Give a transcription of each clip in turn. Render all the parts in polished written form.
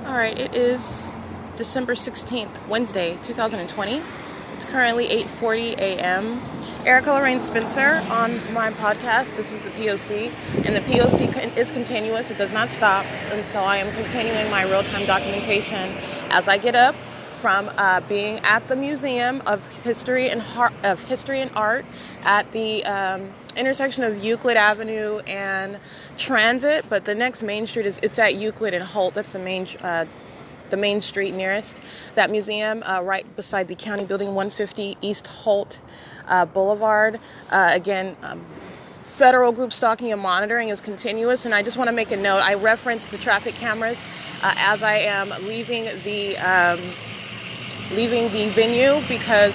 Alright, it is December 16th, Wednesday, 2020. It's currently 8:40 a.m. Erica Lorraine Spencer on my podcast. This is the P.O.C. And the P.O.C. is continuous. It does not stop. And so I am continuing my real-time documentation as I get up from being at the Museum of History and Art at the intersection of Euclid Avenue and Transit. But the next main street it's at Euclid and Holt. That's the main street nearest that museum, right beside the county building, 150 East Holt Boulevard. Federal group stalking and monitoring is continuous, and I just want to make a note. I referenced the traffic cameras as I am leaving the venue because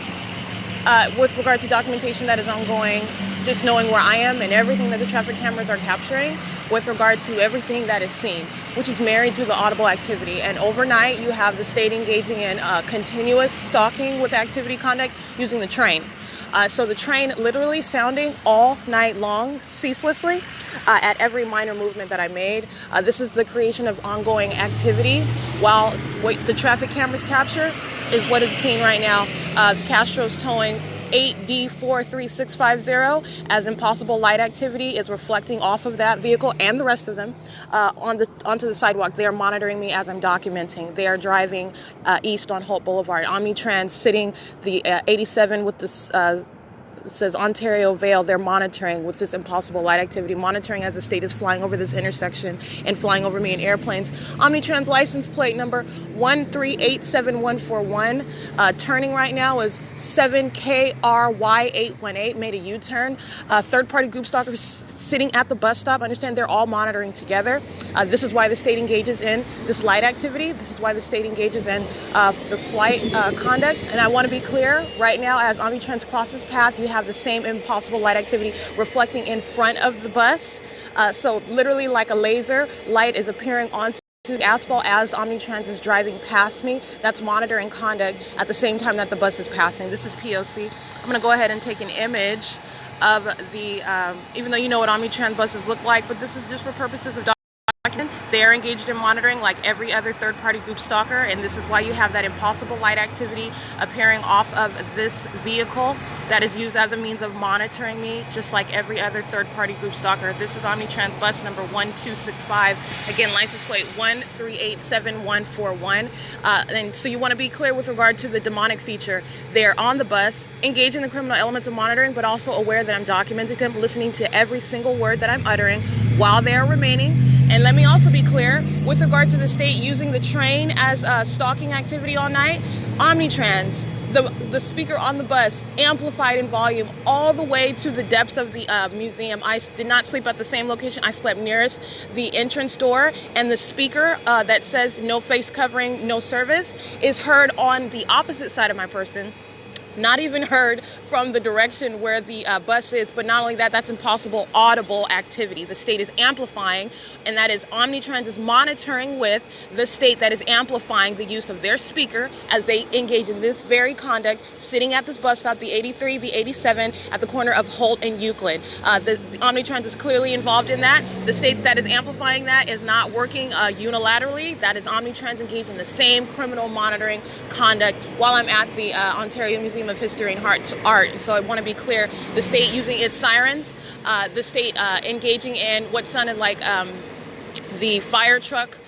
with regard to documentation that is ongoing, just knowing where I am and everything that the traffic cameras are capturing with regard to everything that is seen, which is married to the audible activity. And overnight, you have the state engaging in continuous stalking with activity conduct using the train. So the train literally sounding all night long, ceaselessly, at every minor movement that I made. This is the creation of ongoing activity, while what the traffic cameras capture is what is seen right now. Castro's towing 8D43650 as impossible light activity is reflecting off of that vehicle and the rest of them onto the sidewalk. They are monitoring me as I'm documenting. They are driving east on Holt Boulevard. Omnitrans sitting the 87 with this it says Ontario Vale. They're monitoring with this impossible light activity, monitoring as the state is flying over this intersection and flying over me in airplanes. Omnitrans license plate number 1387141. Turning right now is 7KRY818. Made a U-turn. Third-party group stalkers sitting at the bus stop. Understand they're all monitoring together. This is why the state engages in this light activity. This is why the state engages in the flight conduct. And I want to be clear, right now as Omnitrans crosses path, you have the same impossible light activity reflecting in front of the bus. So literally like a laser, light is appearing onto the asphalt as Omnitrans is driving past me. That's monitoring conduct at the same time that the bus is passing. This is P.O.C. I'm going to go ahead and take an image of the, even though you know what Omnitrans buses look like, but this is just for purposes of documentation. They are engaged in monitoring like every other third-party group stalker, and this is why you have that impossible light activity appearing off of this vehicle that is used as a means of monitoring me, just like every other third-party group stalker. This is Omnitrans bus number 1265. Again, license plate 1387141. And so you want to be clear with regard to the demonic feature. They're on the bus, engaged in the criminal elements of monitoring, but also aware that I'm documenting them, listening to every single word that I'm uttering while they are remaining. And let me also be clear with regard to the state using the train as stalking activity all night. Omnitrans, the speaker on the bus, amplified in volume all the way to the depths of the museum. I did not sleep at the same location. I slept nearest the entrance door, and the speaker that says no face covering, no service is heard on the opposite side of my person. Not even heard from the direction where the bus is, but not only that, that's impossible audible activity. The state is amplifying, and that is Omnitrans is monitoring with the state that is amplifying the use of their speaker as they engage in this very conduct, sitting at this bus stop, the 83, the 87, at the corner of Holt and Euclid. The Omnitrans is clearly involved in that. The state that is amplifying that is not working unilaterally. That is Omnitrans engaged in the same criminal monitoring conduct while I'm at the Ontario Museum of History and Art. So I want to be clear, the state using its sirens, the state engaging in what sounded like the fire truck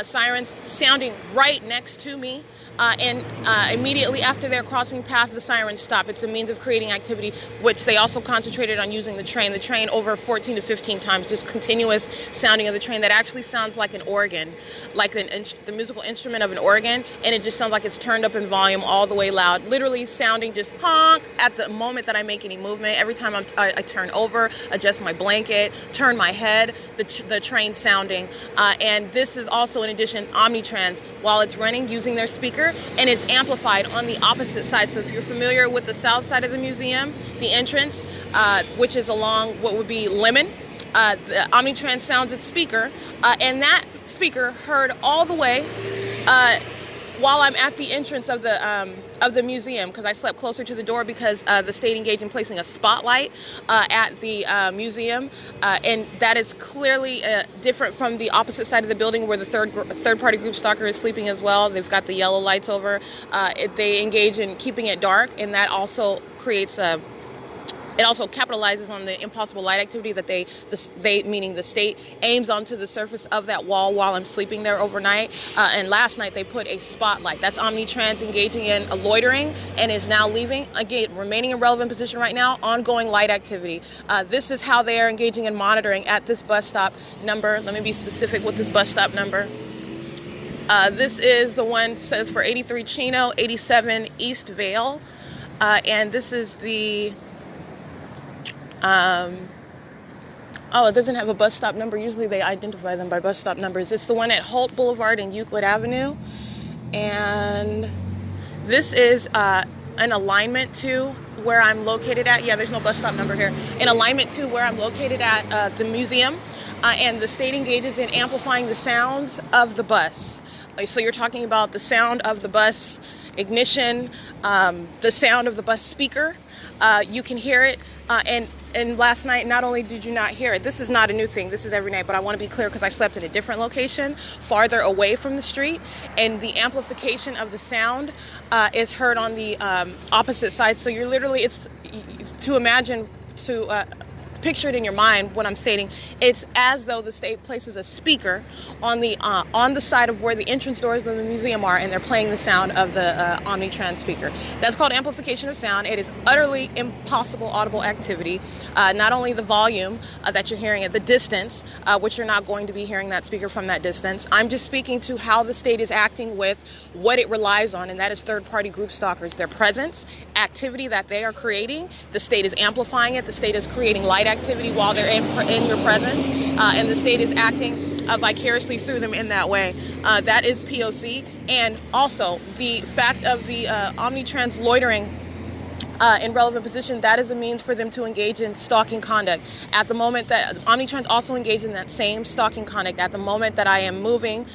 sirens sounding right next to me. And immediately after their crossing path, the sirens stop. It's a means of creating activity, which they also concentrated on using the train. The train over 14 to 15 times, just continuous sounding of the train that actually sounds like an organ, like the musical instrument of an organ, and it just sounds like it's turned up in volume all the way loud, literally sounding just honk at the moment that I make any movement. Every time I turn over, adjust my blanket, turn my head, the train sounding. And this is also, in addition, Omnitrans, while it's running, using their speaker, and it's amplified on the opposite side. So if you're familiar with the south side of the museum, the entrance, which is along what would be Lemon, the Omnitrans sounds its speaker, and that speaker heard all the way while I'm at the entrance of the museum, because I slept closer to the door because the state engaged in placing a spotlight at the museum, and that is clearly different from the opposite side of the building where the third-party group stalker is sleeping as well. They've got the yellow lights over. They engage in keeping it dark, and that also creates it also capitalizes on the impossible light activity that they, meaning the state, aims onto the surface of that wall while I'm sleeping there overnight. And last night they put a spotlight. That's Omnitrans engaging in a loitering and is now leaving. Again, remaining in relevant position right now, ongoing light activity. This is how they are engaging in monitoring at this bus stop number. Let me be specific with this bus stop number. This is the one that says for 83 Chino, 87 East Vale. And this is the... it doesn't have a bus stop number. Usually they identify them by bus stop numbers. It's the one at Holt Boulevard and Euclid Avenue. And this is an alignment to where I'm located at. Yeah, there's no bus stop number here. In alignment to where I'm located at the museum. And the state engages in amplifying the sounds of the bus. So you're talking about the sound of the bus ignition, the sound of the bus speaker. You can hear it. And last night, not only did you not hear it, this is not a new thing, this is every night, but I want to be clear because I slept in a different location, farther away from the street, and the amplification of the sound is heard on the opposite side. So you're literally, it's to imagine, to picture it in your mind what I'm stating. It's as though the state places a speaker on the side of where the entrance doors of the museum are, and they're playing the sound of the Omnitrans speaker. That's called amplification of sound. It is utterly impossible audible activity. Not only the volume that you're hearing at the distance, which you're not going to be hearing that speaker from that distance. I'm just speaking to how the state is acting with what it relies on, and that is third-party group stalkers. Their presence, activity that they are creating, the state is amplifying it. The state is creating light activity while they're in your presence, and the state is acting vicariously through them in that way. That is P.O.C. And also the fact of the Omnitrans loitering in relevant position, that is a means for them to engage in stalking conduct. At the moment that Omnitrans also engage in that same stalking conduct, at the moment that I am moving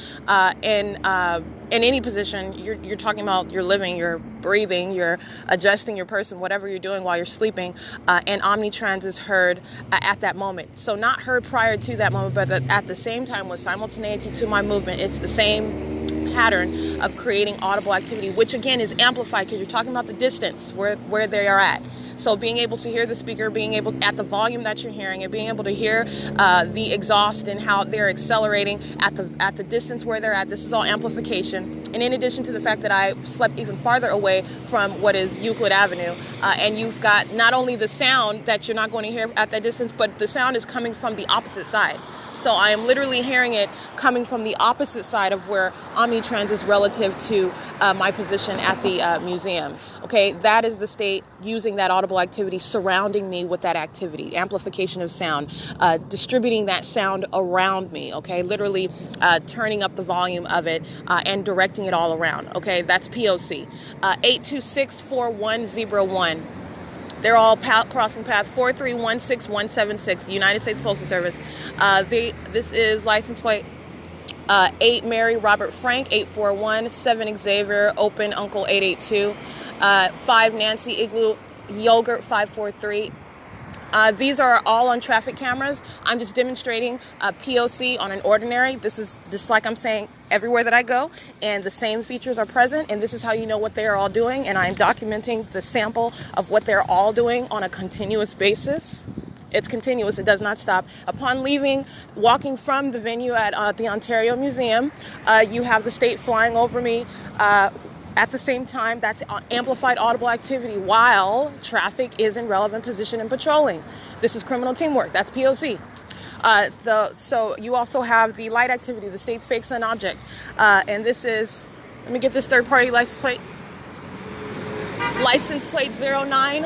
in any position, you're talking about you're living, you're breathing, you're adjusting your person, whatever you're doing while you're sleeping, and Omnitrans is heard at that moment. So not heard prior to that moment, but at the same time with simultaneity to my movement. It's the same pattern of creating audible activity, which again is amplified because you're talking about the distance where they are at. So being able to hear the speaker, being able at the volume that you're hearing, and being able to hear the exhaust and how they're accelerating at the distance where they're at. This is all amplification. And in addition to the fact that I slept even farther away from what is Euclid Avenue, and you've got not only the sound that you're not going to hear at that distance, but the sound is coming from the opposite side. So I am literally hearing it coming from the opposite side of where Omnitrans is relative to my position at the museum. Okay, that is the state using that audible activity, surrounding me with that activity, amplification of sound, distributing that sound around me. Okay, literally turning up the volume of it and directing it all around. Okay, that's P.O.C. 826-4101. They're all crossing path 4316176, United States Postal Service. This is license plate 8 Mary Robert Frank 841, 7 Xavier Open Uncle 882, 5 Nancy Igloo Yogurt 543. These are all on traffic cameras. I'm just demonstrating P.O.C. on an ordinary. This is just like I'm saying everywhere that I go, and the same features are present, and this is how you know what they are all doing, and I'm documenting the sample of what they're all doing on a continuous basis. It's continuous. It does not stop. Upon leaving, walking from the venue at the Ontario Museum, you have the state flying over me. At the same time, that's amplified audible activity while traffic is in relevant position and patrolling. This is criminal teamwork. That's P.O.C. So you also have the light activity, the state's fake sun object. And this is, let me get this third-party license plate. License plate 09,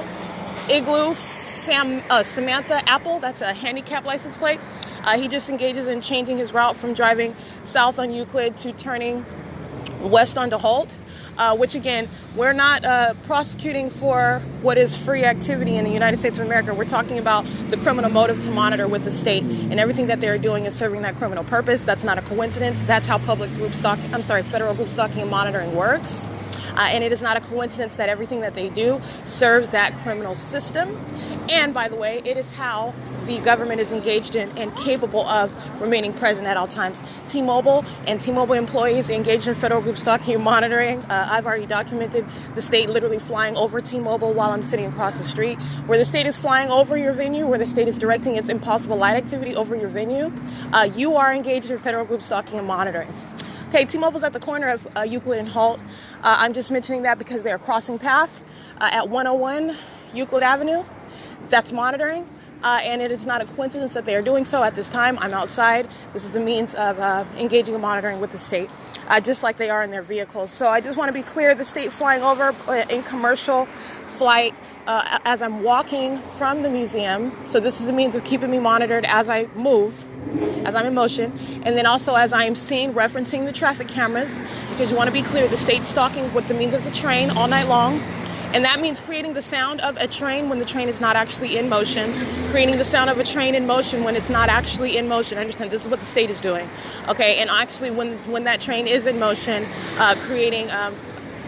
Igloo Samantha Apple. That's a handicap license plate. He just engages in changing his route from driving south on Euclid to turning west onto Holt. which again, we're not prosecuting for what is free activity in the United States of America. We're talking about the criminal motive to monitor with the state, and everything that they're doing is serving that criminal purpose. That's not a coincidence. That's how federal group stalking and monitoring works. And it is not a coincidence that everything that they do serves that criminal system. And by the way, it is how the government is engaged in and capable of remaining present at all times. T-Mobile and T-Mobile employees engaged in federal group stalking and monitoring. I've already documented the state literally flying over T-Mobile while I'm sitting across the street. Where the state is flying over your venue, where the state is directing its impossible light activity over your venue, you are engaged in federal group stalking and monitoring. Okay, T-Mobile's at the corner of Euclid and Holt. I'm just mentioning that because they are crossing path at 101 Euclid Avenue. That's monitoring, and it is not a coincidence that they are doing so at this time. I'm outside. This is a means of engaging in monitoring with the state, just like they are in their vehicles. So I just want to be clear, the state flying over in commercial flight as I'm walking from the museum. So this is a means of keeping me monitored as I move, as I'm in motion, and then also as I am seen referencing the traffic cameras, because you want to be clear, the state's stalking with the means of the train all night long. And that means creating the sound of a train when the train is not actually in motion, creating the sound of a train in motion when it's not actually in motion. Understand, this is what the state is doing. Okay, and actually when that train is in motion, creating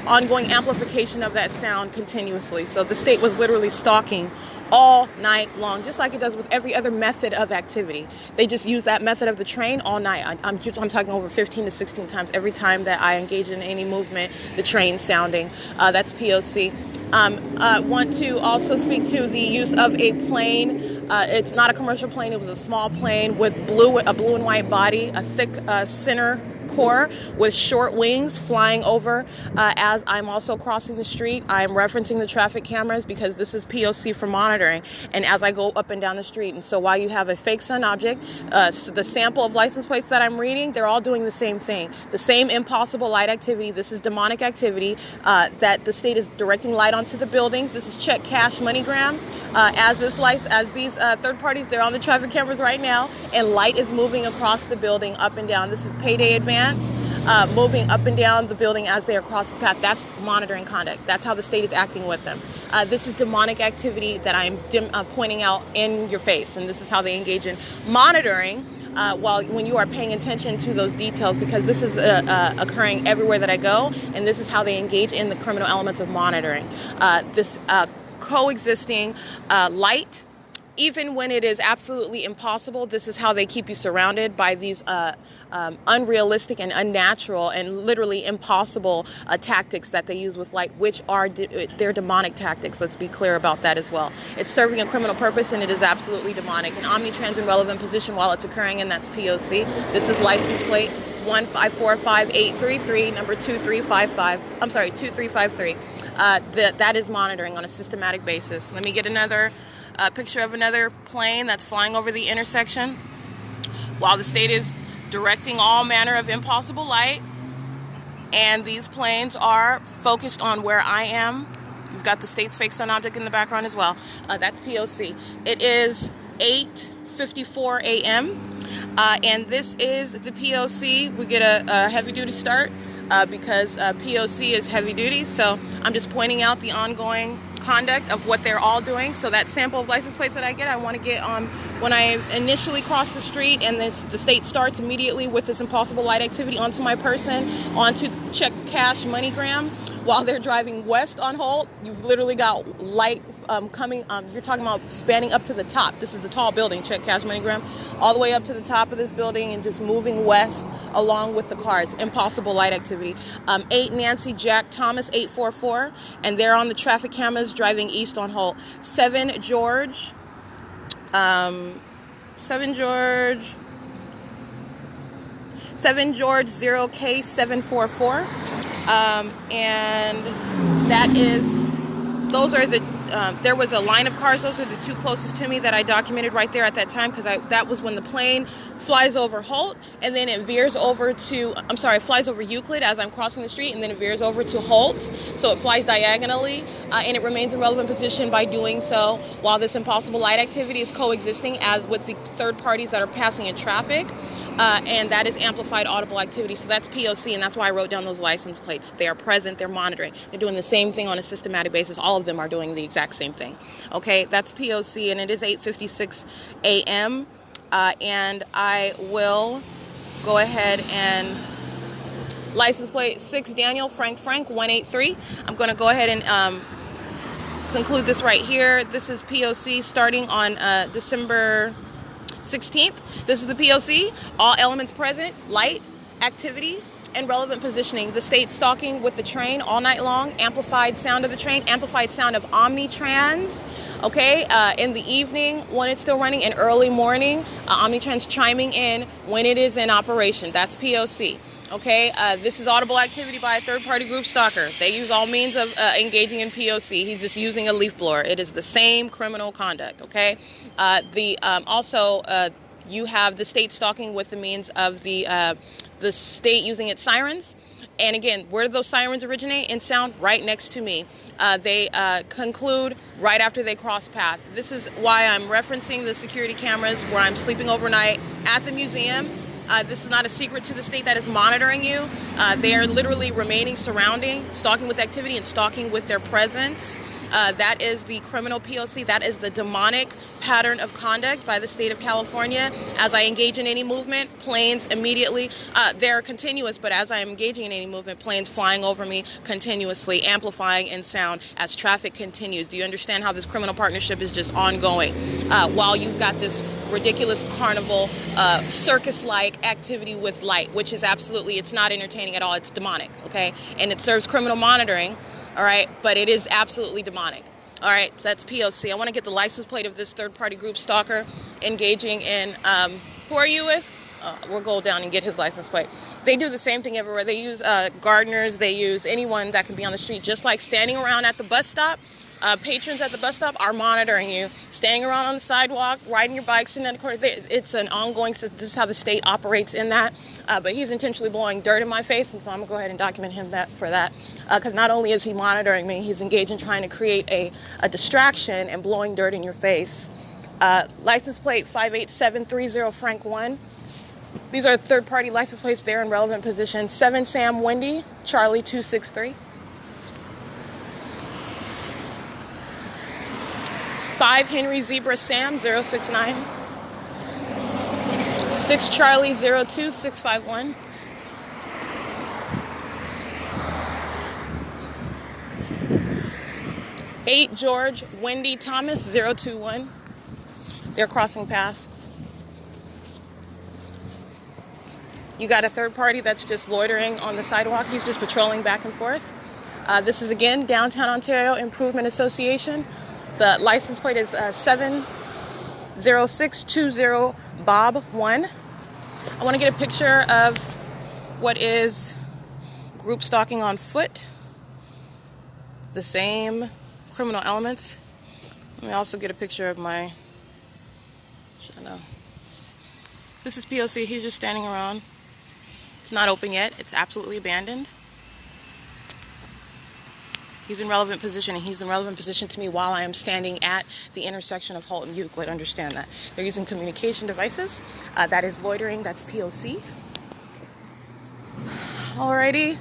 ongoing amplification of that sound continuously. So the state was literally stalking all night long, just like it does with every other method of activity. They just use that method of the train all night. I'm talking over 15 to 16 times every time that I engage in any movement, the train sounding. That's P.O.C. Want to also speak to the use of a plane. It's not a commercial plane. It was a small plane with a blue and white body, a thick center core with short wings flying over as I'm also crossing the street. I'm referencing the traffic cameras because this is P.O.C. for monitoring, and as I go up and down the street. And so while you have a fake sun object, the sample of license plates that I'm reading, they're all doing the same thing, the same impossible light activity. This is demonic activity that the state is directing light onto the buildings. This is check, cash, MoneyGram. As these third parties, they're on the traffic cameras right now, and light is moving across the building up and down. This is payday advance, moving up and down the building as they are crossing the path. That's monitoring conduct. That's how the state is acting with them. This is demonic activity that I'm pointing out in your face, and this is how they engage in monitoring when you are paying attention to those details, because this is occurring everywhere that I go, and this is how they engage in the criminal elements of monitoring. This coexisting light, even when it is absolutely impossible. This is how they keep you surrounded by these unrealistic and unnatural and literally impossible tactics that they use with light, which are they're demonic tactics. Let's be clear about that as well. It's serving a criminal purpose, and it is absolutely demonic. An omnitrans in relevant position while it's occurring, and that's P.O.C. This is license plate 1545833, number 2355. I'm sorry, 2353. That is monitoring on a systematic basis. Let me get another picture of another plane that's flying over the intersection while the state is directing all manner of impossible light, and these planes are focused on where I am. You've got the state's fake sun object in the background as well. That's P.O.C. It is 8:54 a.m. And this is the P.O.C. We get a heavy-duty start because P.O.C. is heavy-duty. So I'm just pointing out the ongoing conduct of what they're all doing. So that sample of license plates that I get, I want to get on when I initially cross the street, and the state starts immediately with this impossible light activity onto my person, onto check, cash, MoneyGram. While they're driving west on Holt, you've literally got light coming. You're talking about spanning up to the top. This is the tall building, check, cash, MoneyGram, all the way up to the top of this building and just moving west along with the cars. Impossible light activity. 8 Nancy Jack Thomas 844, and they're on the traffic cameras driving east on Holt. 7 George 0K744. And those are the, there was a line of cars. Those are the two closest to me that I documented right there at that time, because that was when the plane flies over Holt, and then it veers over to, flies over Euclid as I'm crossing the street, and then it veers over to Holt. So it flies diagonally, and it remains in relevant position by doing so while this impossible light activity is coexisting as with the third parties that are passing in traffic. and that is amplified audible activity. So that's P.O.C, and that's why I wrote down those license plates. They are present, they're monitoring. They're doing the same thing on a systematic basis. All of them are doing the exact same thing. Okay, that's P.O.C, and it is 8:56 a.m., and I will go ahead and license plate 6 Daniel Frank 183. I'm going to go ahead and conclude this right here. This is P.O.C starting on December 16th. This is the P.O.C. All elements present: light, activity, and relevant positioning. The state stalking with the train all night long. Amplified sound of the train. Amplified sound of Omnitrans. Okay, in the evening when it's still running, and early morning, Omnitrans chiming in when it is in operation. That's P.O.C. Okay, this is audible activity by a third-party group stalker. They use all means of engaging in P.O.C. He's just using a leaf blower. It is the same criminal conduct, okay? You have the state stalking with the means of the state using its sirens. And again, where do those sirens originate? In sound right next to me. They conclude right after they cross path. This is why I'm referencing the security cameras where I'm sleeping overnight at the museum. This is not a secret to the state that is monitoring you. They are literally remaining surrounding, stalking with activity and stalking with their presence. That is the criminal P.O.C. That is the demonic pattern of conduct by the state of California. As I engage in any movement, planes immediately, they're continuous, but as I am engaging in any movement, planes flying over me continuously, amplifying in sound as traffic continues. Do you understand how this criminal partnership is just ongoing? While you've got this ridiculous carnival, circus-like activity with light, which is absolutely, it's not entertaining at all. It's demonic, okay? And it serves criminal monitoring. All right, but it is absolutely demonic. All right, so that's P.O.C. I want to get the license plate of this third-party group stalker engaging in, who are you with? We'll go down and get his license plate. They do the same thing everywhere. They use gardeners. They use anyone that can be on the street, just like standing around at the bus stop. Patrons at the bus stop are monitoring you, standing around on the sidewalk, riding your bike, sitting in the corner. It's an ongoing, this is how the state operates in that. But he's intentionally blowing dirt in my face, and so I'm going to go ahead and document him for that. Because not only is he monitoring me, he's engaged in trying to create a distraction and blowing dirt in your face. License plate 58730 Frank 1. These are third-party license plates. They're in relevant position. 7 Sam Wendy, Charlie 263. 5 Henry Zebra Sam 069. 6 Charlie 02651. 8 George Wendy Thomas 021. They're crossing path. You got a third party that's just loitering on the sidewalk. He's just patrolling back and forth. This is again Downtown Ontario Improvement Association. The license plate is 70620 Bob 1. I want to get a picture of what is group stalking on foot. The same criminal elements. Let me also get a picture of my, This is P.O.C. He's just standing around. It's not open yet. It's absolutely abandoned. He's in relevant position, and he's in relevant position to me while I am standing at the intersection of Holt and Euclid. Understand that. They're using communication devices. That is loitering. That's P.O.C. Alrighty.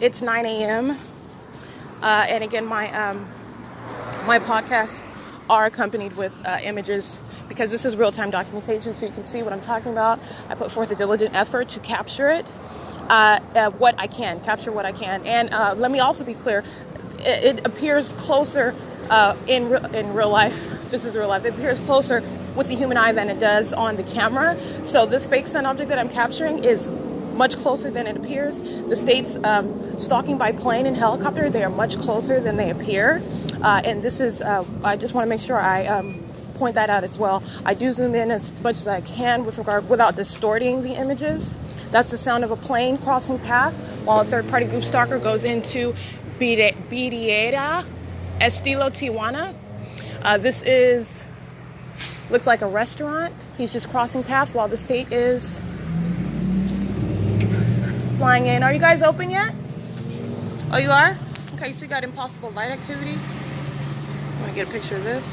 It's 9 a.m. And again, my podcasts are accompanied with images because this is real-time documentation, so you can see what I'm talking about. I put forth a diligent effort to capture it, what I can, capture what I can. And let me also be clear. It appears closer in real life. This is real life. It appears closer with the human eye than it does on the camera. So this fake sun object that I'm capturing is much closer than it appears. The state's stalking by plane and helicopter, they are much closer than they appear. And this is, I just want to make sure I point that out as well. I do zoom in as much as I can without distorting the images. That's the sound of a plane crossing path while a third-party group stalker goes into Birriera Estilo Tijuana. This looks like a restaurant. He's just crossing path while the state is flying in. Are you guys open yet? Oh, you are? Okay, so you got impossible light activity. I'm gonna get a picture of this.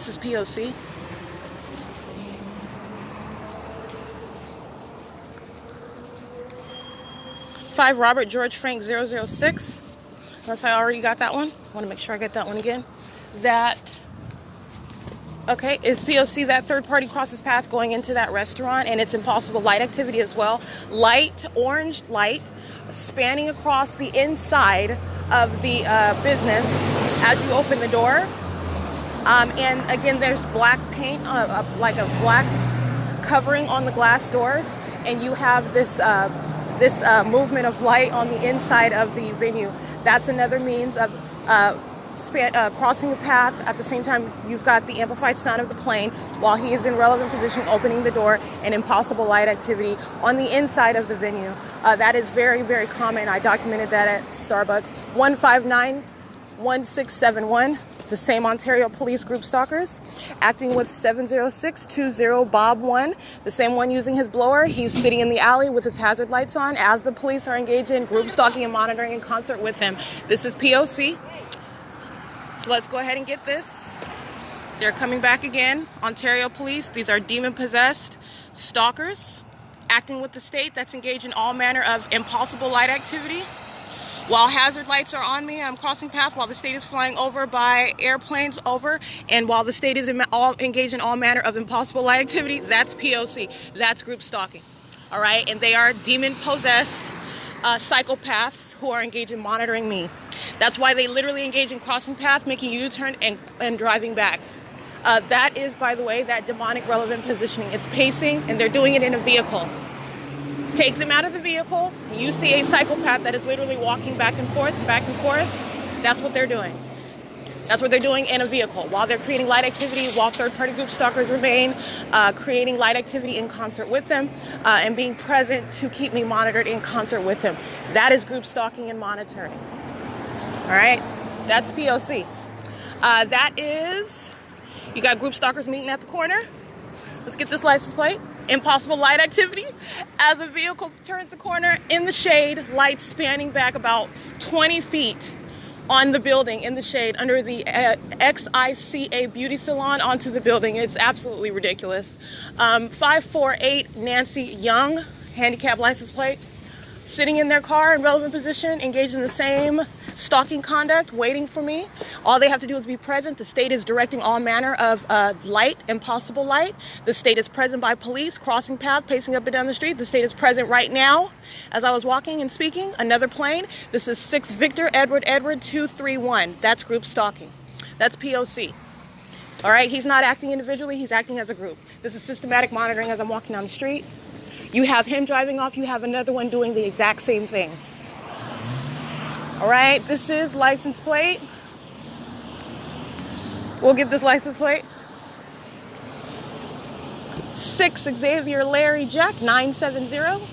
This is P.O.C. Five Robert George Frank 006. Unless I already got that one. I want to make sure I get that one again. That, okay, is P.O.C. That third party crosses path going into that restaurant, and it's impossible light activity as well. Light, orange light, spanning across the inside of the business as you open the door. And again, there's black paint, like a black covering on the glass doors, and you have this movement of light on the inside of the venue. That's another means of crossing the path. At the same time, you've got the amplified sound of the plane while he is in relevant position opening the door, and impossible light activity on the inside of the venue. That is very, very common. I documented that at Starbucks. 159-1671. The same Ontario Police Group Stalkers, acting with 70620 Bob 1, the same one using his blower. He's sitting in the alley with his hazard lights on as the police are engaged in group stalking and monitoring in concert with him. This is P.O.C. So let's go ahead and get this. They're coming back again. Ontario Police, these are demon-possessed stalkers, acting with the state that's engaged in all manner of impossible light activity. While hazard lights are on me, I'm crossing path while the state is flying over by airplanes over, and while the state is engaged in all manner of impossible light activity. That's P.O.C. That's group stalking. All right? And they are demon-possessed psychopaths who are engaged in monitoring me. That's why they literally engage in crossing path, making U-turn and driving back. That is, by the way, that demonic relevant positioning. It's pacing, and they're doing it in a vehicle. Take them out of the vehicle, you see a psychopath that is literally walking back and forth, that's what they're doing. That's what they're doing in a vehicle while they're creating light activity, while third-party group stalkers remain creating light activity in concert with them and being present to keep me monitored in concert with them. That is group stalking and monitoring. All right? That's P.O.C. That is, you got group stalkers meeting at the corner. Let's get this license plate. Impossible light activity as a vehicle turns the corner in the shade, lights spanning back about 20 feet on the building in the shade under the XICA beauty salon onto the building. It's absolutely ridiculous. 548 Nancy Young, handicap license plate, sitting in their car in relevant position, engaged in the same stalking conduct, waiting for me. All they have to do is be present. The state is directing all manner of light, impossible light. The state is present by police, crossing path, pacing up and down the street. The state is present right now as I was walking and speaking. Another plane. This is 6 Victor Edward 231. That's group stalking. That's P.O.C. All right, he's not acting individually. He's acting as a group. This is systematic monitoring as I'm walking down the street. You have him driving off. You have another one doing the exact same thing. All right, this is license plate. We'll give this license plate. 6 Xavier Larry Jack 970.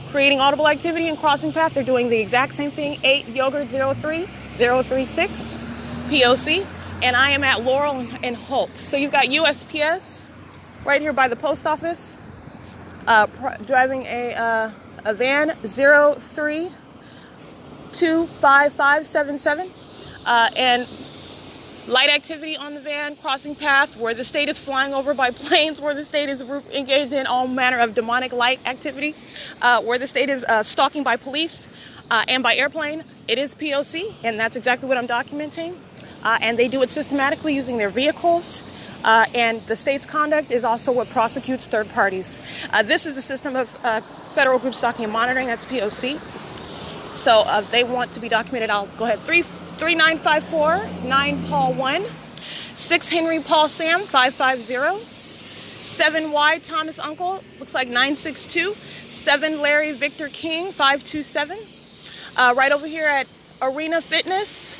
Creating audible activity and crossing path. They're doing the exact same thing. 8 Yogurt 03036. P.O.C. And I am at Laurel and Holt. So you've got USPS right here by the post office. Driving a van 0325577, and light activity on the van, crossing path where the state is flying over by planes, where the state is engaged in all manner of demonic light activity, where the state is stalking by police and by airplane. It is P.O.C. and that's exactly what I'm documenting. And they do it systematically using their vehicles. And the state's conduct is also what prosecutes third parties. This is the system of federal group stalking and monitoring. That's P.O.C. So they want to be documented. I'll go ahead. 3954 9 Paul 1, 6 Henry Paul Sam 550, 7 Y Thomas Uncle looks like 962, 7 Larry Victor King 527. Right over here at Arena Fitness.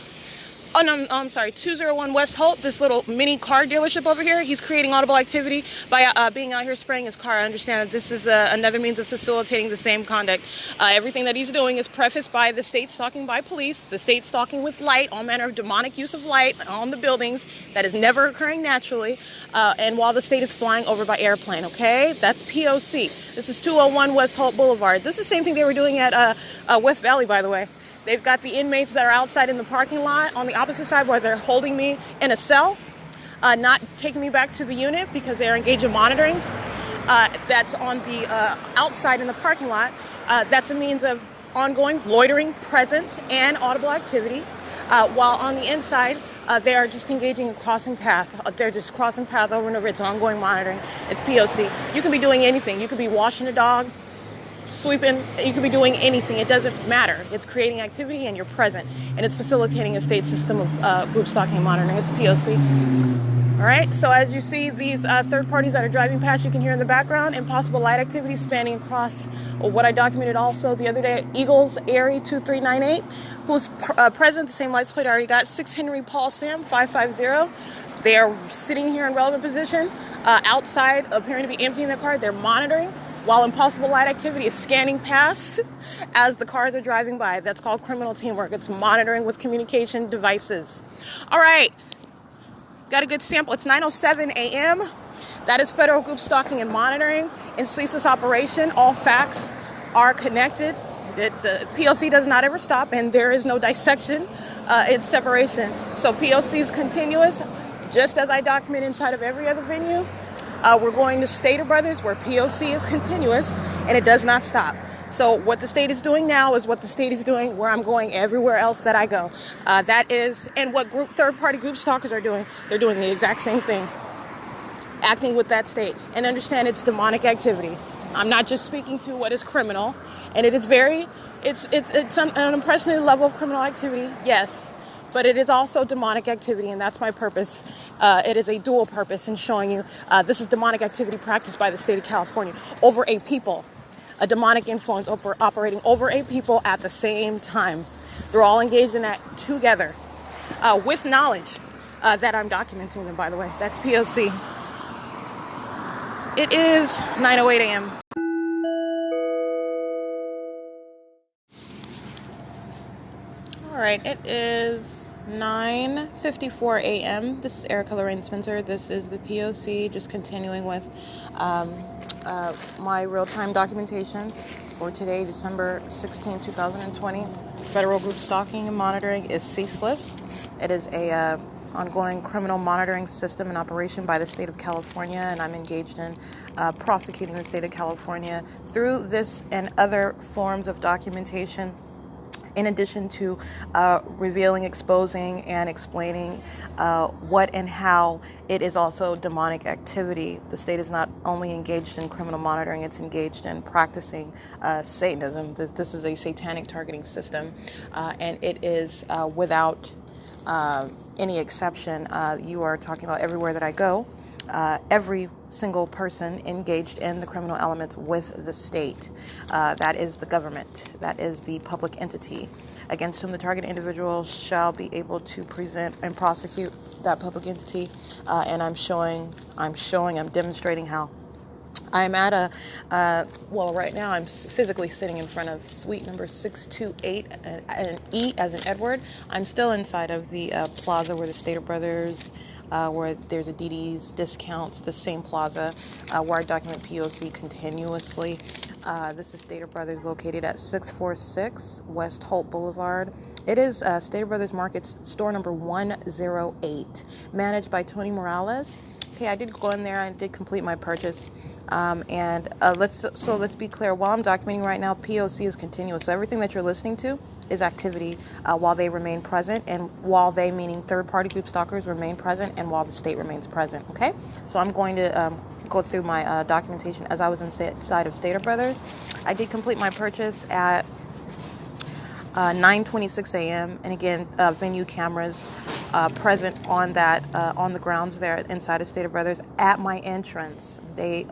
Oh, no, I'm sorry, 201 West Holt, this little mini car dealership over here. He's creating audible activity by being out here spraying his car. I understand that this is another means of facilitating the same conduct. Everything that he's doing is prefaced by the state stalking by police, the state stalking with light, all manner of demonic use of light on the buildings that is never occurring naturally, and while the state is flying over by airplane, okay? That's P.O.C. This is 201 West Holt Boulevard. This is the same thing they were doing at West Valley, by the way. They've got the inmates that are outside in the parking lot on the opposite side where they're holding me in a cell. not taking me back to the unit because they're engaged in monitoring. That's on the outside in the parking lot. That's a means of ongoing loitering, presence, and audible activity. While on the inside, they are just engaging in crossing path. They're just crossing path over and over. It's ongoing monitoring. It's P.O.C. You can be doing anything. You could be washing a dog, sweeping. You could be doing anything. It doesn't matter. It's creating activity and you're present. And it's facilitating a state system of group stalking and monitoring. It's P.O.C. All right, so as you see, these third parties that are driving past, you can hear in the background, impossible light activity spanning across what I documented also the other day, Eagles Airy 2398, who's present, the same license plate I already got, 6 Henry Paul Sam 550. They are sitting here in relevant position, outside, appearing to be emptying their car. They're monitoring, while impossible light activity is scanning past as the cars are driving by. That's called criminal teamwork. It's monitoring with communication devices. All right. Got a good sample. It's 9:07 a.m. That is federal group stalking and monitoring in ceaseless operation. All facts are connected. The P.O.C. does not ever stop, and there is no dissection. It's separation. So P.O.C. is continuous, just as I document inside of every other venue. We're going to Stater Brothers, where P.O.C. is continuous, and it does not stop. So what the state is doing now is what the state is doing where I'm going everywhere else that I go. That is, and what third-party group stalkers are doing, they're doing the exact same thing, acting with that state. And understand it's demonic activity. I'm not just speaking to what is criminal, and it is it's an unprecedented level of criminal activity, yes, but it is also demonic activity, and that's my purpose. It is a dual purpose in showing you this is demonic activity practiced by the state of California over a people. A demonic influence operating over a people at the same time. They're all engaged in that together with knowledge that I'm documenting them, by the way. That's P.O.C. It is 9:08 a.m. All right, it is 9:54 a.m. This is Erica Lorraine Spencer. This is the P.O.C. Just continuing with my real-time documentation for today, December 16, 2020. Federal group stalking and monitoring is ceaseless. It is a ongoing criminal monitoring system in operation by the state of California, and I'm engaged in prosecuting the state of California through this and other forms of documentation, in addition to revealing, exposing, and explaining what and how it is also demonic activity. The state is not only engaged in criminal monitoring, it's engaged in practicing Satanism. This is a satanic targeting system, and it is without any exception. You are talking about everywhere that I go. Every single person engaged in the criminal elements with the state. That is the government. That is the public entity against whom the target individual shall be able to present and prosecute that public entity. And I'm demonstrating how. I'm at right now I'm physically sitting in front of suite number 628, an E as in Edward. I'm still inside of the plaza where the Stater Brothers, where there's a DD's discounts, the same plaza where I document P.O.C. continuously. This is Stater Brothers, located at 646 West Holt Boulevard. It is Stater Brothers Market's store number 108, managed by Tony Morales. Okay, I did go in there and did complete my purchase. Let's be clear. While I'm documenting right now, P.O.C. is continuous. So everything that you're listening to is activity while they remain present, and while they, meaning third-party group stalkers, remain present, and while the state remains present. Okay, so I'm going to go through my documentation as I was inside of Stater Brothers. I did complete my purchase at 9:26 a.m. and again, venue cameras present on that on the grounds there inside of Stater Brothers at my entrance. They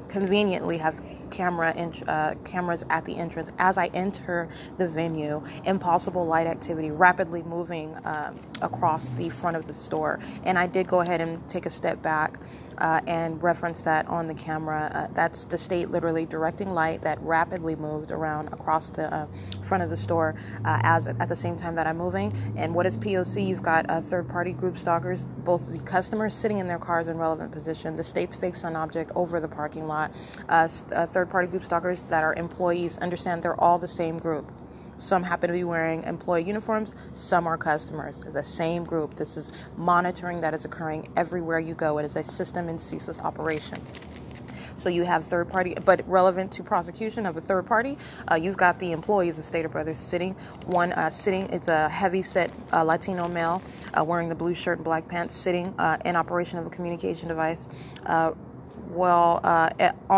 conveniently have cameras at the entrance as I enter the venue. Impossible light activity rapidly moving across the front of the store, and I did go ahead and take a step back and reference that on the camera. That's the state literally directing light that rapidly moved around across the front of the store as at the same time that I'm moving. And what is P.O.C? You've got third-party group stalkers, both the customers sitting in their cars in relevant position, the state's fake sun object over the parking lot, third-party group stalkers that are employees. Understand, they're all the same group. Some happen to be wearing employee uniforms. Some are customers. The same group. This is monitoring that is occurring everywhere you go. It is a system in ceaseless operation. So you have third party, but relevant to prosecution of a third party, you've got the employees of Stater Brothers sitting. One sitting, it's a heavy-set Latino male wearing the blue shirt and black pants, sitting in operation of a communication device. On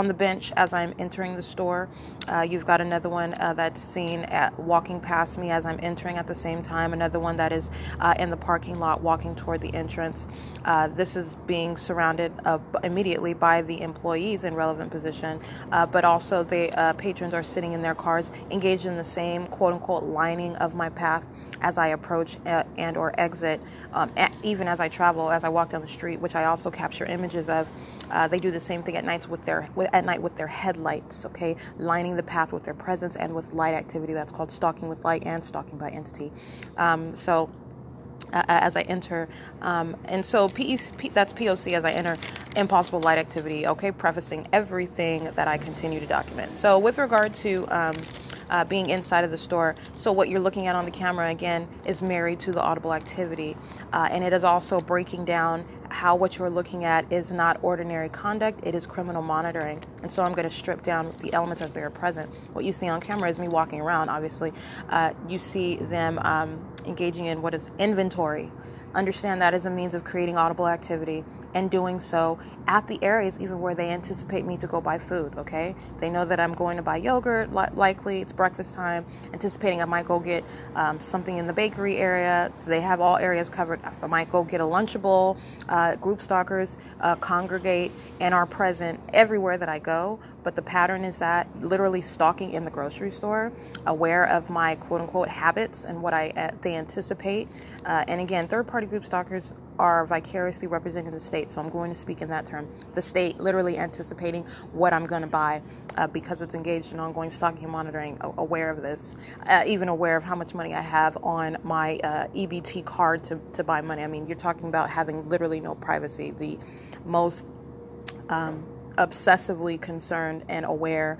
the bench as I'm entering the store, you've got another one that's seen walking past me as I'm entering at the same time. Another one that is in the parking lot walking toward the entrance. This is being surrounded immediately by the employees in relevant position, but also the patrons are sitting in their cars, engaged in the same quote-unquote lining of my path as I approach and or exit, even as I travel, as I walk down the street, which I also capture images of. They do the same thing at night with their headlights, okay, lining the path with their presence and with light activity. That's called stalking with light and stalking by entity. As I enter, and so that's P.O.C. as I enter impossible light activity, okay, prefacing everything that I continue to document. So with regard to being inside of the store, so what you're looking at on the camera, again, is married to the audible activity, and it is also breaking down how what you're looking at is not ordinary conduct, it is criminal monitoring. And so I'm going to strip down the elements as they are present. What you see on camera is me walking around, obviously. You see them engaging in what is inventory. Understand that is a means of creating audible activity and doing so at the areas even where they anticipate me to go buy food, okay? They know that I'm going to buy yogurt, likely it's breakfast time, anticipating I might go get something in the bakery area. So they have all areas covered. I might go get a Lunchable. Group stalkers congregate and are present everywhere that I go, but the pattern is that literally stalking in the grocery store, aware of my quote-unquote habits and what they anticipate. And again, third-party group stalkers are vicariously representing the state, so I'm going to speak in that term. The state literally anticipating what I'm going to buy because it's engaged in ongoing stalking and monitoring, aware of this, even aware of how much money I have on my EBT card to buy money. I mean, you're talking about having literally no privacy. The most obsessively concerned and aware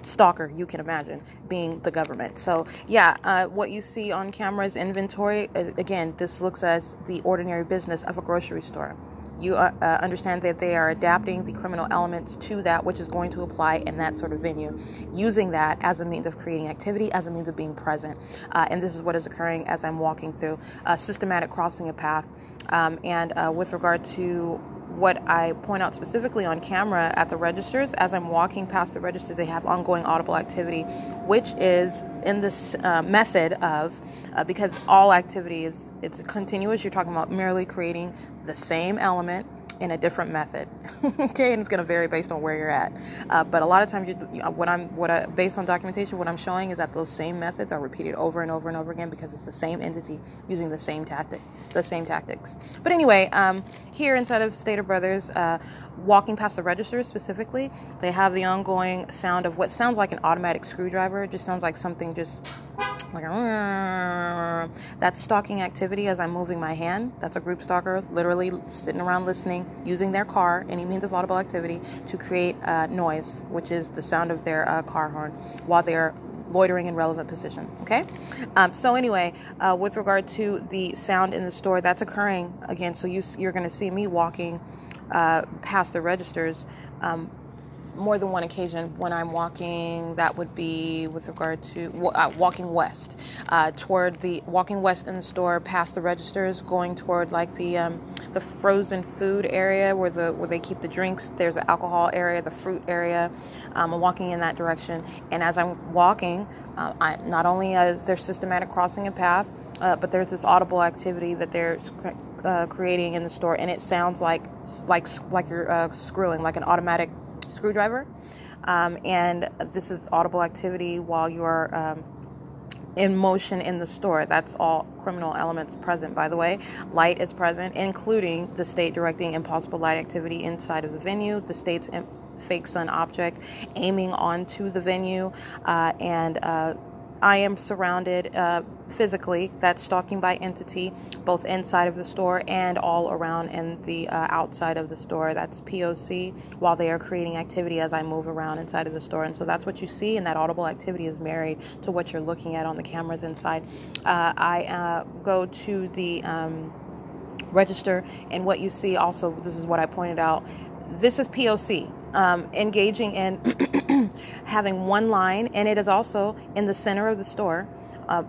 stalker you can imagine being the government. So yeah, what you see on camera is inventory. Again, this looks as the ordinary business of a grocery store. You understand that they are adapting the criminal elements to that which is going to apply in that sort of venue, using that as a means of creating activity, as a means of being present. And this is what is occurring as I'm walking through systematic crossing a path. And with regard to what I point out specifically on camera at the registers, as I'm walking past the registers, they have ongoing audible activity, which is in this method of, because all activity it's continuous, you're talking about merely creating the same element in a different method, okay, and it's going to vary based on where you're at. But a lot of times, based on documentation, what I'm showing is that those same methods are repeated over and over and over again because it's the same entity using the same tactics. But anyway, here inside of Stater Brothers, walking past the registers specifically, they have the ongoing sound of what sounds like an automatic screwdriver. It just sounds like something just like that's stalking activity as I'm moving my hand. That's a group stalker literally sitting around listening, using their car, any means of audible activity, to create noise, which is the sound of their car horn while they're loitering in relevant position. Okay. So anyway, with regard to the sound in the store, that's occurring again. So you're going to see me walking past the registers more than one occasion. When I'm walking, that would be with regard to walking west, walking west in the store, past the registers, going toward like the frozen food area where they keep the drinks. There's an alcohol area, the fruit area. I'm walking in that direction, and as I'm walking, not only is there systematic crossing a path, but there's this audible activity that they're creating in the store, and it sounds like you're screwing, like an automatic screwdriver, and this is audible activity while you're in motion in the store. That's all criminal elements present, by the way. Light is present, including the state directing impossible light activity inside of the venue, the state's fake sun object aiming onto the venue, and I am surrounded physically, that's stalking by entity, both inside of the store and all around in the outside of the store. That's P.O.C. while they are creating activity as I move around inside of the store. And so that's what you see, and that audible activity is married to what you're looking at on the cameras inside. I go to the register, and what you see also, this is what I pointed out, this is P.O.C. Engaging in having one line, and it is also in the center of the store.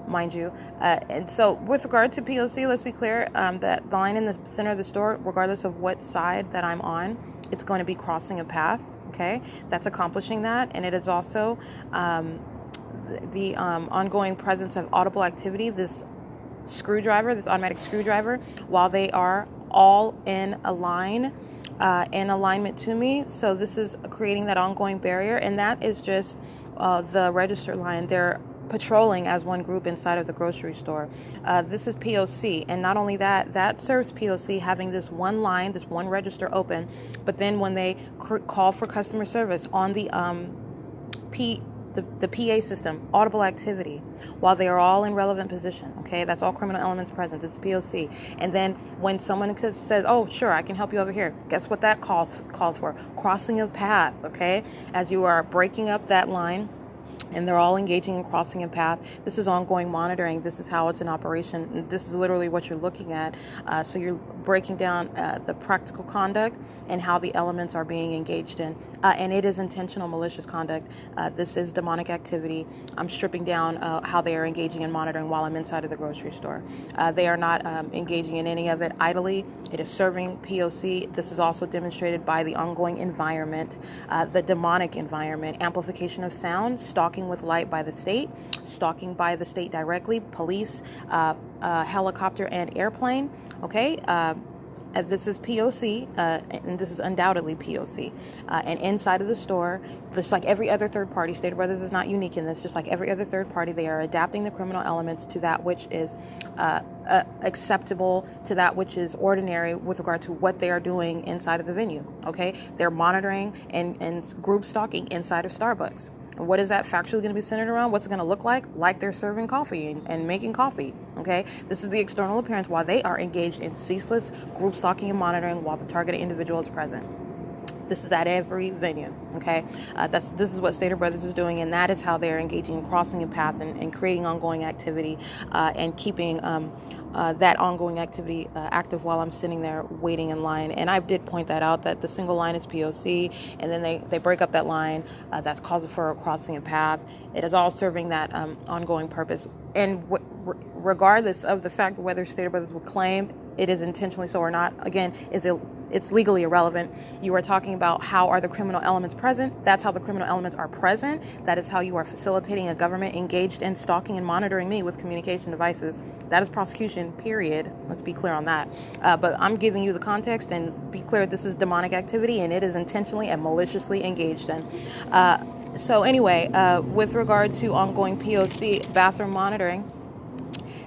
Mind you. And so with regard to P.O.C., let's be clear, that line in the center of the store, regardless of what side that I'm on, it's going to be crossing a path, okay? That's accomplishing that. And it is also the ongoing presence of audible activity, this screwdriver, this automatic screwdriver, while they are all in a line, in alignment to me. So this is creating that ongoing barrier, and that is just the register line. They're patrolling as one group inside of the grocery store. This is P.O.C. And not only that, that serves P.O.C. having this one line, this one register open, but then when they call for customer service on the the PA system, audible activity, while they are all in relevant position, okay? That's all criminal elements present. This is P.O.C. And then when someone says, oh, sure, I can help you over here, guess what that calls for? Crossing of path, okay? As you are breaking up that line, and they're all engaging in crossing a path. This is ongoing monitoring. This is how it's in operation. This is literally what you're looking at. So you're breaking down the practical conduct and how the elements are being engaged in. And it is intentional malicious conduct. This is demonic activity. I'm stripping down how they are engaging in monitoring while I'm inside of the grocery store. They are not engaging in any of it idly. It is serving P.O.C. This is also demonstrated by the ongoing environment, the demonic environment, amplification of sound, stalking with light by the state, stalking by the state directly, police, helicopter, and airplane. Okay, this is P.O.C., and this is undoubtedly P.O.C. And inside of the store, just like every other third party, Stater Brothers is not unique in this, just like every other third party, they are adapting the criminal elements to that which is acceptable, to that which is ordinary with regard to what they are doing inside of the venue. Okay, they're monitoring and group stalking inside of Starbucks. And what is that factually going to be centered around? What's it going to look like? Like they're serving coffee and making coffee, okay? This is the external appearance while they are engaged in ceaseless group stalking and monitoring while the targeted individual is present. This is at every venue, okay? This is what Stater Brothers is doing, and that is how they're engaging in crossing a path and creating ongoing activity and keeping that ongoing activity active while I'm sitting there waiting in line. And I did point that out, that the single line is P.O.C., and then they break up that line. That's causing for a crossing a path. It is all serving that ongoing purpose. And regardless of the fact whether Stater Brothers would claim it is intentionally so or not, again, it's legally irrelevant. You are talking about how are the criminal elements present. That's how the criminal elements are present. That is how you are facilitating a government engaged in stalking and monitoring me with communication devices. That is prosecution, period. Let's be clear on that. But I'm giving you the context, and be clear, this is demonic activity, and it is intentionally and maliciously engaged in. So anyway, with regard to ongoing P.O.C. bathroom monitoring,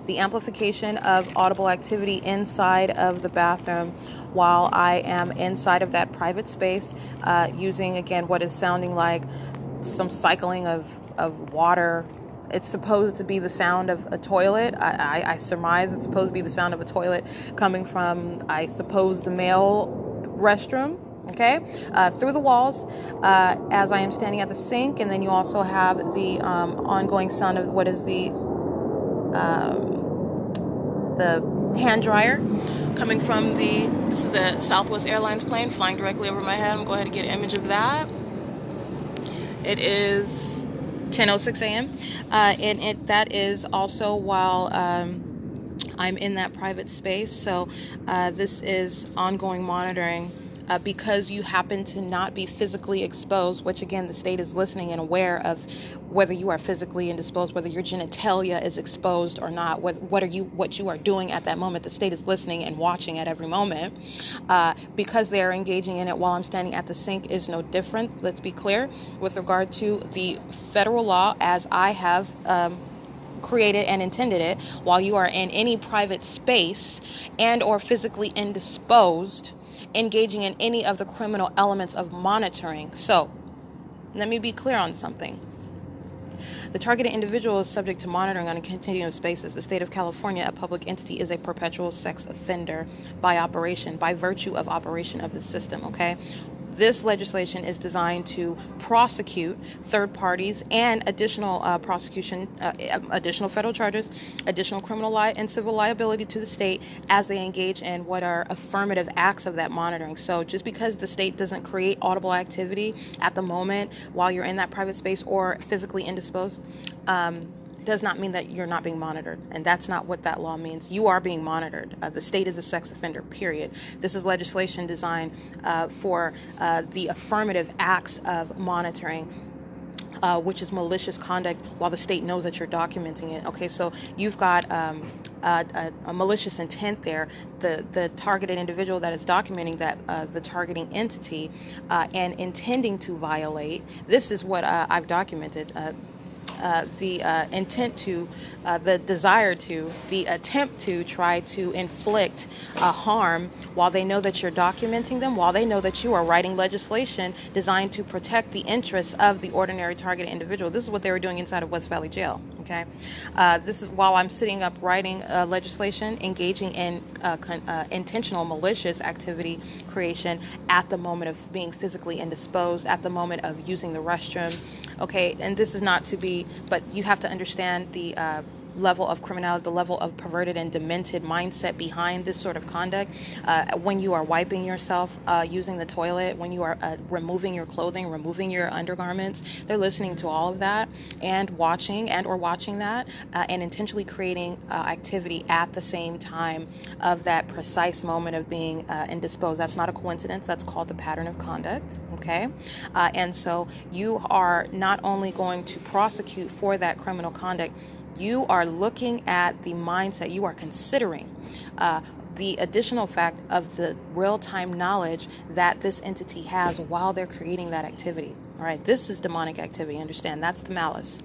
the amplification of audible activity inside of the bathroom while I am inside of that private space, using, again, what is sounding like some cycling of water. It's supposed to be the sound of a toilet. I surmise it's supposed to be the sound of a toilet coming from, I suppose, the male restroom. Okay, through the walls as I am standing at the sink. And then you also have the ongoing sound of what is the hand dryer coming from this is the Southwest Airlines plane flying directly over my head. I'm going to go ahead and get an image of that. It is 10:06 a.m. And that is also while I'm in that private space. So this is ongoing monitoring. Because you happen to not be physically exposed, which again the state is listening and aware of whether you are physically indisposed, whether your genitalia is exposed or not, what you are doing at that moment. The state is listening and watching at every moment. Because they are engaging in it while I'm standing at the sink is no different. Let's be clear with regard to the federal law as I have created and intended it. While you are in any private space and or physically indisposed, engaging in any of the criminal elements of monitoring. So, let me be clear on something. The targeted individual is subject to monitoring on a continuous basis. The state of California, a public entity, is a perpetual sex offender by virtue of operation of the system, okay? This legislation is designed to prosecute third parties and additional additional federal charges, additional criminal and civil liability to the state as they engage in what are affirmative acts of that monitoring. So just because the state doesn't create audible activity at the moment while you're in that private space or physically indisposed, does not mean that you're not being monitored. And that's not what that law means. You are being monitored. The state is a sex offender, period. This is legislation designed for the affirmative acts of monitoring, which is malicious conduct while the state knows that you're documenting it. Okay, so you've got a malicious intent there. The targeted individual that is documenting that, the targeting entity, and intending to violate. This is what I've documented. The intent to, the desire to, the attempt to try to inflict harm while they know that you're documenting them, while they know that you are writing legislation designed to protect the interests of the ordinary targeted individual. This is what they were doing inside of West Valley Jail. Okay, this is while I'm sitting up writing legislation, engaging in intentional malicious activity creation at the moment of being physically indisposed, at the moment of using the restroom. Okay, and this is not to be, but you have to understand the level of criminality, the level of perverted and demented mindset behind this sort of conduct. When you are wiping yourself, using the toilet, when you are removing your clothing, removing your undergarments, they're listening to all of that and watching that and intentionally creating activity at the same time of that precise moment of being indisposed. That's not a coincidence. That's called the pattern of conduct. Okay, and so you are not only going to prosecute for that criminal conduct, you are looking at the mindset, you are considering the additional fact of the real-time knowledge that this entity has while they're creating that activity. All right, this is demonic activity, understand? That's the malice.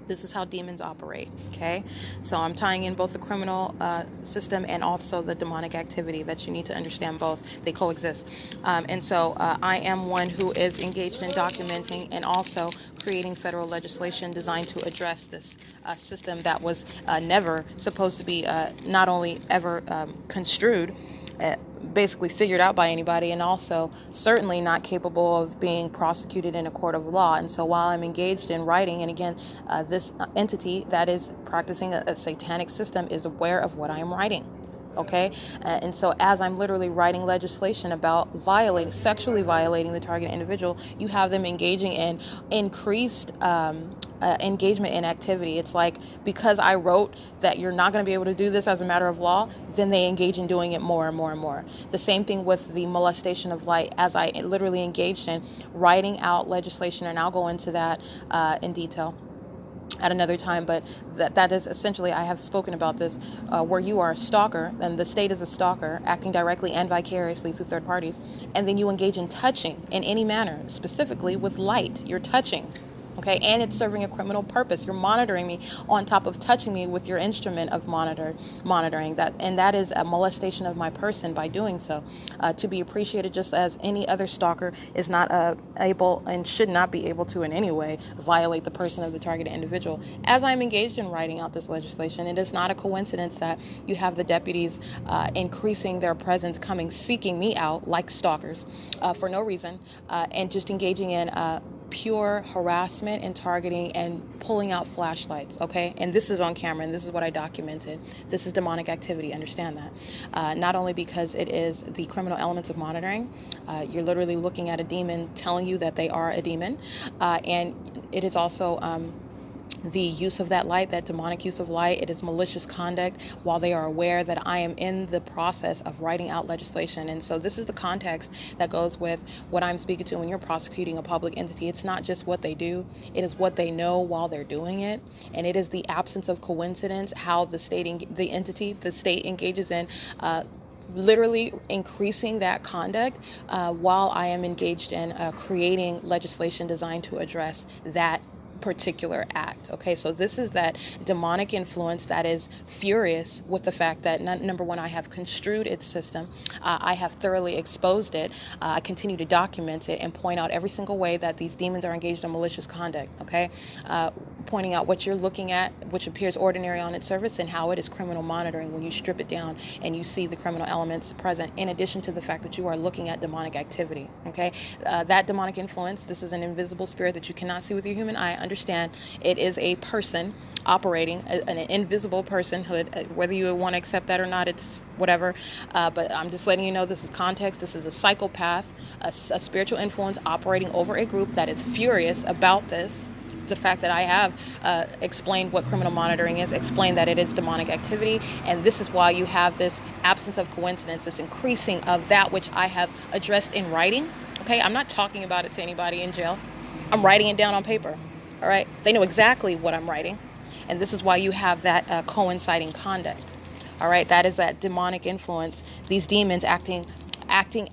This is how demons operate, okay? So I'm tying in both the criminal system and also the demonic activity that you need to understand both. They coexist. And so I am one who is engaged in documenting and also creating federal legislation designed to address this system that was never supposed to be not only ever construed, basically figured out by anybody, and also certainly not capable of being prosecuted in a court of law. And so while I'm engaged in writing, and again, this entity that is practicing a satanic system is aware of what I am writing. Okay, and so as I'm literally writing legislation about sexually violating the target individual, you have them engaging in increased engagement in activity. It's like, because I wrote that you're not going to be able to do this as a matter of law, then they engage in doing it more and more and more. The same thing with the molestation of light, as I literally engaged in writing out legislation, and I'll go into that in detail at another time, but that is essentially, I have spoken about this, where you are a stalker, and the state is a stalker, acting directly and vicariously through third parties, and then you engage in touching in any manner, specifically with light. You're touching. Okay, and it's serving a criminal purpose. You're monitoring me on top of touching me with your instrument of monitoring that, and that is a molestation of my person by doing so. To be appreciated, just as any other stalker is not able and should not be able to in any way violate the person of the targeted individual. As I'm engaged in writing out this legislation, it is not a coincidence that you have the deputies increasing their presence, coming seeking me out like stalkers for no reason, and just engaging in pure harassment and targeting and pulling out flashlights, okay? And this is on camera, and this is what I documented. This is demonic activity, understand that. Not only because it is the criminal elements of monitoring, you're literally looking at a demon telling you that they are a demon, and it is also the use of that light, that demonic use of light. It is malicious conduct while they are aware that I am in the process of writing out legislation. And so this is the context that goes with what I'm speaking to when you're prosecuting a public entity. It's not just what they do, it is what they know while they're doing it. And it is the absence of coincidence, how the state engages in literally increasing that conduct while I am engaged in creating legislation designed to address that particular act. Okay, so this is that demonic influence that is furious with the fact that, number one, I have construed its system. I have thoroughly exposed it. I continue to document it and point out every single way that these demons are engaged in malicious conduct. Okay, pointing out what you're looking at, which appears ordinary on its surface, and how it is criminal monitoring when you strip it down and you see the criminal elements present, in addition to the fact that you are looking at demonic activity. Okay, that demonic influence, this is an invisible spirit that you cannot see with your human eye. Understand, it is a person operating, an invisible personhood. Whether you want to accept that or not, it's whatever. But I'm just letting you know, this is context. This is a psychopath, a spiritual influence operating over a group that is furious about this. The fact that I have explained what criminal monitoring is, explained that it is demonic activity, and this is why you have this absence of coincidence, this increasing of that which I have addressed in writing. Okay, I'm not talking about it to anybody in jail. I'm writing it down on paper. All right, they know exactly what I'm writing, and this is why you have that coinciding conduct. All right, that is that demonic influence. These demons acting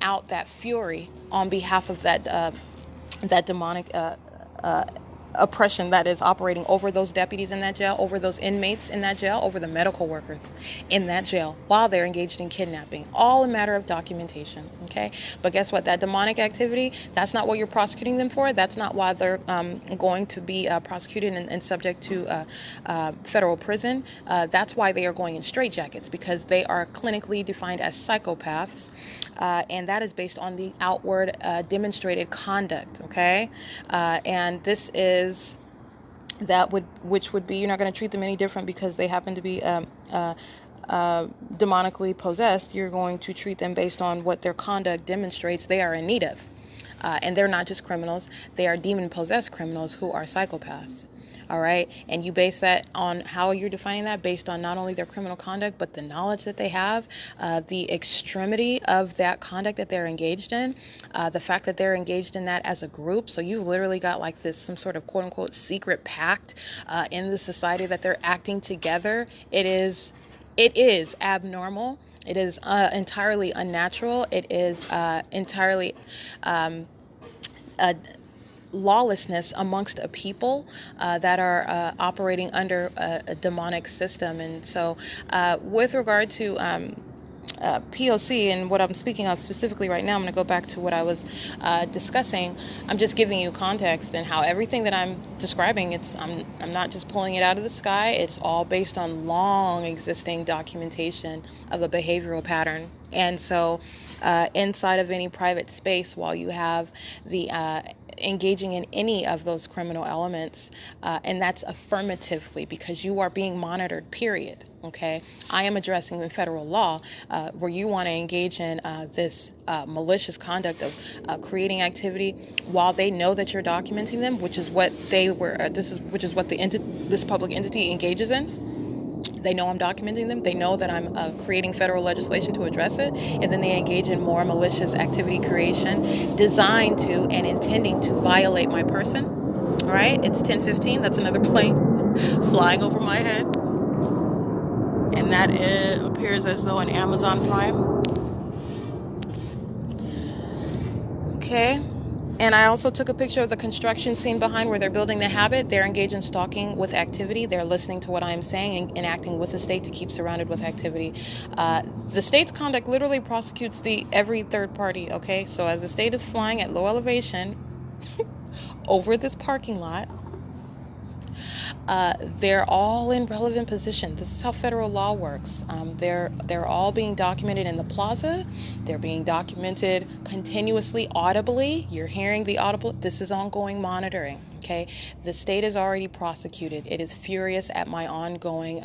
out that fury on behalf of that demonic oppression that is operating over those deputies in that jail, over those inmates in that jail, over the medical workers in that jail while they're engaged in kidnapping. All a matter of documentation. Okay, but guess what? That demonic activity, that's not what you're prosecuting them for. That's not why they're going to be prosecuted and subject to federal prison. That's why they are going in straitjackets, because they are clinically defined as psychopaths. And that is based on the outward demonstrated conduct, okay? And this is which would be, you're not going to treat them any different because they happen to be demonically possessed. You're going to treat them based on what their conduct demonstrates they are in need of. And they're not just criminals, they are demon-possessed criminals who are psychopaths. All right. And you base that on how you're defining that, based on not only their criminal conduct, but the knowledge that they have, the extremity of that conduct that they're engaged in, the fact that they're engaged in that as a group. So you've literally got like this, some sort of quote unquote secret pact in the society that they're acting together. It is abnormal. It is entirely unnatural. It is entirely lawlessness amongst a people that are operating under a demonic system. And so with regard to P.O.C. and what I'm speaking of specifically right now, I'm going to go back to what I was discussing. I'm just giving you context and how everything that I'm describing, I'm not just pulling it out of the sky. It's all based on long existing documentation of a behavioral pattern. And so inside of any private space, while you have the engaging in any of those criminal elements, and that's affirmatively because you are being monitored, period. Okay, I am addressing the federal law where you want to engage in this malicious conduct of creating activity while they know that you're documenting them, which is what they were. Which is what this public entity engages in. They know I'm documenting them. They know that I'm creating federal legislation to address it. And then they engage in more malicious activity creation designed to and intending to violate my person. All right. It's 10:15. That's another plane flying over my head. And that appears as though an Amazon Prime. Okay. And I also took a picture of the construction scene behind where they're building the habit. They're engaged in stalking with activity. They're listening to what I'm saying and acting with the state to keep surrounded with activity. The state's conduct literally prosecutes every third party, okay? So as the state is flying at low elevation over this parking lot, they're all in relevant position. This is how federal law works. They're all being documented in the plaza. They're being documented continuously, audibly. You're hearing the audible. This is ongoing monitoring. Okay, the state is already prosecuted. It is furious at my ongoing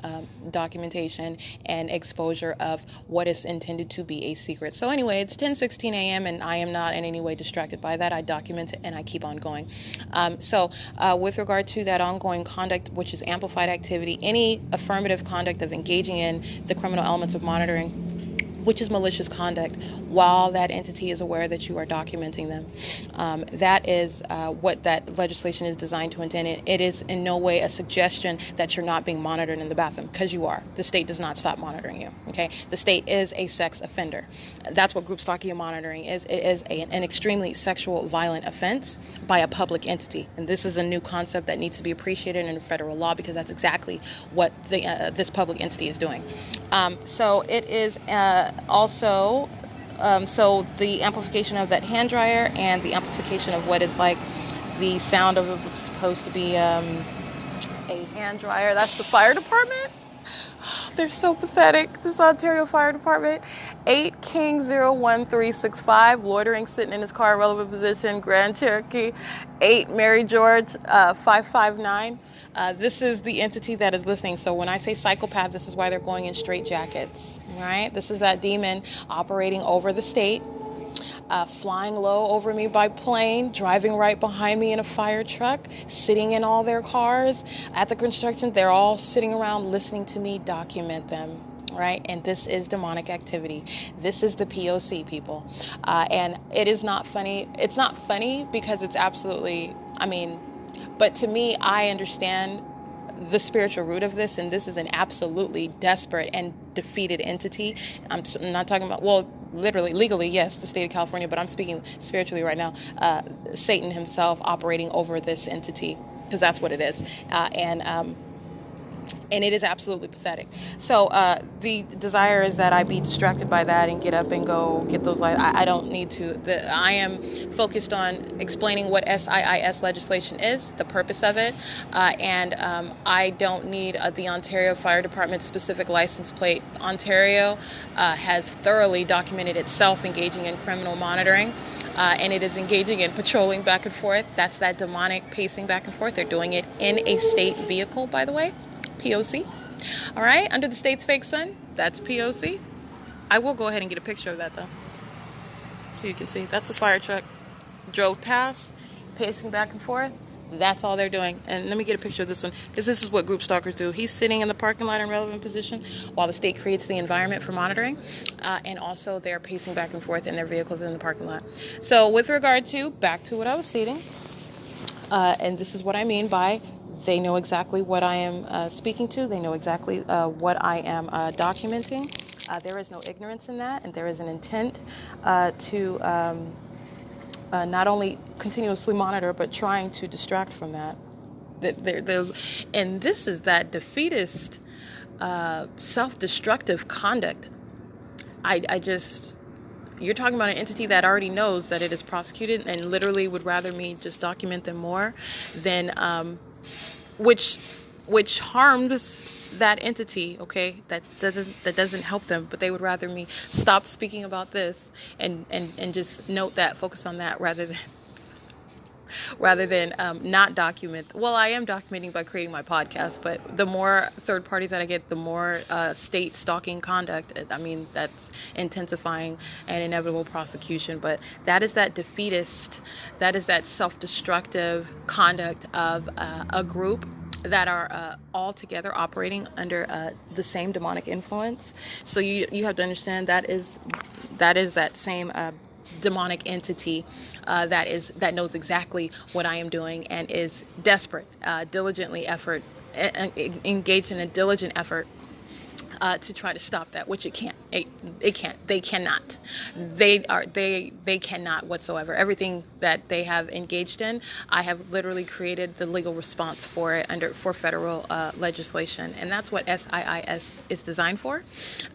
documentation and exposure of what is intended to be a secret. So anyway, it's 10:16 a.m. and I am not in any way distracted by that. I document it and I keep on going. So with regard to that ongoing conduct, which is amplified activity, any affirmative conduct of engaging in the criminal elements of monitoring, which is malicious conduct, while that entity is aware that you are documenting them. That is what that legislation is designed to intend. It is in no way a suggestion that you're not being monitored in the bathroom, because you are. The state does not stop monitoring you. Okay, the state is a sex offender. That's what group stalking and monitoring is. It is an extremely sexual, violent offense by a public entity, and this is a new concept that needs to be appreciated in federal law, because that's exactly what this public entity is doing. So it is also so the amplification of that hand dryer and the amplification of what is like the sound of it was supposed to be a hand dryer. That's the fire department. They're so pathetic. This Ontario Fire Department. 8 King 01365, loitering, sitting in his car in relevant position, Grand Cherokee. 8 Mary George 559. This is the entity that is listening. So when I say psychopath, this is why they're going in straitjackets. Right? This is that demon operating over the state. Flying low over me by plane, driving right behind me in a fire truck, sitting in all their cars at the construction. They're all sitting around listening to me document them, right? And this is demonic activity. This is the P.O.C, people. And it is not funny. It's not funny because it's absolutely, but to me, I understand the spiritual root of this, and this is an absolutely desperate and defeated entity. I'm not talking about, well, literally, legally, yes, the state of California, but I'm speaking spiritually right now. Satan himself operating over this entity, because that's what it is. And it is absolutely pathetic. So the desire is that I be distracted by that and get up and go get those lights. I don't need to. I am focused on explaining what I.I.S legislation is, the purpose of it, and I don't need the Ontario Fire Department specific license plate. Ontario has thoroughly documented itself engaging in criminal monitoring. And it is engaging in patrolling back and forth. That's that demonic pacing back and forth. They're doing it in a state vehicle, by the way. P.O.C. All right, under the state's fake sun, that's P.O.C. I will go ahead and get a picture of that, though, so you can see. That's a fire truck. Drove past, pacing back and forth. That's all they're doing. And let me get a picture of this one, because this is what group stalkers do. He's sitting in the parking lot in relevant position while the state creates the environment for monitoring. And also they're pacing back and forth in their vehicles in the parking lot. So with regard to, back to what I was stating, and this is what I mean by they know exactly what I am speaking to. They know exactly what I am documenting. There is no ignorance in that, and there is an intent to not only continuously monitor, but trying to distract from that. And this is that defeatist, self-destructive conduct. You're talking about an entity that already knows that it is prosecuted and literally would rather me just document them more than... which harms that entity, okay? That doesn't help them, but they would rather me stop speaking about this and just note that, focus on that rather than not document. Well, I am documenting by creating my podcast, but the more third parties that I get, the more state stalking conduct. That's intensifying an inevitable prosecution. But that is that defeatist, that is that self-destructive conduct of a group that are all together operating under the same demonic influence. So you have to understand that is that same demonic entity that knows exactly what I am doing and is desperate, engaged in a diligent effort to try to stop that, which it can't. It can't. They cannot. They cannot whatsoever. Everything that they have engaged in, I have literally created the legal response for it for federal legislation, and that's what SIIS is designed for.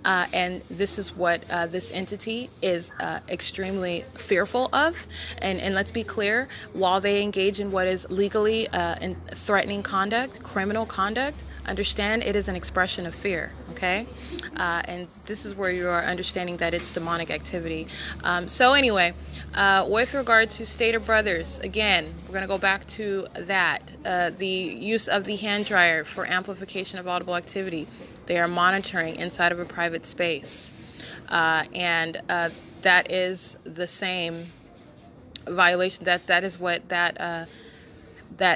And this is what this entity is extremely fearful of. And let's be clear: while they engage in what is legally in threatening conduct, criminal conduct, understand it is an expression of fear, okay? And this is where you are understanding that it's demonic activity. So anyway, with regard to Stater Brothers, again, we're going to go back to that. The use of the hand dryer for amplification of audible activity. They are monitoring inside of a private space. And that is the same violation. That is what that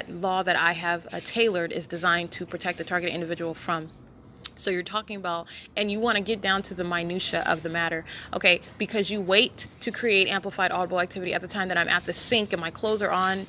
law that I have tailored is designed to protect the targeted individual from. So you're talking about, and you want to get down to the minutia of the matter, okay? Because you wait to create amplified audible activity at the time that I'm at the sink and my clothes are on.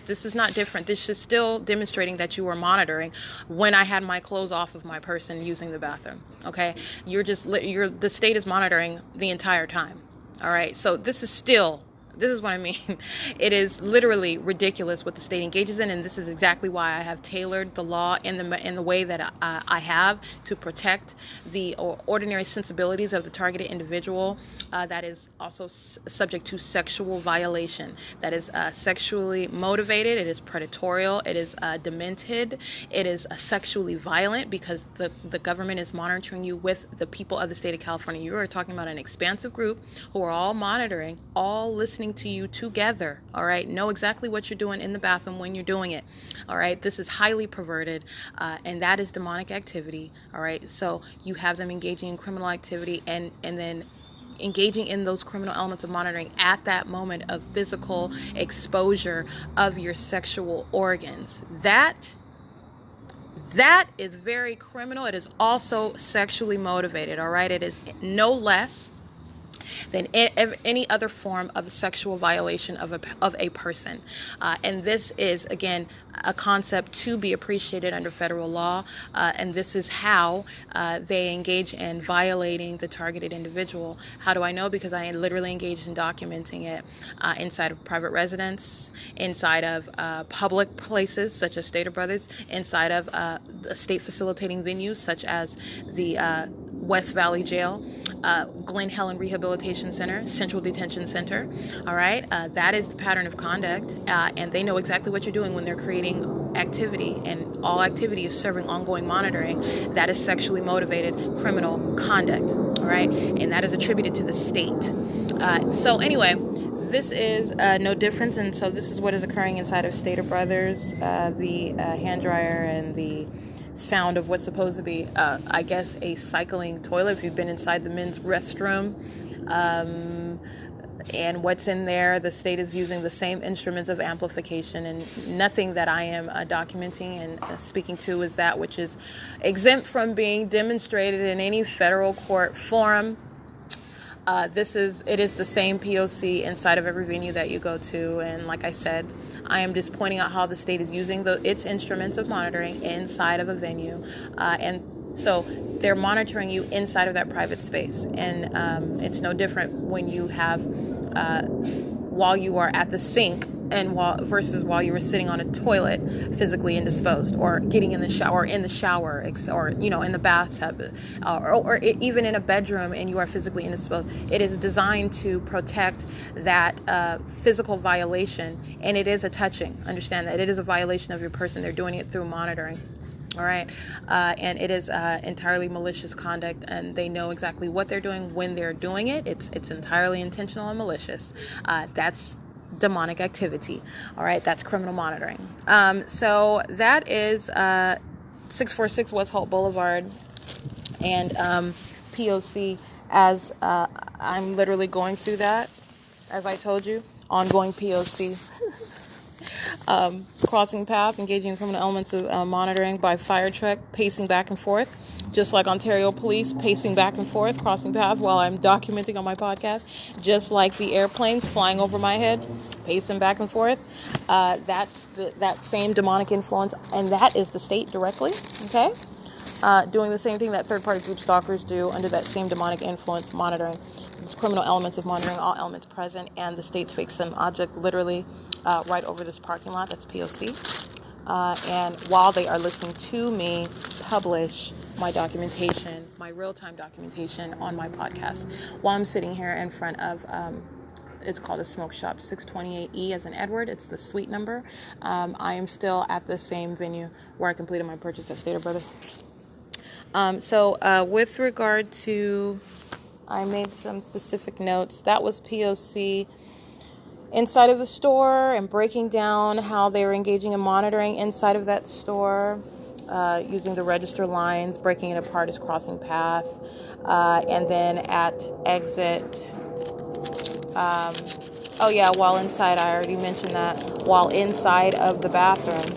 This is not different. This is still demonstrating that you were monitoring when I had my clothes off of my person using the bathroom, okay? The state is monitoring the entire time, all right? So this is what I mean. It is literally ridiculous what the state engages in, and this is exactly why I have tailored the law in the way that I have to protect the ordinary sensibilities of the targeted individual that is also subject to sexual violation, that is sexually motivated, it is predatorial, it is demented, it is sexually violent, because the government is monitoring you with the people of the state of California. You are talking about an expansive group who are all monitoring, all listening to you together, all right? Know exactly what you're doing in the bathroom when you're doing it, all right? This is highly perverted, and that is demonic activity, all right? So you have them engaging in criminal activity and then engaging in those criminal elements of monitoring at that moment of physical exposure of your sexual organs. That is very criminal. It is also sexually motivated, all right? It is no less than any other form of sexual violation of a person. And this is, again, a concept to be appreciated under federal law. And this is how they engage in violating the targeted individual. How do I know? Because I literally engaged in documenting it inside of private residence, inside of public places such as Stater Brothers, inside of the state facilitating venues such as the West Valley Jail, Glen Helen Rehabilitation Center, Central Detention Center. All right, that is the pattern of conduct, and they know exactly what you're doing when they're creating activity, and all activity is serving ongoing monitoring. That is sexually motivated criminal conduct. All right, and that is attributed to the state. So anyway, this is no difference, and so this is what is occurring inside of Stater Brothers, the hand dryer and the sound of what's supposed to be, I guess, a cycling toilet if you've been inside the men's restroom. And what's in there, the state is using the same instruments of amplification, and nothing that I am documenting and speaking to is that which is exempt from being demonstrated in any federal court forum. It is the same P.O.C. inside of every venue that you go to, and like I said, I am just pointing out how the state is using its instruments of monitoring inside of a venue, and so they're monitoring you inside of that private space, and it's no different when you have while you are at the sink and versus while you were sitting on a toilet physically indisposed, or getting in the shower, or in the bathtub, or even in a bedroom and you are physically indisposed. It is designed to protect that physical violation, and it is a touching. Understand that it is a violation of your person. They're doing it through monitoring. All right, and it is entirely malicious conduct, and they know exactly what they're doing when they're doing it. It's entirely intentional and malicious. That's demonic activity. All right, that's criminal monitoring. So that is 646 West Holt Boulevard, and P.O.C. as I'm literally going through that, as I told you, ongoing P.O.C. Crossing path, engaging in criminal elements of monitoring by fire truck, pacing back and forth, just like Ontario police pacing back and forth, crossing path while I'm documenting on my podcast, just like the airplanes flying over my head, pacing back and forth. That's that same demonic influence, and that is the state directly, okay? Doing the same thing that third-party group stalkers do under that same demonic influence, monitoring. These criminal elements of monitoring, all elements present, and the state's fixed some object literally right over this parking lot. That's P.O.C. And while they are listening to me publish my documentation, my real-time documentation on my podcast, while I'm sitting here in front of, it's called a smoke shop, 628E as in Edward. It's the suite number. I am still at the same venue where I completed my purchase at Stater Brothers. So with regard to, I made some specific notes. That was P.O.C. inside of the store and breaking down how they were engaging in monitoring inside of that store, using the register lines, breaking it apart as crossing path, and then at exit. While inside, I already mentioned that. While inside of the bathroom,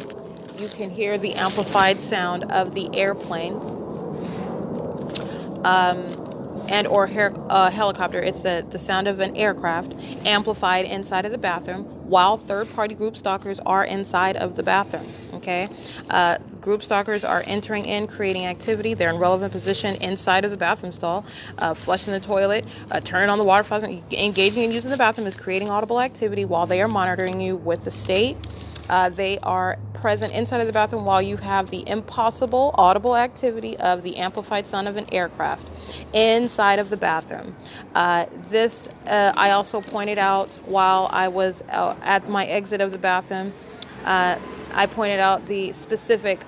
you can hear the amplified sound of the airplanes. and or helicopter. It's the sound of an aircraft amplified inside of the bathroom while third-party group stalkers are inside of the bathroom. Okay, group stalkers are entering in, creating activity. They're in relevant position inside of the bathroom stall, flushing the toilet, turning on the water faucet, engaging in using the bathroom is creating audible activity while they are monitoring you with the state. They are present inside of the bathroom while you have the impossible audible activity of the amplified sound of an aircraft inside of the bathroom. This I also pointed out while I was at my exit of the bathroom. I pointed out the specific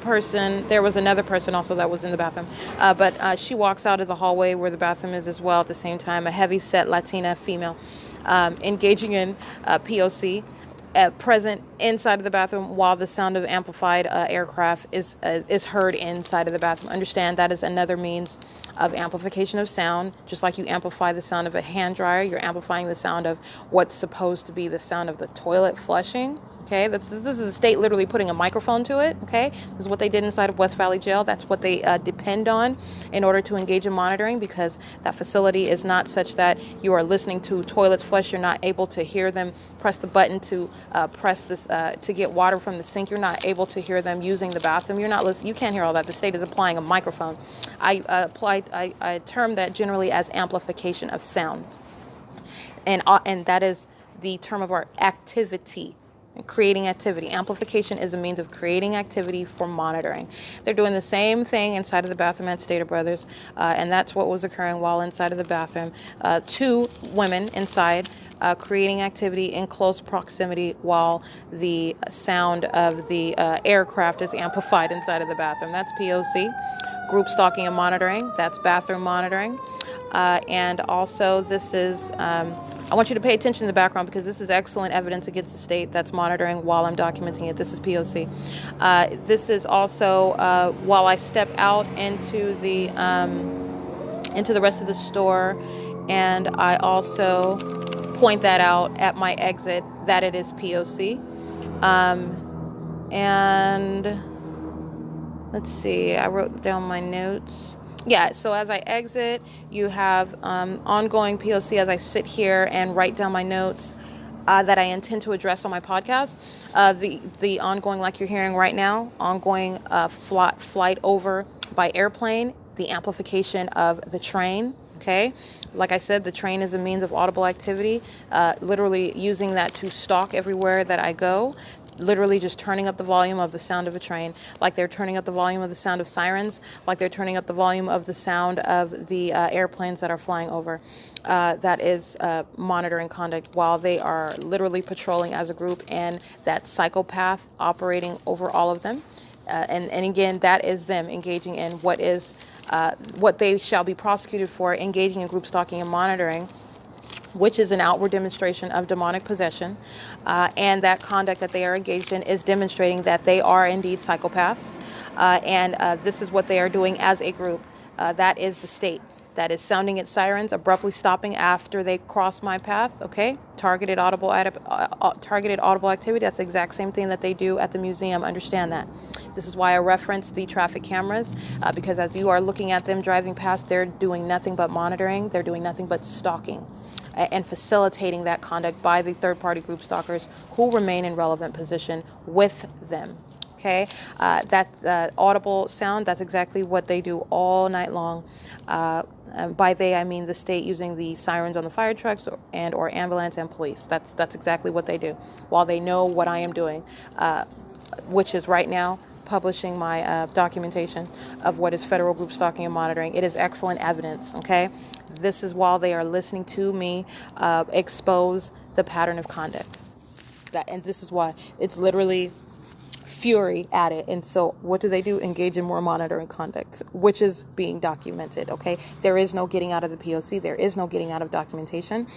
person. There was another person also that was in the bathroom, but she walks out of the hallway where the bathroom is as well at the same time. A heavy-set Latina female engaging in P.O.C. Present inside of the bathroom while the sound of amplified aircraft is heard inside of the bathroom. Understand that is another means of amplification of sound. Just like you amplify the sound of a hand dryer, you're amplifying the sound of what's supposed to be the sound of the toilet flushing. Okay, this is the state literally putting a microphone to it. Okay, this is what they did inside of West Valley Jail. That's what they depend on in order to engage in monitoring, because that facility is not such that you are listening to toilets flush. You're not able to hear them press the button to press this to get water from the sink. You're not able to hear them using the bathroom. You can't hear all that. The state is applying a microphone. I term that generally as amplification of sound, and that is the term of our activity. Creating activity. Amplification is a means of creating activity for monitoring. They're doing the same thing inside of the bathroom at Stater Brothers, and that's what was occurring while inside of the bathroom. Two women inside creating activity in close proximity while the sound of the aircraft is amplified inside of the bathroom. That's P.O.C. Group stalking and monitoring. That's bathroom monitoring. And also this is, I want you to pay attention to the background because this is excellent evidence against the state that's monitoring while I'm documenting it. This is P.O.C. This is also while I step out into the rest of the store, and I also point that out at my exit that it is P.O.C. And let's see, I wrote down my notes. Yeah, so as I exit, you have ongoing P.O.C. as I sit here and write down my notes that I intend to address on my podcast. The ongoing, like you're hearing right now, ongoing flight over by airplane, the amplification of the train. Okay, like I said, the train is a means of audible activity, literally using that to stalk everywhere that I go. Literally just turning up the volume of the sound of a train, like they're turning up the volume of the sound of sirens, like they're turning up the volume of the sound of the airplanes that are flying over. That is monitoring conduct while they are literally patrolling as a group, and that psychopath operating over all of them. And again, that is them engaging in what they shall be prosecuted for, engaging in group stalking and monitoring, which is an outward demonstration of demonic possession, and that conduct that they are engaged in is demonstrating that they are indeed psychopaths, and this is what they are doing as a group. That is the state. That is sounding its sirens, abruptly stopping after they cross my path. Okay, targeted audible activity. That's the exact same thing that they do at the museum. Understand that. This is why I reference the traffic cameras, because as you are looking at them driving past, they're doing nothing but monitoring. They're doing nothing but stalking and facilitating that conduct by the third-party group stalkers who remain in relevant position with them. Okay, that audible sound, that's exactly what they do all night long. By they, I mean the state using the sirens on the fire trucks or ambulance and police. That's exactly what they do while they know what I am doing, which is right now publishing my documentation of what is federal group stalking and monitoring. It is excellent evidence, okay? This is while they are listening to me expose the pattern of conduct. And this is why it's literally fury at it. And so what do? Engage in more monitoring conduct, which is being documented. Okay, there is no getting out of the P.O.C. There is no getting out of documentation.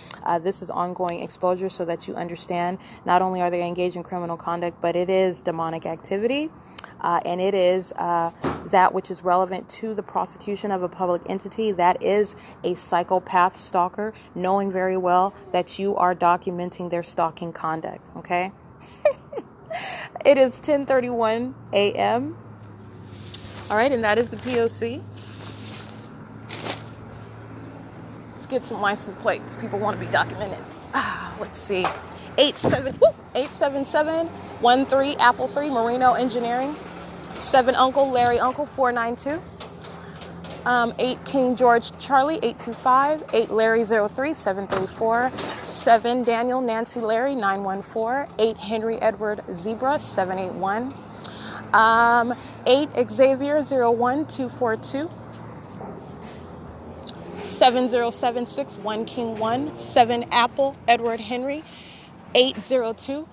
This is ongoing exposure so that you understand not only are they engaged in criminal conduct, but it is demonic activity, and it is that which is relevant to the prosecution of a public entity. That is a psychopath stalker knowing very well that you are documenting their stalking conduct. Okay. It is 10:31 a.m. All right, and that is the P.O.C. get some license plates. People want to be documented. Let's see. 877-13 Apple 3 Marino Engineering. 7 Uncle Larry Uncle 492. 8 King George Charlie 825. 8 Larry 03 734. 7 Daniel Nancy Larry 914. 8 Henry Edward Zebra 781. 8 Xavier 01242. 7076 1 King 1. 7 Apple Edward Henry 802.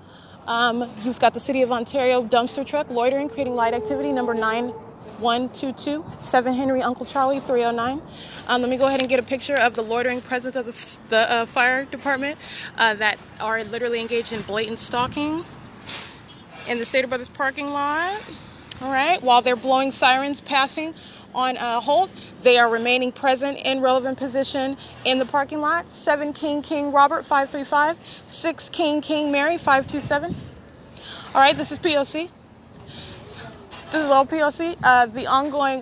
You've got the City of Ontario dumpster truck loitering, creating light activity, number 9122. 7 Henry Uncle Charlie 309. Let me go ahead and get a picture of the loitering presence of the fire department that are literally engaged in blatant stalking in the Stater Brothers parking lot. All right, while they're blowing sirens, passing on hold, they are remaining present in relevant position in the parking lot. 7 King Robert 535. 6 King Mary 527. All right, this is P.O.C. This is all P.O.C. The ongoing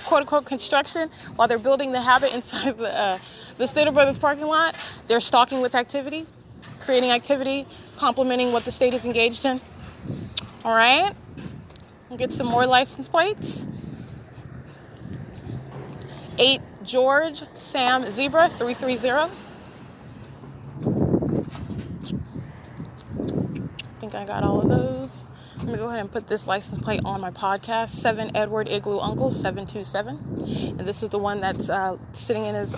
quote-unquote construction while they're building the habit inside the Stater Brothers parking lot. They're stalking with activity, creating activity, complementing what the state is engaged in. All right. We'll get some more license plates. 8 George Sam Zebra 330. I think I got all of those. Let me go ahead and put this license plate on my podcast. 7 Edward Igloo Uncle 727. And this is the one that's sitting in his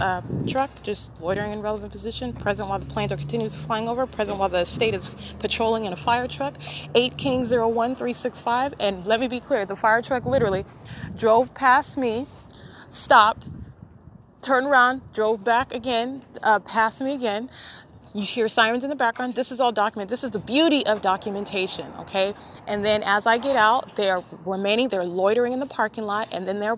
truck, just loitering in relevant position, present while the planes are continuously flying over, present while the state is patrolling in a fire truck. 8 King 01365. And let me be clear, the fire truck literally drove past me, stopped, turned around, drove back again, past me again. You hear sirens in the background. This is all documented. This is the beauty of documentation, okay? And then as I get out, they're loitering in the parking lot, and then they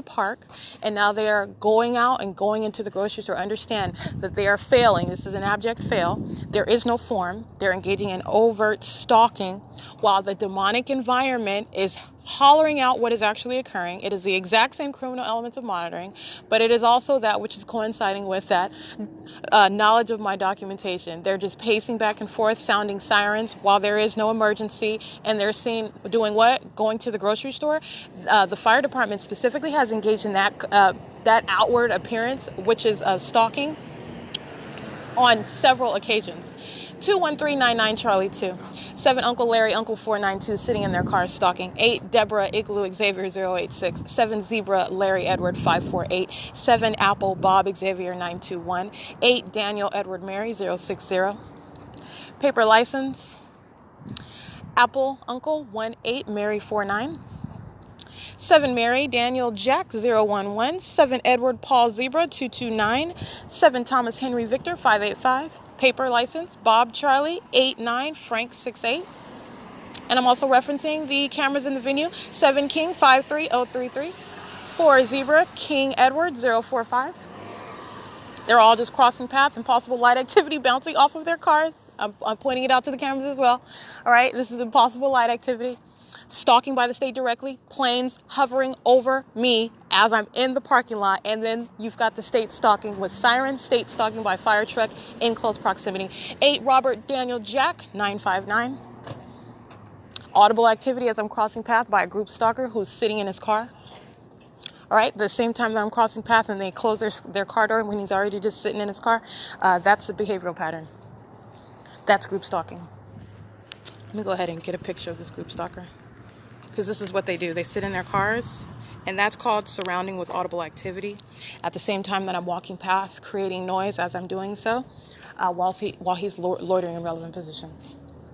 park, and now they are going out and going into the grocery store. Understand that they are failing. This is an abject fail. There is no form. They're engaging in overt stalking while the demonic environment is hollering out what is actually occurring. It is the exact same criminal elements of monitoring, but it is also that which is coinciding with that knowledge of my documentation. They're just pacing back and forth, sounding sirens while there is no emergency, and they're seen doing what? Going to the grocery store. The fire department specifically has engaged in that outward appearance, which is stalking, on several occasions. 21399 Charlie 2. 7 Uncle Larry Uncle 492 sitting in their car stalking. 8 Deborah Igloo Xavier 086. 7 Zebra Larry Edward 548. 7 Apple Bob Xavier 921. 8 Daniel Edward Mary 060. Paper license. Apple Uncle 18 Mary 49. 7 Mary Daniel Jack 011. 7 Edward Paul Zebra 229. 7 Thomas Henry Victor 585. Paper license Bob Charlie 89 Frank 68. And I'm also referencing the cameras in the venue. 7 King 53033. 4 Zebra King Edward 045. They're all just crossing paths and possible light activity bouncing off of their cars. I'm pointing it out to the cameras as well. All right, this is impossible light activity. Stalking by the state directly, planes hovering over me as I'm in the parking lot, and then you've got the state stalking with sirens, state stalking by fire truck in close proximity. 8 Robert Daniel Jack 959. Audible activity as I'm crossing path by a group stalker who's sitting in his car. All right, the same time that I'm crossing path and they close their car door when he's already just sitting in his car, that's the behavioral pattern. That's group stalking. Let me go ahead and get a picture of this group stalker, because this is what they do. They sit in their cars, and that's called surrounding with audible activity. At the same time that I'm walking past, creating noise as I'm doing so, while he's loitering in relevant position.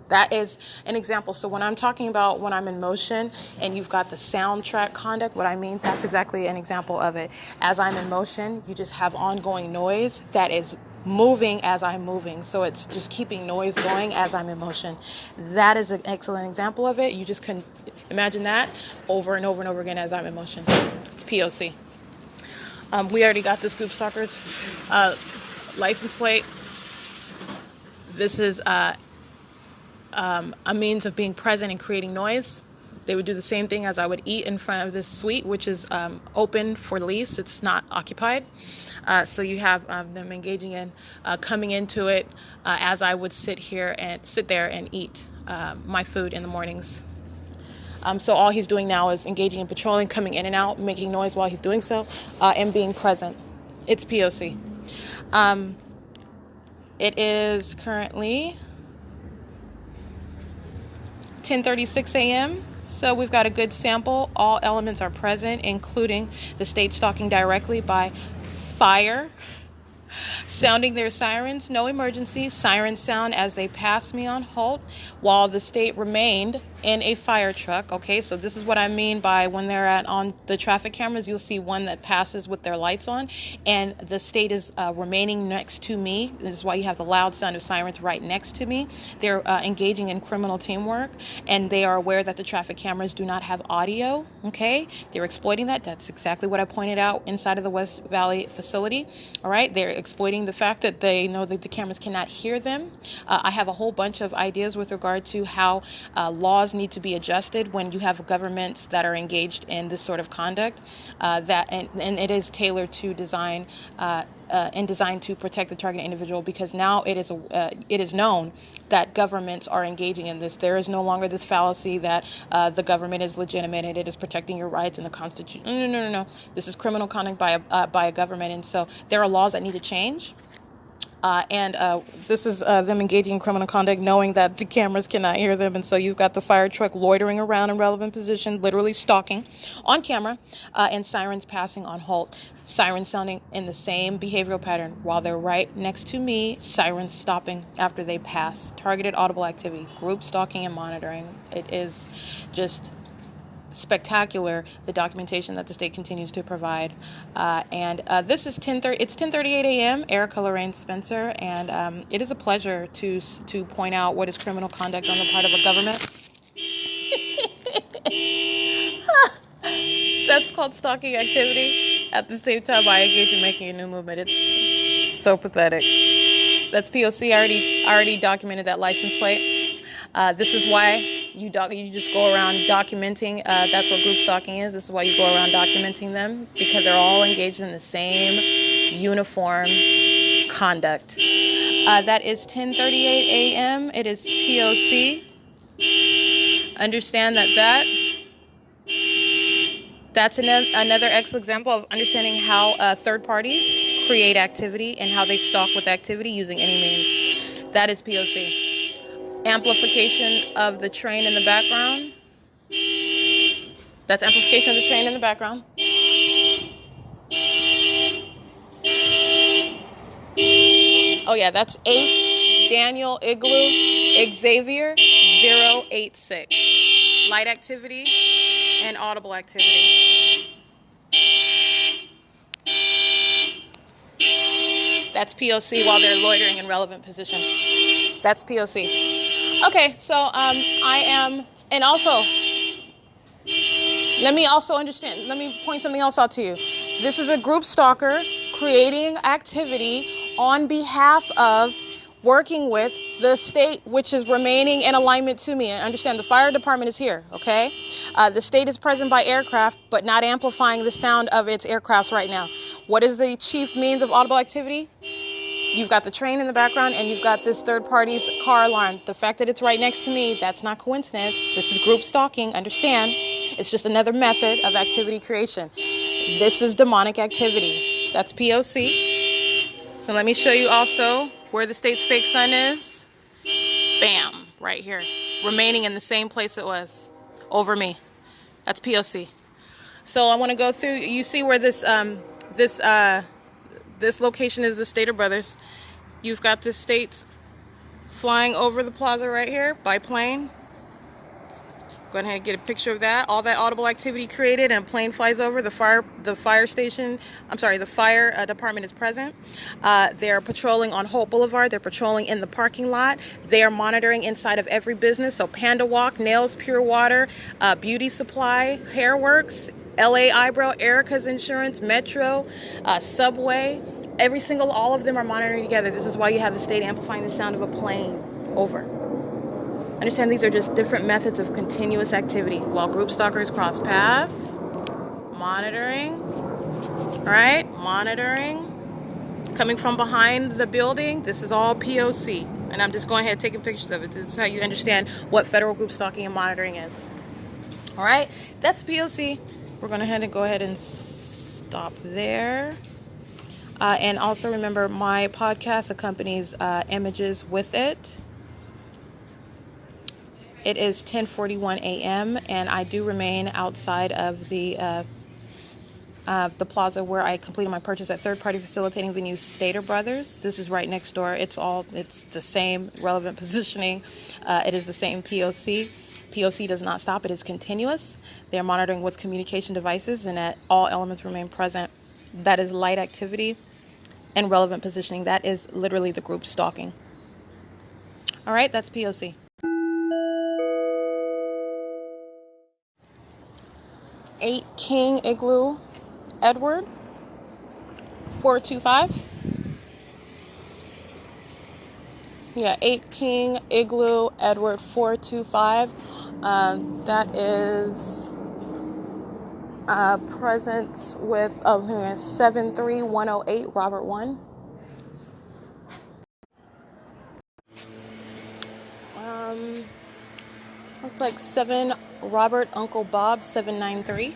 That is an example. So when I'm talking about when I'm in motion and you've got the soundtrack conduct, what I mean, that's exactly an example of it. As I'm in motion, you just have ongoing noise that is moving as I'm moving. So it's just keeping noise going as I'm in motion. That is an excellent example of it. You just can imagine that over and over and over again as I'm in motion. It's P.O.C. We already got this group stalker's license plate. This is a means of being present and creating noise. They would do the same thing as I would eat in front of this suite, which is open for lease. It's not occupied. So you have them engaging in coming into it as I would sit there and eat my food in the mornings. So all he's doing now is engaging in patrolling, coming in and out, making noise while he's doing so, and being present. It's P.O.C. It is currently 10:36 a.m. So we've got a good sample. All elements are present, including the state stalking directly by fire, sounding their sirens. No emergency. Sirens sound as they pass me on halt while the state remained in a fire truck. Okay, so this is what I mean by when they're on the traffic cameras, you'll see one that passes with their lights on, and the state is remaining next to me. This is why you have the loud sound of sirens right next to me. They're engaging in criminal teamwork, and they are aware that the traffic cameras do not have audio. Okay, they're exploiting that. That's exactly what I pointed out inside of the West Valley facility. All right, they're exploiting the fact that they know that the cameras cannot hear them. I have a whole bunch of ideas with regard to how laws need to be adjusted when you have governments that are engaged in this sort of conduct, and it is tailored to design and designed to protect the target individual, because now it is known that governments are engaging in this. There is no longer this fallacy that the government is legitimate and it is protecting your rights in the Constitution. No. This is criminal conduct by a government, and so there are laws that need to change. This is them engaging in criminal conduct, knowing that the cameras cannot hear them. And so you've got the fire truck loitering around in relevant position, literally stalking on camera, and sirens passing on halt. Sirens sounding in the same behavioral pattern while they're right next to me, sirens stopping after they pass. Targeted audible activity, group stalking and monitoring. It is just spectacular, the documentation that the state continues to provide. This is 10:30. It's 10:38 a.m. Erica Lorraine Spencer, and it is a pleasure to point out what is criminal conduct on the part of a government. That's called stalking activity. At the same time, I engage in making a new movement. It's so pathetic. That's P.O.C. I already documented that license plate. This is why you just go around documenting. That's what group stalking is. This is why you go around documenting them, because they're all engaged in the same uniform conduct. That is 10:38 a.m. It is P.O.C. Understand that's another excellent example of understanding how third parties create activity and how they stalk with activity using any means. That is P.O.C. Amplification of the train in the background. That's amplification of the train in the background. Oh yeah, that's 8 Daniel Igloo Xavier 086. Light activity and audible activity. That's P.O.C. while they're loitering in relevant position. That's P.O.C. Okay, so I am, and also, let me point something else out to you. This is a group stalker creating activity on behalf of working with the state, which is remaining in alignment to me. And understand, the fire department is here, okay? The state is present by aircraft, but not amplifying the sound of its aircrafts right now. What is the chief means of audible activity? You've got the train in the background, and you've got this third party's car alarm. The fact that it's right next to me, that's not coincidence. This is group stalking, understand? It's just another method of activity creation. This is demonic activity. That's P.O.C. So let me show you also where the state's fake sun is. Bam, right here. Remaining in the same place it was, over me. That's P.O.C. So I want to go through, you see where this location is, the Stater Brothers. You've got the states flying over the plaza right here by plane. Go ahead and get a picture of that. All that audible activity created, and a plane flies over. The fire department is present. They're patrolling on Holt Boulevard. They're patrolling in the parking lot. They are monitoring inside of every business. So Panda Walk, Nails, Pure Water, Beauty Supply, Hair Works, LA Eyebrow, Erica's Insurance, Metro, Subway. All of them are monitoring together. This is why you have the state amplifying the sound of a plane over. Understand these are just different methods of continuous activity. While group stalkers cross path, monitoring, right? Monitoring. Coming from behind the building, this is all P.O.C. And I'm just going ahead taking pictures of it. This is how you understand what federal group stalking and monitoring is. All right, that's P.O.C. We're going to go ahead and stop there. And also remember, my podcast accompanies images with it. It is 10:41 a.m. and I do remain outside of the plaza where I completed my purchase at third-party facilitating venue Stater Brothers. This is right next door. It's the same relevant positioning. It is the same P.O.C. P.O.C. does not stop. It is continuous. They are monitoring with communication devices and that all elements remain present. That is light activity and relevant positioning. That is literally the group stalking. All right, that's P.O.C. 8 King Igloo Edward 425. Yeah, 8 King Igloo Edward 425. That is presence with 73108 Robert 1. Looks like 7 Robert Uncle Bob 793.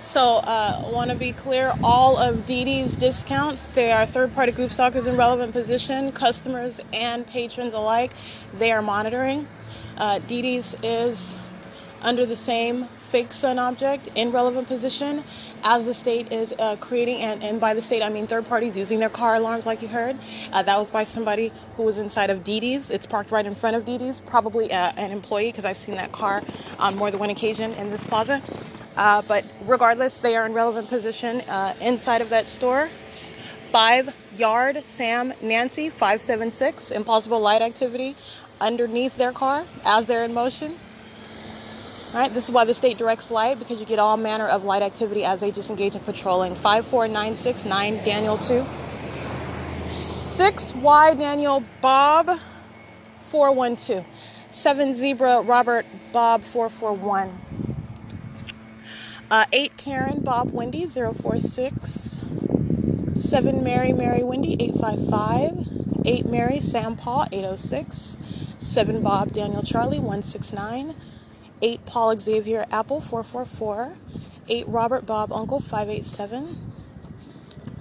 So, want to be clear, all of Dee Dee's discounts, they are third-party group stalkers in relevant position, customers and patrons alike. They are monitoring. Dee Dee's is under the same fake sun object in relevant position as the state is creating, and by the state I mean third parties using their car alarms like you heard. That was by somebody who was inside of Dee Dee's. It's parked right in front of Dee Dee's, probably an employee, because I've seen that car on more than one occasion in this plaza. But regardless, they are in relevant position inside of that store. 5 Yard Sam Nancy 576, impossible light activity underneath their car as they're in motion. All right, this is why the state directs light, because you get all manner of light activity as they just engage in patrolling. 54969 Daniel 2. 6 Y Daniel Bob 412. 7 Zebra Robert Bob 441. 8 Karen Bob Wendy 046. 7 Mary Wendy 855. 8 Mary Sam Paul 806. 7 Bob Daniel Charlie 169. 8 Paul Xavier Apple 444. 8 Robert Bob Uncle 587.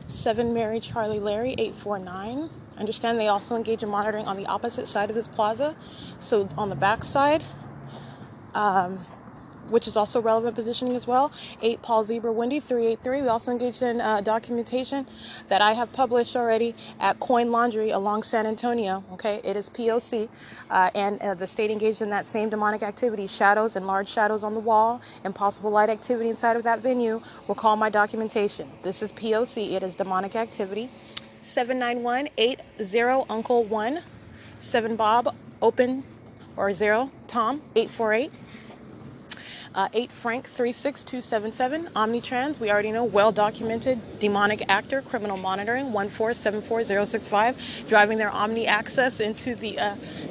7 Mary Charlie Larry 849. Understand they also engage in monitoring on the opposite side of this plaza. So on the back side, which is also relevant positioning as well. 8 Paul Zebra Wendy 383. We also engaged in documentation that I have published already at Coin Laundry along San Antonio. Okay, it is P.O.C. And the state engaged in that same demonic activity. Shadows and large shadows on the wall and possible light activity inside of that venue. Recall my documentation. This is P.O.C. It is demonic activity. 79180 Uncle 1. 7 Bob Open or 0 Tom 848. 8 Frank 36277 Omnitrans, we already know, well documented demonic actor, criminal monitoring 1474065, driving their Omni Access into the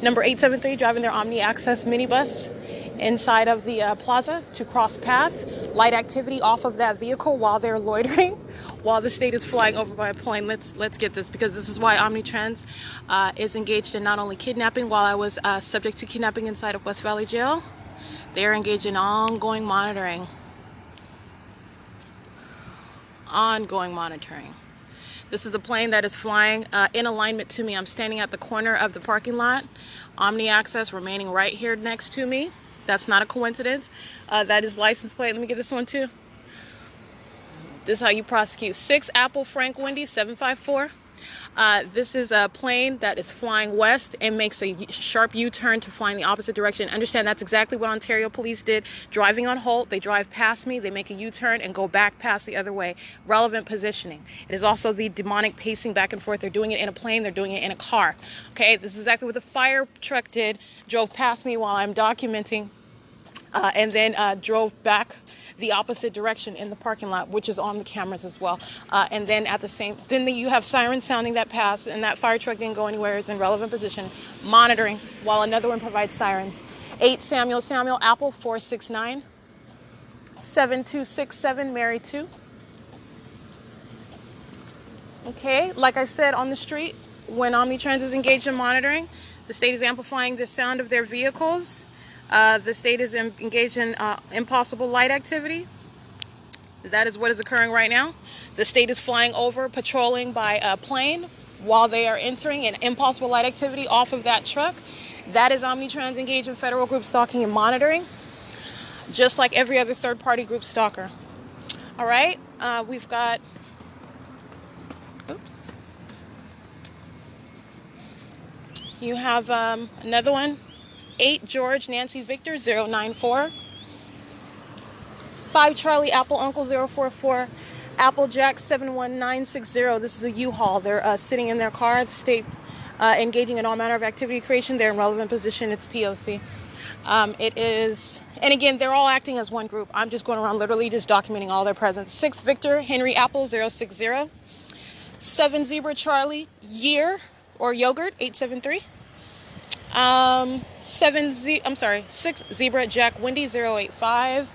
number 873, driving their Omni Access minibus inside of the plaza to cross path. Light activity off of that vehicle while they're loitering, while the state is flying over by a plane. Let's get this, because this is why Omnitrans is engaged in not only kidnapping. While I was subject to kidnapping inside of West Valley Jail, they are engaged in ongoing monitoring. Ongoing monitoring. This is a plane that is flying in alignment to me. I'm standing at the corner of the parking lot. Omni Access remaining right here next to me. That's not a coincidence. That is license plate. Let me get this one too. This is how you prosecute. 6 Apple Frank Wendy 754. This is a plane that is flying west and makes a sharp U-turn to fly in the opposite direction. Understand that's exactly what Ontario police did. Driving on Holt, they drive past me, they make a U-turn and go back past the other way. Relevant positioning. It is also the demonic pacing back and forth. They're doing it in a plane, they're doing it in a car. Okay, this is exactly what the fire truck did. Drove past me while I'm documenting, and then drove back the opposite direction in the parking lot, which is on the cameras as well. And then at the same, you have sirens sounding that pass, and that fire truck didn't go anywhere. It's in relevant position, monitoring while another one provides sirens. 8 Samuel Apple 469 7267 Mary 2. Okay, like I said, on the street, when Omnitrans is engaged in monitoring, the state is amplifying the sound of their vehicles. The state is engaged in impossible light activity. That is what is occurring right now. The state is flying over, patrolling by plane while they are entering an impossible light activity off of that truck. That is Omnitrans engaged in federal group stalking and monitoring, just like every other third-party group stalker. All right, we've got... Oops. You have another one. 8 George Nancy Victor 094. 5 Charlie Apple Uncle 044. Apple Jack 71960. This is a U-Haul. They're sitting in their car. The state engaging in all manner of activity creation. They're in relevant position. It's P.O.C. It is, and again, they're all acting as one group. I'm just going around literally just documenting all their presence. 6 Victor Henry Apple 060. 7 Zebra Charlie Year or Yogurt 873. 6 Zebra Jack Wendy 085.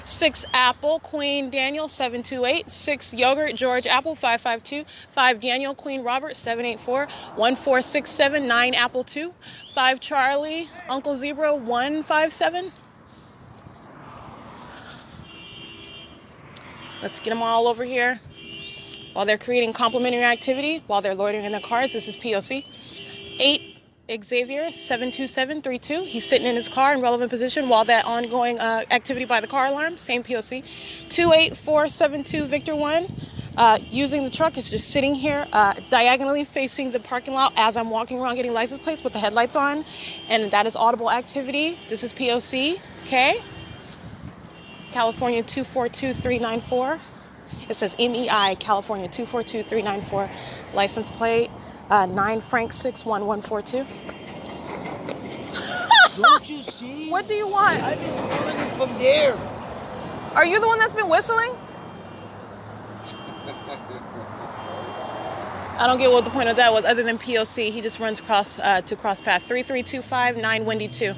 6 Apple Queen Daniel 728. 6 Yogurt George Apple 552. 5 Daniel Queen Robert 784. 1467 9 Apple 2. 5 Charlie Uncle Zebra 157. Let's get them all over here while they're creating complementary activity while they're loitering in their cars. This is P.O.C. 8 Xavier 72732. He's sitting in his car in relevant position while that ongoing activity by the car alarm. Same P.O.C. 28472 Victor 1. Using the truck is just sitting here diagonally facing the parking lot as I'm walking around getting license plates with the headlights on, and that is audible activity. This is P.O.C. Okay. California 242394. It says MEI California 242394. License plate 9 Frank 61142. Don't you see? What do you want? I've been whistling from there. Are you the one that's been whistling? I don't get what the point of that was other than POC. He just runs across to cross path. 3325 9 Wendy 2.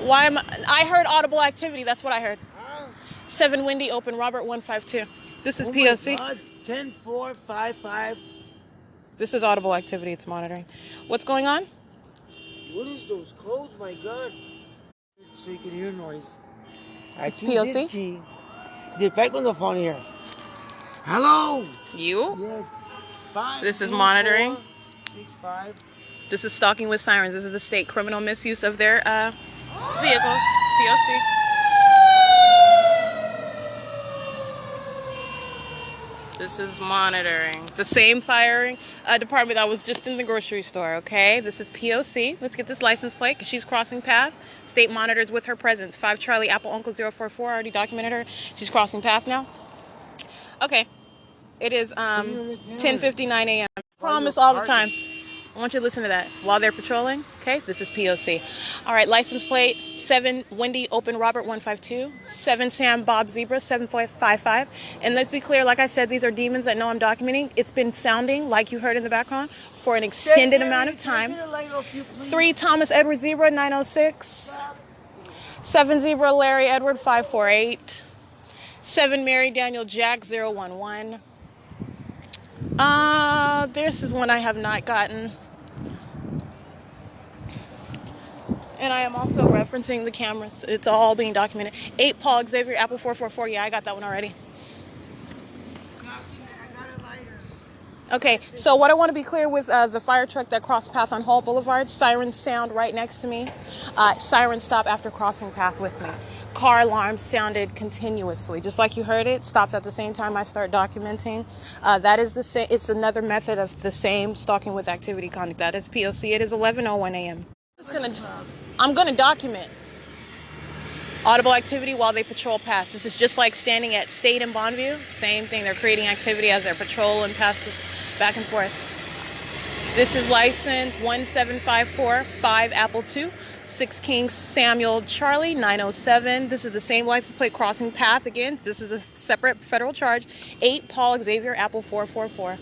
Why am I heard audible activity. That's what I heard. 7 Wendy open Robert 152. This is POC. 10455. This is audible activity. It's monitoring. What's going on? What is those codes? My God. So you can hear noise. It's POC. This key. Get back on the phone here. Hello. You? Yes. 5, This is 2, monitoring. 4, 6, 5. This is stalking with sirens. This is the state criminal misuse of their vehicles. POC. This is monitoring. The same firing department that was just in the grocery store, okay? This is POC. Let's get this license plate because she's crossing path. State monitors with her presence. 5 Charlie Apple Uncle 044. I already documented her. She's crossing path now. Okay. It is 10:59 a.m. Promise all the time. I want you to listen to that while they're patrolling. Okay, this is POC. All right, license plate 7 Wendy Open Robert 152. 7 Sam Bob Zebra 7455. And let's be clear, like I said, these are demons that know I'm documenting. It's been sounding like you heard in the background for an extended amount of time. 3 Thomas Edward Zebra 906. 7 Zebra Larry Edward 548. 7 Mary Daniel Jack 011. This is one I have not gotten. And I am also referencing the cameras. It's all being documented. 8 Paul Xavier Apple 444. Yeah, I got that one already. Okay, so what I want to be clear with the fire truck that crossed path on Hall Boulevard, sirens sound right next to me. Sirens stop after crossing path with me. car alarm sounded continuously, just like you heard it. Stops at the same time I start documenting. That is the same. It's another method of the same stalking with activity conduct. That is P.O.C. It is 11:01 a.m. I'm gonna document audible activity while they patrol past. This is just like standing at State and Bonneview. Same thing. They're creating activity as they're patrolling past back and forth. This is license 17545 Apple 2. 6 King Samuel Charlie 907. This is the same license plate crossing path again. This is a separate federal charge. 8 Paul Xavier Apple 444.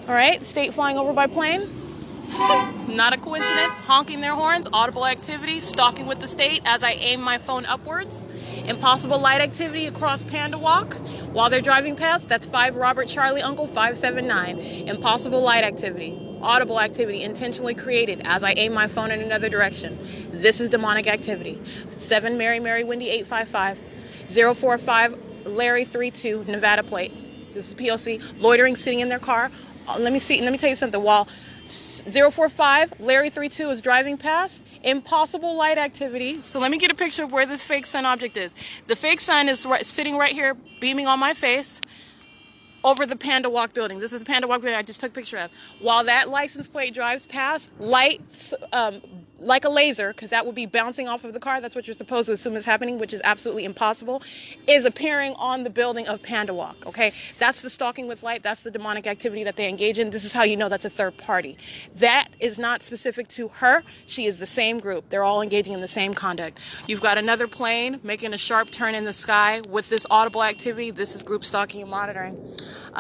All right, state flying over by plane. Not a coincidence. Honking their horns, audible activity, stalking with the state as I aim my phone upwards. Impossible light activity across Panda Walk while they're driving past. That's 5 Robert Charlie Uncle 579. Impossible light activity. Audible activity intentionally created as I aim my phone in another direction. This is demonic activity. 7 Mary Wendy 855. 045 Larry 32 Nevada plate. This is P.O.C. Loitering, sitting in their car. Let me tell you something. While 045 Larry 32 is driving past, impossible light activity. So let me get a picture of where this fake sun object is. The fake sun is sitting right here, beaming on my face over the Panda Walk building. This is the Panda Walk building I just took a picture of. While that license plate drives past, lights like a laser, because that would be bouncing off of the car. That's what you're supposed to assume is happening, which is absolutely impossible, is appearing on the building of Panda Walk, okay? That's the stalking with light. That's the demonic activity that they engage in. This is how you know that's a third party. That is not specific to her. She is the same group. They're all engaging in the same conduct. You've got another plane making a sharp turn in the sky with this audible activity. This is group stalking and monitoring.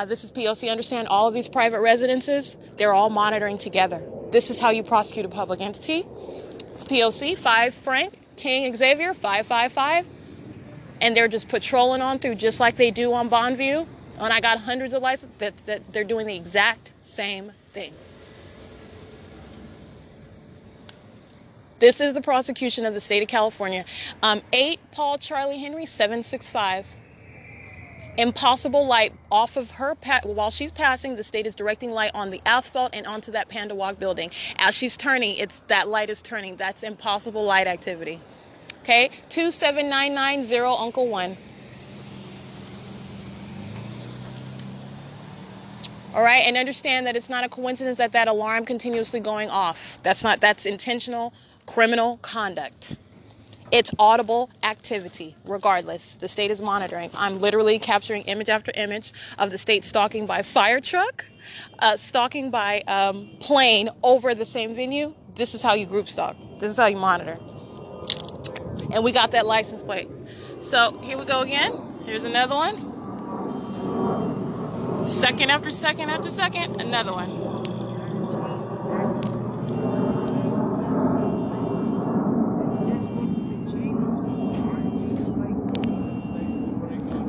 This is P.O.C. Understand all of these private residences, they're all monitoring together. This is how you prosecute a public entity. It's P.O.C. 5 Frank King Xavier 555. And they're just patrolling on through just like they do on Bonneview. And I got hundreds of licenses that they're doing the exact same thing. This is the prosecution of the state of California. 8 Paul Charlie Henry 765. Impossible light off of her while she's passing. The state is directing light on the asphalt and onto that Panda Walk building. As she's turning, that light is turning. That's impossible light activity. Okay, 27990 Uncle 1. All right, and understand that it's not a coincidence that alarm continuously going off. That's intentional criminal conduct. It's audible activity, regardless. The state is monitoring. I'm literally capturing image after image of the state stalking by fire truck, stalking by plane over the same venue. This is how you group stalk. This is how you monitor. And we got that license plate. So here we go again. Here's another one. Second after second after second, another one.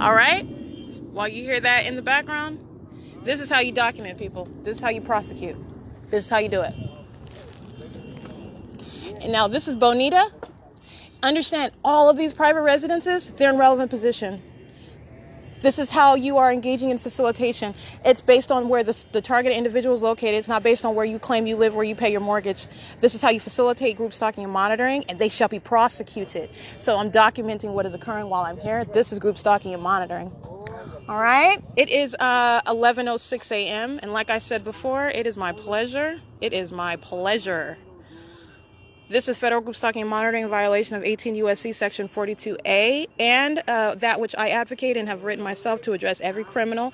All right, while you hear that in the background, this is how you document people. This is how you prosecute. This is how you do it. And now this is Bonita. Understand, all of these private residences, they're in relevant position. This is how you are engaging in facilitation. It's based on where the target individual is located. It's not based on where you claim you live, where you pay your mortgage. This is how you facilitate group stalking and monitoring, and they shall be prosecuted. So I'm documenting what is occurring while I'm here. This is group stalking and monitoring. All right. It is 11:06 a.m. And like I said before, it is my pleasure. It is my pleasure. This is federal group stalking and monitoring in violation of 18 U.S.C. section 42A and that which I advocate and have written myself to address every criminal,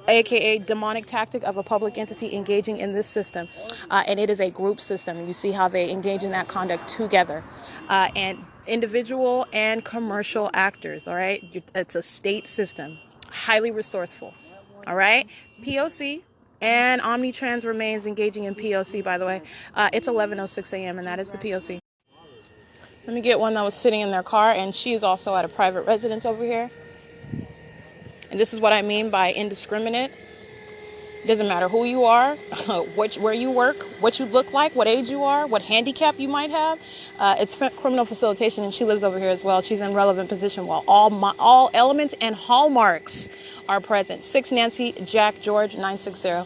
aka demonic tactic of a public entity engaging in this system. And it is a group system. You see how they engage in that conduct together. And individual and commercial actors, all right? It's a state system, highly resourceful, all right? P.O.C. And Omnitrans remains engaging in P.O.C., by the way. It's 11:06 a.m., and that is the P.O.C. Let me get one that was sitting in their car, and she is also at a private residence over here. And this is what I mean by indiscriminate. It doesn't matter who you are, where you work, what you look like, what age you are, what handicap you might have. It's criminal facilitation, and she lives over here as well. She's in relevant position while all elements and hallmarks are present. 6 Nancy Jack George 960.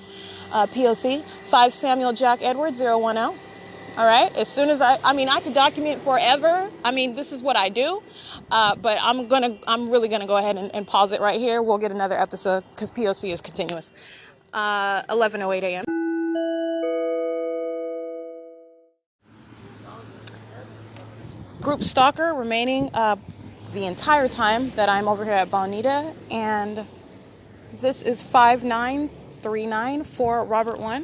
P.O.C. 5 Samuel Jack Edward 010. All right. As soon as I mean, I could document forever. I mean, this is what I do. But I'm really gonna go ahead and pause it right here. We'll get another episode because P.O.C. is continuous. 11:08 a.m. Group stalker remaining the entire time that I'm over here at Bonita, and this is 5939 for Robert 1.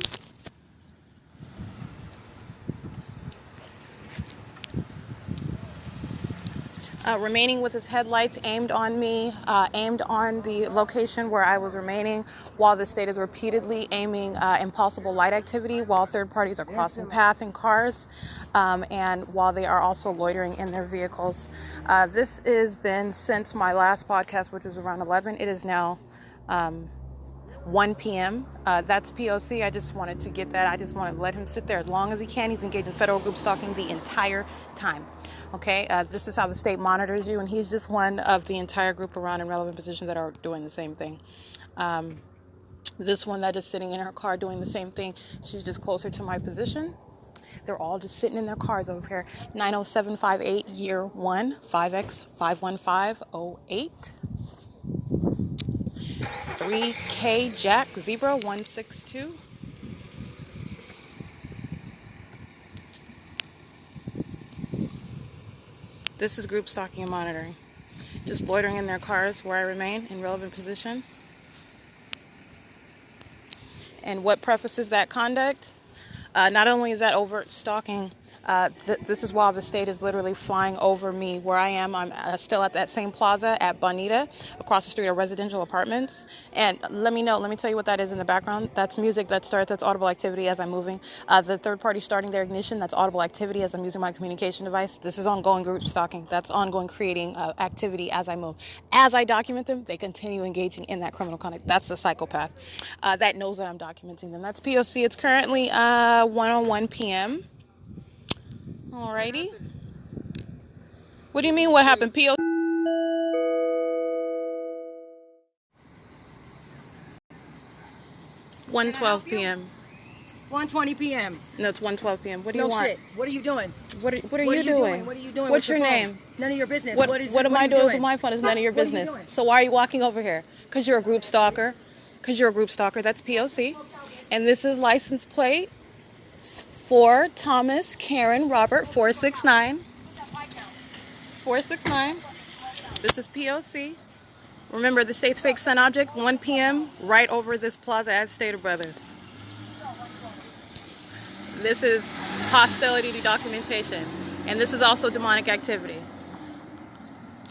Remaining with his headlights aimed on me, aimed on the location where I was remaining, while the state is repeatedly aiming impossible light activity while third parties are crossing path in cars, and while they are also loitering in their vehicles. This has been since my last podcast, which was around 11. It is now 1 p.m. That's P.O.C. I just wanted to get that. I just want to let him sit there as long as he can. He's engaged in federal group stalking the entire time. Okay, this is how the state monitors you, and he's just one of the entire group around in relevant positions that are doing the same thing. This one that is sitting in her car doing the same thing, she's just closer to my position. They're all just sitting in their cars over here. 90758 year 1, 5X 51508. 3K Jack Zebra 162. This is group stalking and monitoring. Just loitering in their cars where I remain in relevant position. And what prefaces that conduct? Not only is that overt stalking, this is while the state is literally flying over me where I am. I'm still at that same plaza at Bonita. Across the street are residential apartments. And let me tell you what that is in the background. That's music that starts, that's audible activity as I'm moving. The third party starting their ignition, that's audible activity as I'm using my communication device. This is ongoing group stalking. That's ongoing creating activity as I move. As I document them, they continue engaging in that criminal conduct. That's the psychopath that knows that I'm documenting them. That's P.O.C. It's currently 1:01 p.m. Alrighty. What do you mean what happened? P.O. 1:12 p.m. 1:20 p.m. No, it's 1:12 p.m. What do you want? No shit. What are you doing? What are you doing? What are you doing? What's with your phone? name? None of your business. What am I doing with my phone? It's none of your What are you business. doing? So why are you walking over here? Because you're a group stalker. That's P.O.C. And this is license plate for Thomas, Karen, Robert, 469. 469. This is P.O.C. Remember, the state's fake sun object, 1 p.m., right over this plaza at Stater Brothers. This is hostility to documentation. And this is also demonic activity.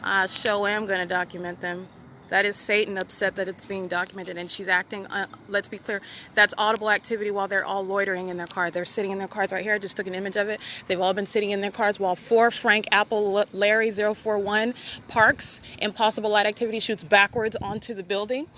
I sure am going to document them. That is Satan upset that it's being documented, and she's acting, let's be clear, that's audible activity while they're all loitering in their car. They're sitting in their cars right here. I just took an image of it. They've all been sitting in their cars while 4 Frank Apple Larry 041 parks. Impossible light activity shoots backwards onto the building.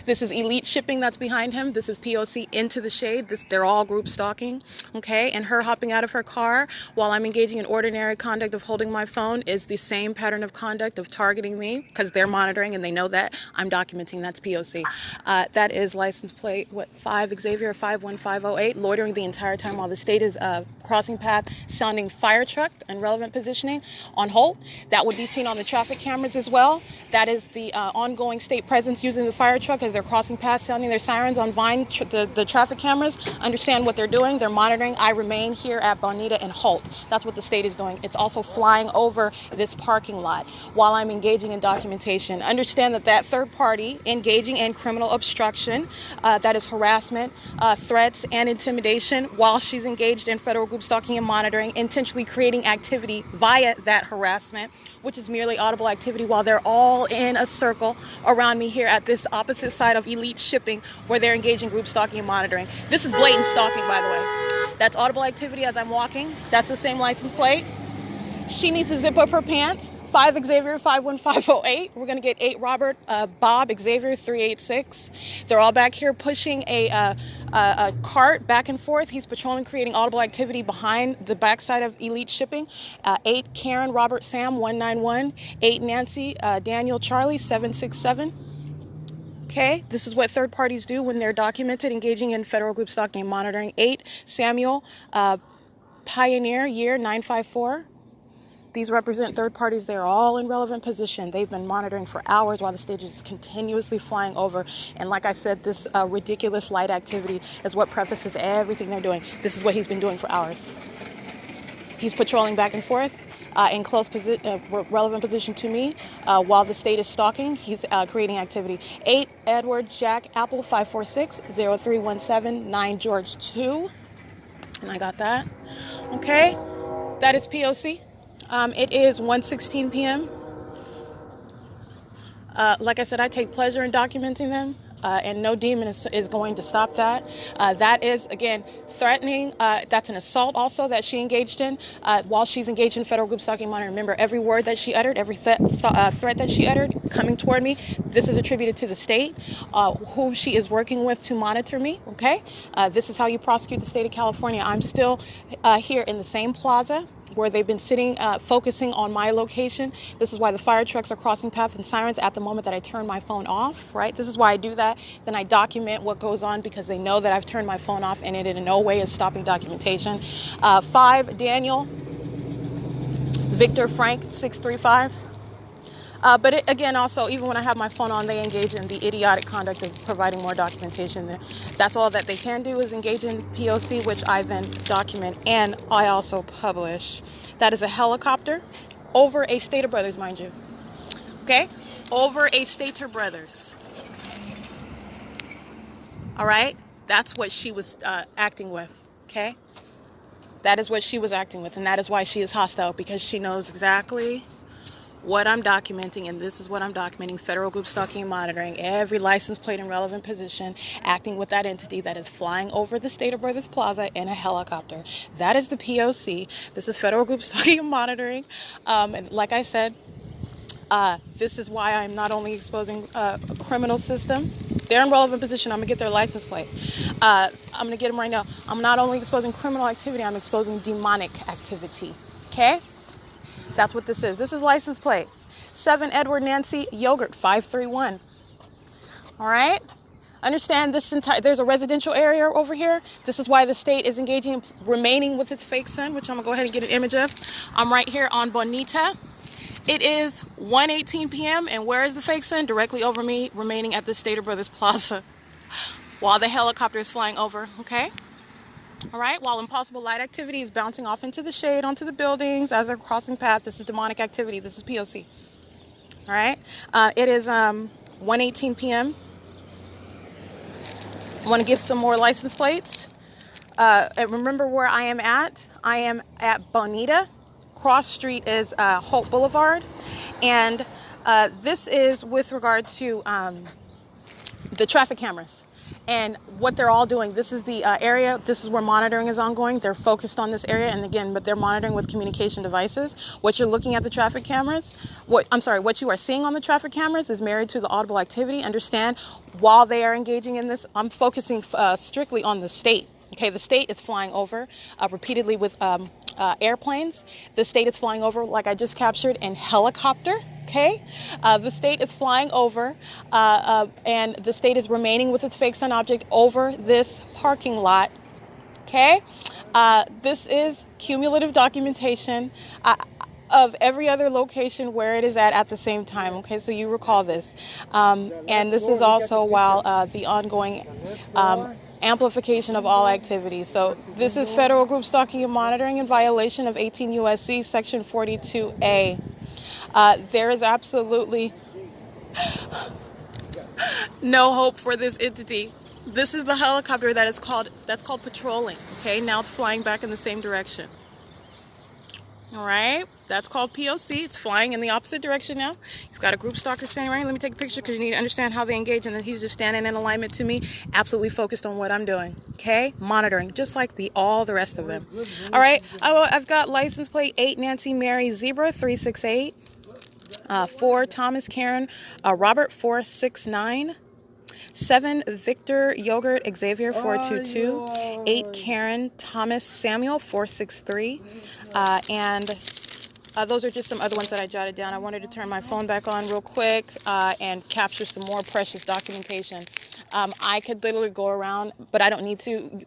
This is Elite Shipping that's behind him. This is P.O.C. into the shade. They're all group stalking, okay? And her hopping out of her car while I'm engaging in ordinary conduct of holding my phone is the same pattern of conduct of targeting me because they're monitoring and they know that I'm documenting. That's P.O.C. That is license plate 5 Xavier 51508, loitering the entire time while the state is crossing path, sounding fire truck and relevant positioning on Holt. That would be seen on the traffic cameras as well. That is the ongoing state presence using the fire truck as they're crossing path, sounding their sirens on Vine. The traffic cameras understand what they're doing. They're monitoring. I remain here at Bonita and Holt. That's what the state is doing. It's also flying over this parking lot while I'm engaging in documentation. Understand that third party engaging in criminal obstruction, that is harassment, threats, and intimidation while she's engaged in federal group stalking and monitoring, intentionally creating activity via that harassment, which is merely audible activity while they're all in a circle around me here at this opposite side of Elite Shipping where they're engaging group stalking and monitoring. This is blatant stalking, by the way. That's audible activity as I'm walking. That's the same license plate. She needs to zip up her pants. 5 Xavier 51508. We're going to get 8 Robert Bob Xavier 386. They're all back here pushing a cart back and forth. He's patrolling, creating audible activity behind the backside of Elite Shipping. 8 Karen Robert Sam 191. 8 Nancy Daniel Charlie 767. Okay, this is what third parties do when they're documented engaging in federal group stalking and monitoring. 8 Samuel Pioneer year 954. These represent third parties. They're all in relevant position. They've been monitoring for hours while the stage is continuously flying over. And like I said, this ridiculous light activity is what prefaces everything they're doing. This is what he's been doing for hours. He's patrolling back and forth in close relevant position to me while the state is stalking. He's creating activity. 8 Edward Jack Apple 546 0317 9 George 2. And I got that. Okay. That is P.O.C. It is 1:16 p.m. Like I said, I take pleasure in documenting them, and no demon is going to stop that. That is, again, threatening. That's an assault also that she engaged in while she's engaged in federal group stalking monitoring. Remember, every word that she uttered, every threat that she uttered coming toward me, this is attributed to the state, who she is working with to monitor me, okay? This is how you prosecute the state of California. I'm still here in the same plaza where they've been sitting, focusing on my location. This is why the fire trucks are crossing paths and sirens at the moment that I turn my phone off, right? This is why I do that. Then I document what goes on because they know that I've turned my phone off and it in no way is stopping documentation. 5, Daniel, Victor, Frank, 635. But again, also, even when I have my phone on, they engage in the idiotic conduct of providing more documentation. That's all that they can do is engage in P.O.C., which I then document and I also publish. That is a helicopter over a Stater Brothers, mind you. Okay? Over a Stater Brothers. All right? That's what she was acting with. Okay? That is what she was acting with, and that is why she is hostile, because she knows exactly what I'm documenting, and this is what I'm documenting: federal group stalking and monitoring, every license plate in relevant position, acting with that entity that is flying over the Stater Brothers Plaza in a helicopter. That is the P.O.C. This is federal group stalking and monitoring. And like I said, this is why I'm not only exposing a criminal system. They're in relevant position. I'm going to get their license plate. I'm going to get them right now. I'm not only exposing criminal activity, I'm exposing demonic activity. Okay? That's what this is. This is license plate 7 Edward Nancy Yogurt 531. All right. Understand this there's a residential area over here. This is why the state is engaging, remaining with its fake sun, which I'm gonna go ahead and get an image of. I'm right here on Bonita. It is 1:18 p.m. and where is the fake sun? Directly over me, remaining at the Stater Brothers Plaza while the helicopter is flying over. Okay. All right, while impossible light activity is bouncing off into the shade, onto the buildings as they're crossing path, this is demonic activity. This is P.O.C. All right, it is 1:18 p.m. I want to give some more license plates. And remember where I am at. I am at Bonita. Cross street is Hope Boulevard. And this is with regard to the traffic cameras and what they're all doing. This is the area. This is where monitoring is ongoing. They're focused on this area. And again, but they're monitoring with communication devices. What you're looking at the traffic cameras, what you are seeing on the traffic cameras is married to the audible activity. Understand, while they are engaging in this, I'm focusing strictly on the state. Okay, the state is flying over repeatedly with airplanes. The state is flying over, like I just captured, in helicopter. Okay, the state is flying over and the state is remaining with its fake sun object over this parking lot. Okay, this is cumulative documentation of every other location where it is at the same time. Okay, so you recall this. And this is also while the ongoing amplification of all activities. So this is federal group stalking and monitoring in violation of 18 U.S.C. section 42A. There is absolutely no hope for this entity. This is the helicopter that's called patrolling. Okay, now it's flying back in the same direction. All right, that's called P.O.C. It's flying in the opposite direction now. You've got a group stalker standing right. Let me take a picture because you need to understand how they engage, and then he's just standing in alignment to me, absolutely focused on what I'm doing. Okay, monitoring, just like all the rest of them. All right, I've got license plate 8 Nancy Mary Zebra 368, 4 Thomas Karen Robert 469. 7 Victor Yogurt Xavier 422, 8 Karen Thomas Samuel 463, and those are just some other ones that I jotted down. I wanted to turn my phone back on real quick and capture some more precious documentation. I could literally go around, but I don't need to,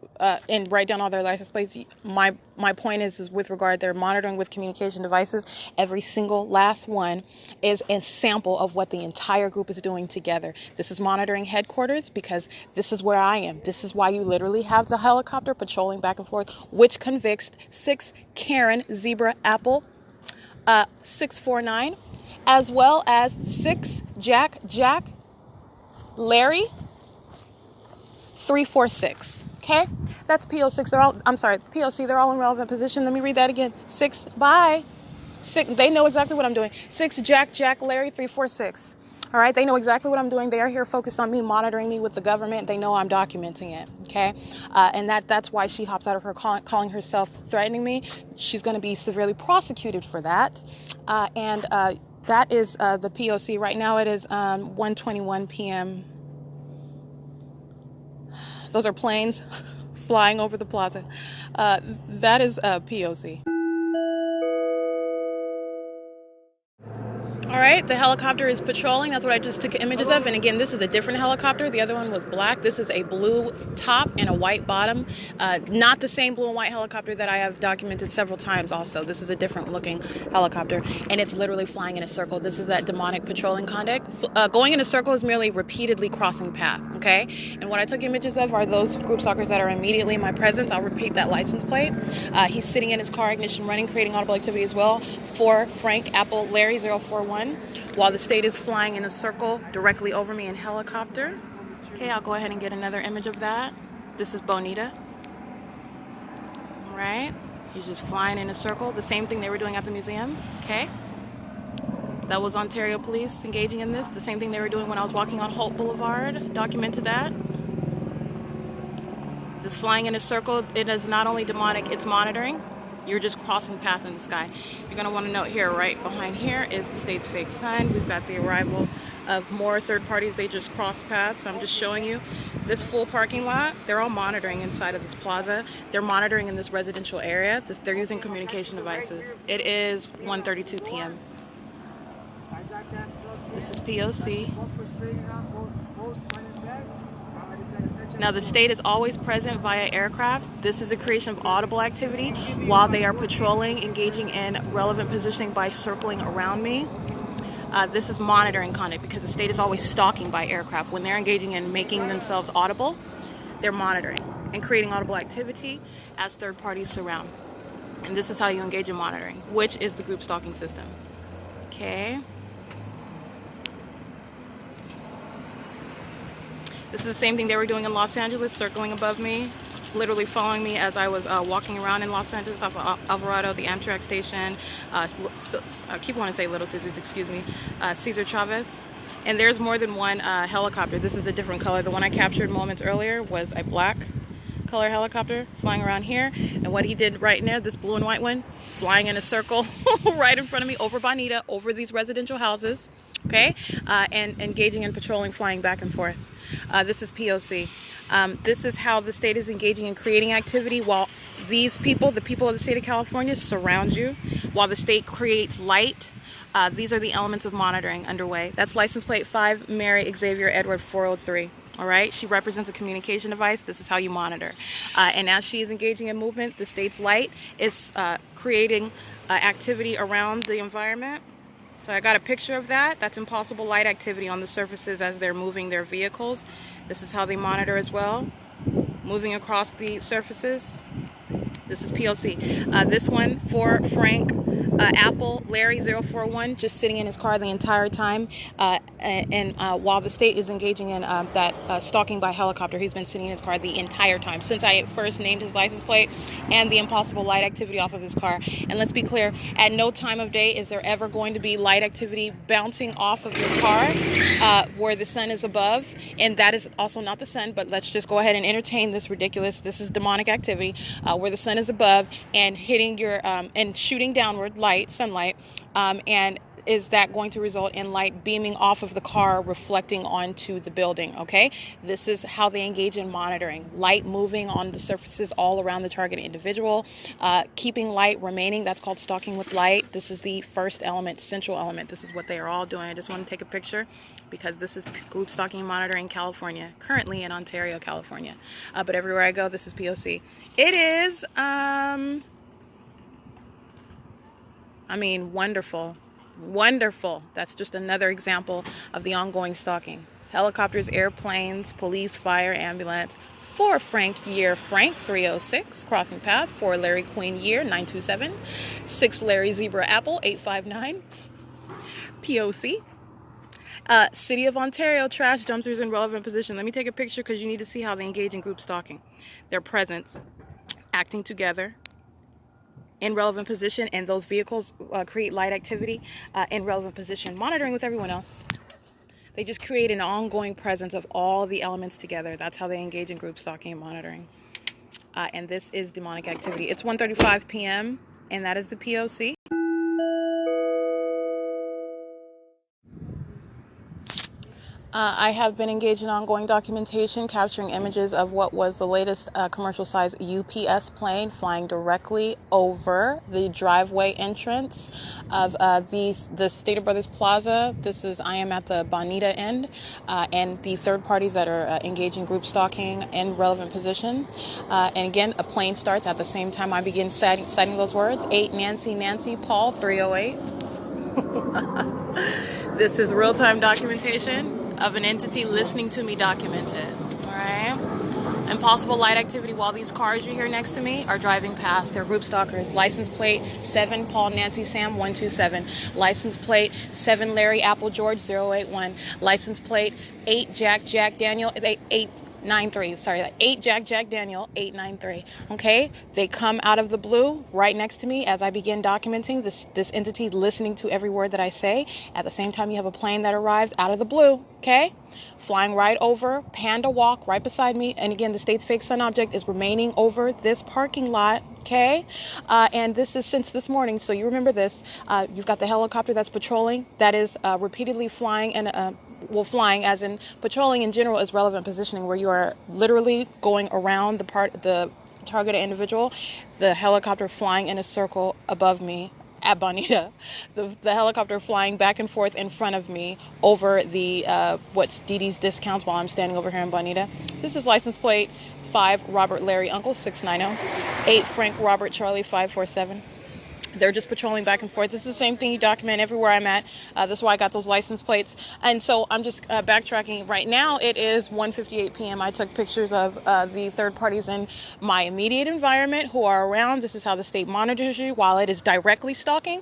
and write down all their license plates. My point is with regard, they're monitoring with communication devices. Every single last one is a sample of what the entire group is doing together. This is monitoring headquarters because this is where I am. This is why you literally have the helicopter patrolling back and forth, which convicts 6 Karen Zebra Apple 649, as well as 6 Jack Larry 346. Okay, that's P.O.6. P.O.C. They're all in relevant position. Let me read that again. 6. They know exactly what I'm doing. 6 Jack Larry 346. All right, they know exactly what I'm doing. They are here focused on me, monitoring me with the government. They know I'm documenting it. Okay, and that's why she hops out of her calling herself threatening me. She's going to be severely prosecuted for that. And that is the P.O.C. Right now it is 1:21 p.m. Those are planes flying over the plaza. That is P.O.C. All right, the helicopter is patrolling. That's what I just took images of. And again, this is a different helicopter. The other one was black. This is a blue top and a white bottom. Not the same blue and white helicopter that I have documented several times also. This is a different looking helicopter. And it's literally flying in a circle. This is that demonic patrolling conduct. Going in a circle is merely repeatedly crossing path, okay? And what I took images of are those group stalkers that are immediately in my presence. I'll repeat that license plate. He's sitting in his car, ignition running, creating audible activity as well. For Frank Apple Larry 041. While the state is flying in a circle directly over me in helicopter. Okay, I'll go ahead and get another image of that. This is Bonita. All right, he's just flying in a circle. The same thing they were doing at the museum. Okay, that was Ontario Police engaging in this. The same thing they were doing when I was walking on Holt Boulevard. Documented that. This flying in a circle, it is not only demonic, it's monitoring. You're just crossing path in the sky. You're going to want to note here, right behind here is the state's fake sign. We've got the arrival of more third parties. They just cross paths. I'm just showing you this full parking lot. They're all monitoring inside of this plaza. They're monitoring in this residential area. They're using communication devices. It is 1:32 p.m. This is P.O.C. Now, the state is always present via aircraft. This is the creation of audible activity while they are patrolling, engaging in relevant positioning by circling around me. This is monitoring conduct because the state is always stalking by aircraft. When they're engaging in making themselves audible, they're monitoring and creating audible activity as third parties surround. And this is how you engage in monitoring, which is the group stalking system. Okay. This is the same thing they were doing in Los Angeles, circling above me, literally following me as I was walking around in Los Angeles off of Alvarado, the Amtrak station. I keep wanting to say Little Caesars, excuse me, Cesar Chavez. And there's more than one helicopter. This is a different color. The one I captured moments earlier was a black color helicopter flying around here. And what he did right now, this blue and white one, flying in a circle right in front of me over Bonita, over these residential houses, okay, and engaging in patrolling, flying back and forth. This is P.O.C. This is how the state is engaging in creating activity while these people, the people of the state of California, surround you. While the state creates light, these are the elements of monitoring underway. That's license plate 5, Mary Xavier Edward 403. All right, she represents a communication device. This is how you monitor. And as she is engaging in movement, the state's light is creating activity around the environment. So I got a picture of that. That's impossible light activity on the surfaces as they're moving their vehicles. This is how they monitor as well, moving across the surfaces. This is P.O.C. This one for Frank Apple Larry 041, just sitting in his car the entire time. And while the state is engaging in that stalking by helicopter, he's been sitting in his car the entire time since I first named his license plate and the impossible light activity off of his car. And let's be clear, at no time of day is there ever going to be light activity bouncing off of your car where the sun is above. And that is also not the sun, but let's just go ahead and entertain this ridiculous, this is demonic activity, where the sun is above and hitting your, and shooting downward, light, sunlight, and is that going to result in light beaming off of the car, reflecting onto the building, okay? This is how they engage in monitoring. Light moving on the surfaces all around the target individual, keeping light remaining, that's called stalking with light. This is the first element, central element. This is what they are all doing. I just want to take a picture because this is group stalking and monitoring California, currently in Ontario, California. But everywhere I go, this is P.O.C. It is, wonderful. Wonderful. That's just another example of the ongoing stalking. Helicopters, airplanes, police, fire, ambulance. 4 Frank Year Frank 306 crossing path. 4 Larry Queen Year 927. 6 Larry Zebra Apple 859. P.O.C. City of Ontario trash dumpsters in relevant position. Let me take a picture because you need to see how they engage in group stalking. Their presence, acting together in relevant position, and those vehicles create light activity in relevant position, monitoring with everyone else. They just create an ongoing presence of all the elements together. That's how they engage in group stalking and monitoring. And this is demonic activity. It's 1:35 p.m. and that is the P.O.C. I have been engaged in ongoing documentation, capturing images of what was the latest commercial-sized UPS plane flying directly over the driveway entrance of the Stater Brothers Plaza. I am at the Bonita end, and the third parties that are engaged in group stalking in relevant position. And again, a plane starts at the same time I begin citing those words. 8 Nancy Paul 308. This is real-time documentation of an entity listening to me document it. All right? Impossible light activity while these cars you hear next to me are driving past. They're group stalkers. License plate 7 Paul Nancy Sam 127. License plate 7 Larry Apple George 081. License plate 8 Jack Daniel 893. Sorry, 8 Jack Daniel 893. Okay, they come out of the blue right next to me as I begin documenting this entity listening to every word that I say. At the same time, you have a plane that arrives out of the blue. Okay, flying right over, panda walk right beside me, and again, the state's fake sun object is remaining over this parking lot. Okay, and this is since this morning, so you remember this. You've got the helicopter that's patrolling, that is repeatedly flying and flying as in patrolling in general is relevant positioning, where you are literally going around the targeted individual. The helicopter flying in a circle above me at Bonita, the helicopter flying back and forth in front of me over the what's Didi's Discounts while I'm standing over here in Bonita. This is license plate 5 Robert Larry Uncle 690, 8 Frank Robert Charlie 547. They're just patrolling back and forth. This is the same thing you document everywhere I'm at. That's why I got those license plates. And so I'm just backtracking. Right now, it is 1:58 p.m. I took pictures of the third parties in my immediate environment who are around. This is how the state monitors you. While it is directly stalking,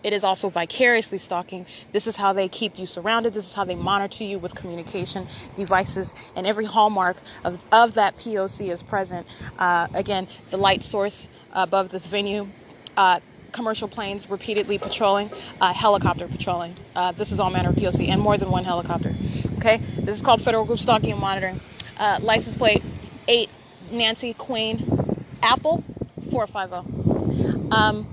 it is also vicariously stalking. This is how they keep you surrounded. This is how they monitor you with communication devices. And every hallmark of that P.O.C. is present. Again, the light source above this venue. Commercial planes repeatedly patrolling, helicopter patrolling. This is all manner of P.O.C. and more than one helicopter. Okay, this is called federal group stalking and monitoring. License plate 8 Nancy Queen Apple 450.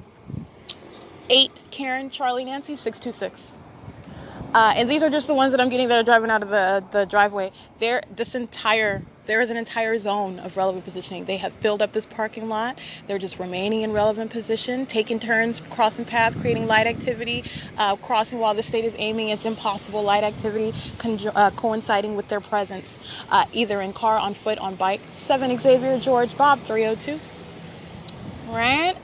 8 Karen Charlie Nancy 626. And these are just the ones that I'm getting that are driving out of the driveway. There is an entire zone of relevant positioning. They have filled up this parking lot. They're just remaining in relevant position, taking turns, crossing paths, creating light activity, crossing while the state is aiming. It's impossible light activity coinciding with their presence, either in car, on foot, on bike. 7 Xavier George Bob 302. Right?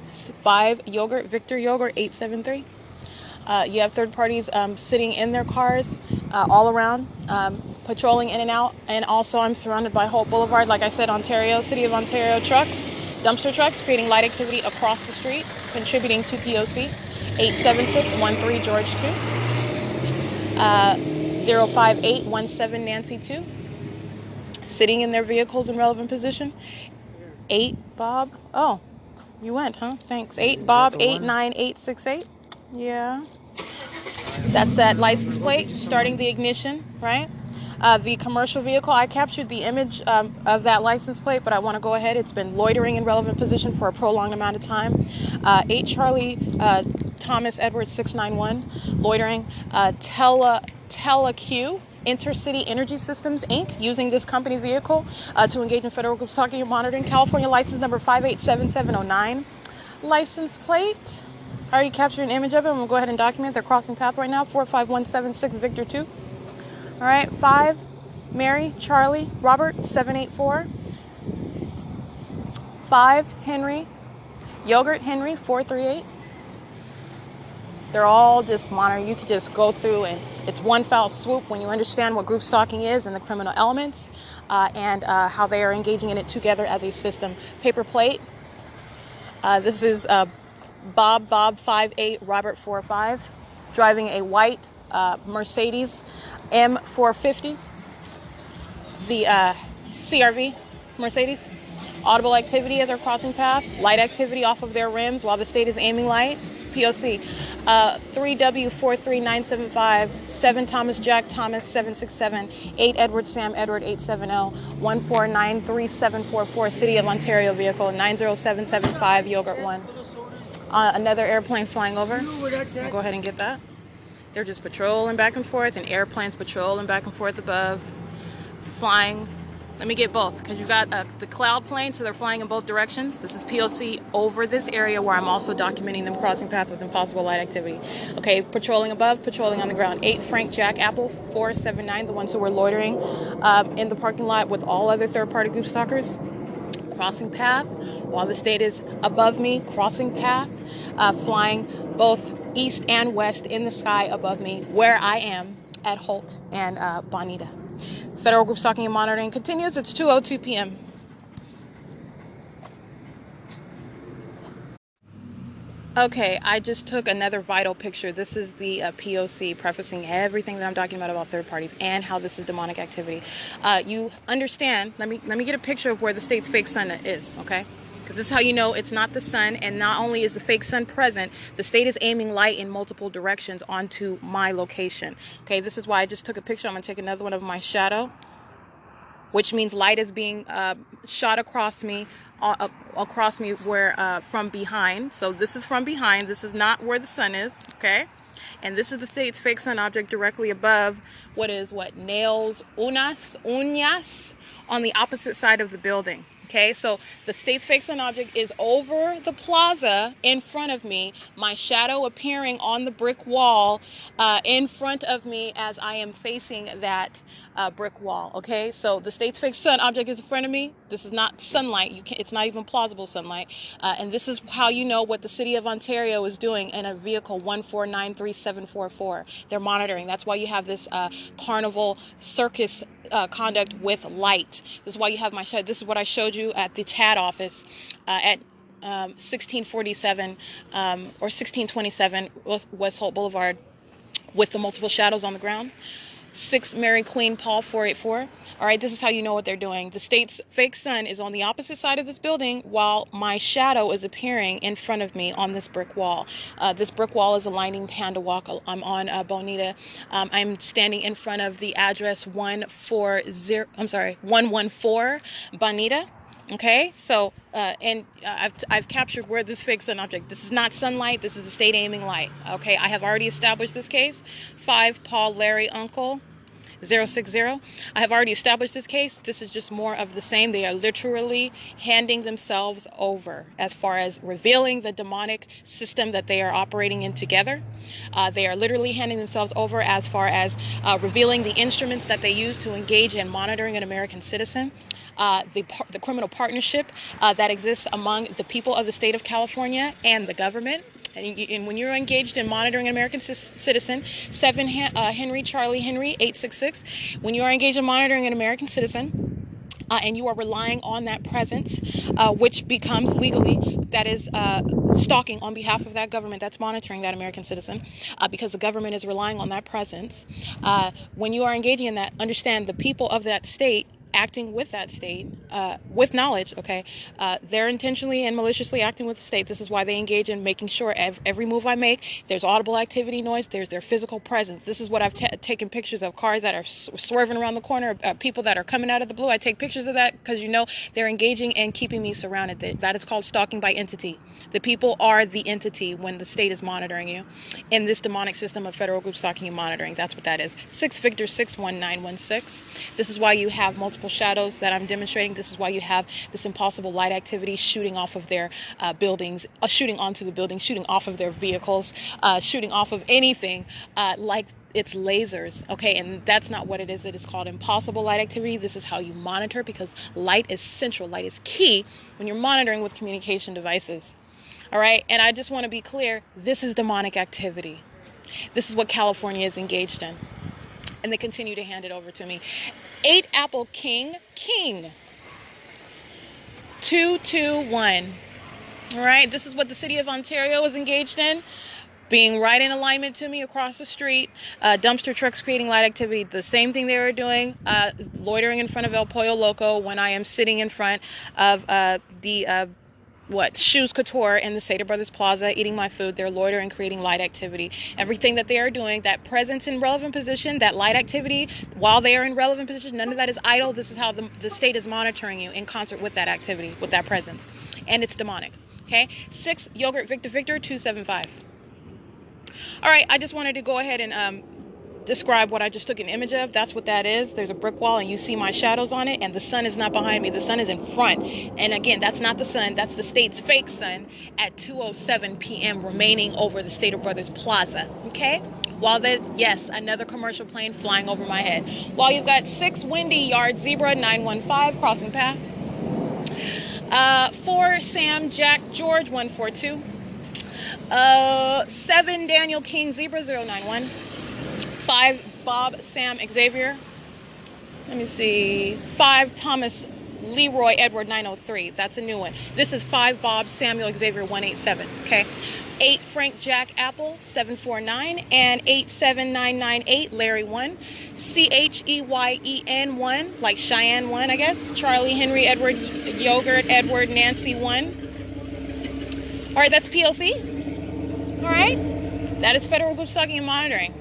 5 Yogurt Victor Yogurt 873. You have third parties sitting in their cars all around, patrolling in and out. And also I'm surrounded by Hope Boulevard. Like I said, Ontario, City of Ontario trucks, dumpster trucks, creating light activity across the street, contributing to P.O.C. 87613 George 2. 05817 Nancy 2. Sitting in their vehicles in relevant position. 8 Bob. Oh, you went, huh? Thanks. 8 Bob 89868. Yeah. That's that license plate starting the ignition, right? The commercial vehicle, I captured the image of that license plate, but I want to go ahead. It's been loitering in relevant position for a prolonged amount of time. 8 Charlie Thomas Edwards 691, loitering. TeleQ Intercity Energy Systems, Inc., using this company vehicle to engage in federal group stalking and monitoring. California license number 587709. License plate. I already captured an image of it. I'm going to go ahead and document. They're crossing path right now. 45176 Victor 2. All right. 5 Mary Charlie Robert 784. 5 Henry Yogurt Henry 438. They're all just monitoring. You can just go through and it's one foul swoop when you understand what group stalking is and the criminal elements and how they are engaging in it together as a system. Paper plate. This is Bob 58 Robert 45, driving a white Mercedes M450. The CRV Mercedes. Audible activity as they're crossing path. Light activity off of their rims while the state is aiming light. P.O.C. 3W43975, 7 Thomas Jack Thomas 767, 8 Edward Sam Edward 870, 1493744, City of Ontario vehicle 90775 Yogurt 1. Another airplane flying over. I'll go ahead and get that. They're just patrolling back and forth, and airplanes patrolling back and forth above, flying. Let me get both, because you've got the cloud plane, so they're flying in both directions. This is P.O.C. over this area where I'm also documenting them crossing path with impossible light activity. Okay, patrolling above, patrolling on the ground. 8 Frank Jack Apple 479, the ones who were loitering in the parking lot with all other third-party group stalkers. Crossing path while the state is above me, crossing path, flying both east and west in the sky above me where I am at Holt and Bonita. Federal group stalking and monitoring continues. It's 2:02 p.m. Okay, I just took another vital picture. This is the P.O.C. prefacing everything that I'm talking about third parties and how this is demonic activity. You understand, let me get a picture of where the state's fake sun is, okay? Because this is how you know it's not the sun, and not only is the fake sun present, the state is aiming light in multiple directions onto my location. Okay, this is why I just took a picture. I'm going to take another one of my shadow, which means light is being shot across me where from behind. So this is from behind. This is not where the sun is, okay? And this is the state's fake sun object directly above nails uñas on the opposite side of the building. Okay, so the state's fake sun object is over the plaza in front of me, my shadow appearing on the brick wall in front of me as I am facing that brick wall. Okay, so the state's fake sun object is in front of me. This is not sunlight. It's not even plausible sunlight. And this is how you know what the City of Ontario is doing in a vehicle 1493744. They're monitoring. That's why you have this carnival circus conduct with light. This is why you have my shadow. This is what I showed you at the TAD office at 1647 or 1627 West Holt Boulevard with the multiple shadows on the ground. 6 Mary Queen Paul 484. All right, this is how you know what they're doing. The state's fake sun is on the opposite side of this building while my shadow is appearing in front of me on this brick wall. This brick wall is a lining Panda Walk. I'm on Bonita. I'm standing in front of the address 114 Bonita. Okay, so I've captured where this fake sun object. This is not sunlight. This is the state aiming light. Okay, I have already established this case. 5 Paul Larry Uncle 060. I have already established this case. This is just more of the same. They are literally handing themselves over as far as revealing the demonic system that they are operating in together. They are literally handing themselves over as far as revealing the instruments that they use to engage in monitoring an American citizen. The criminal partnership that exists among the people of the state of California and the government. And when you're engaged in monitoring an American citizen, 7 Henry Charlie Henry 866, when you are engaged in monitoring an American citizen, and you are relying on that presence, which becomes legally, that is stalking on behalf of that government that's monitoring that American citizen, because the government is relying on that presence. When you are engaging in that, understand the people of that state acting with that state, with knowledge, okay? They're intentionally and maliciously acting with the state. This is why they engage in making sure every move I make, there's audible activity noise, there's their physical presence. This is what I've taken pictures of, cars that are swerving around the corner, people that are coming out of the blue. I take pictures of that because, you know, they're engaging and keeping me surrounded. That is called stalking by entity. The people are the entity when the state is monitoring you in this demonic system of federal group stalking and monitoring. That's what that is. 6 Victor 61916. This is why you have multiple shadows that I'm demonstrating. This is why you have this impossible light activity shooting off of their buildings, shooting onto the buildings, shooting off of their vehicles, shooting off of anything like it's lasers, okay? And that's not what it is. It is called impossible light activity. This is how you monitor, because light is central. Light is key when you're monitoring with communication devices. All right, and I just want to be clear, this is demonic activity. This is what California is engaged in. And they continue to hand it over to me. 8 Apple King. 221. All right, this is what the city of Ontario is engaged in. Being right in alignment to me across the street. Dumpster trucks creating light activity. The same thing they were doing, loitering in front of El Pollo Loco when I am sitting in front of Shoes Couture in the Stater Brothers Plaza, eating my food. They're loitering, creating light activity. Everything that they are doing, that presence in relevant position, that light activity, while they are in relevant position, none of that is idle. This is how the state is monitoring you in concert with that activity, with that presence. And it's demonic. Okay? 6 Yogurt Victor 275. All right, I just wanted to go ahead and describe what I just took an image of. That's what that is. There's a brick wall and you see my shadows on it, and the sun is not behind me. The sun is in front. And again, that's not the sun. That's the state's fake sun at 2:07 p.m. remaining over the Stater Brothers Plaza. Okay? While yes, another commercial plane flying over my head. While you've got 6 Windy Yard Zebra 915 crossing path. 4 Sam Jack George 142. 7 Daniel King Zebra 091. 5 Bob Sam Xavier. Let me see. 5 Thomas Leroy Edward 903. That's a new one. This is 5 Bob Samuel Xavier 187. Okay. 8 Frank Jack Apple 749 and 87998 Larry 1. CHEYEN 1, like Cheyenne 1, I guess. Charlie Henry Edward Yogurt Edward Nancy 1. All right, that's P.O.C. All right. That is federal group stalking and monitoring.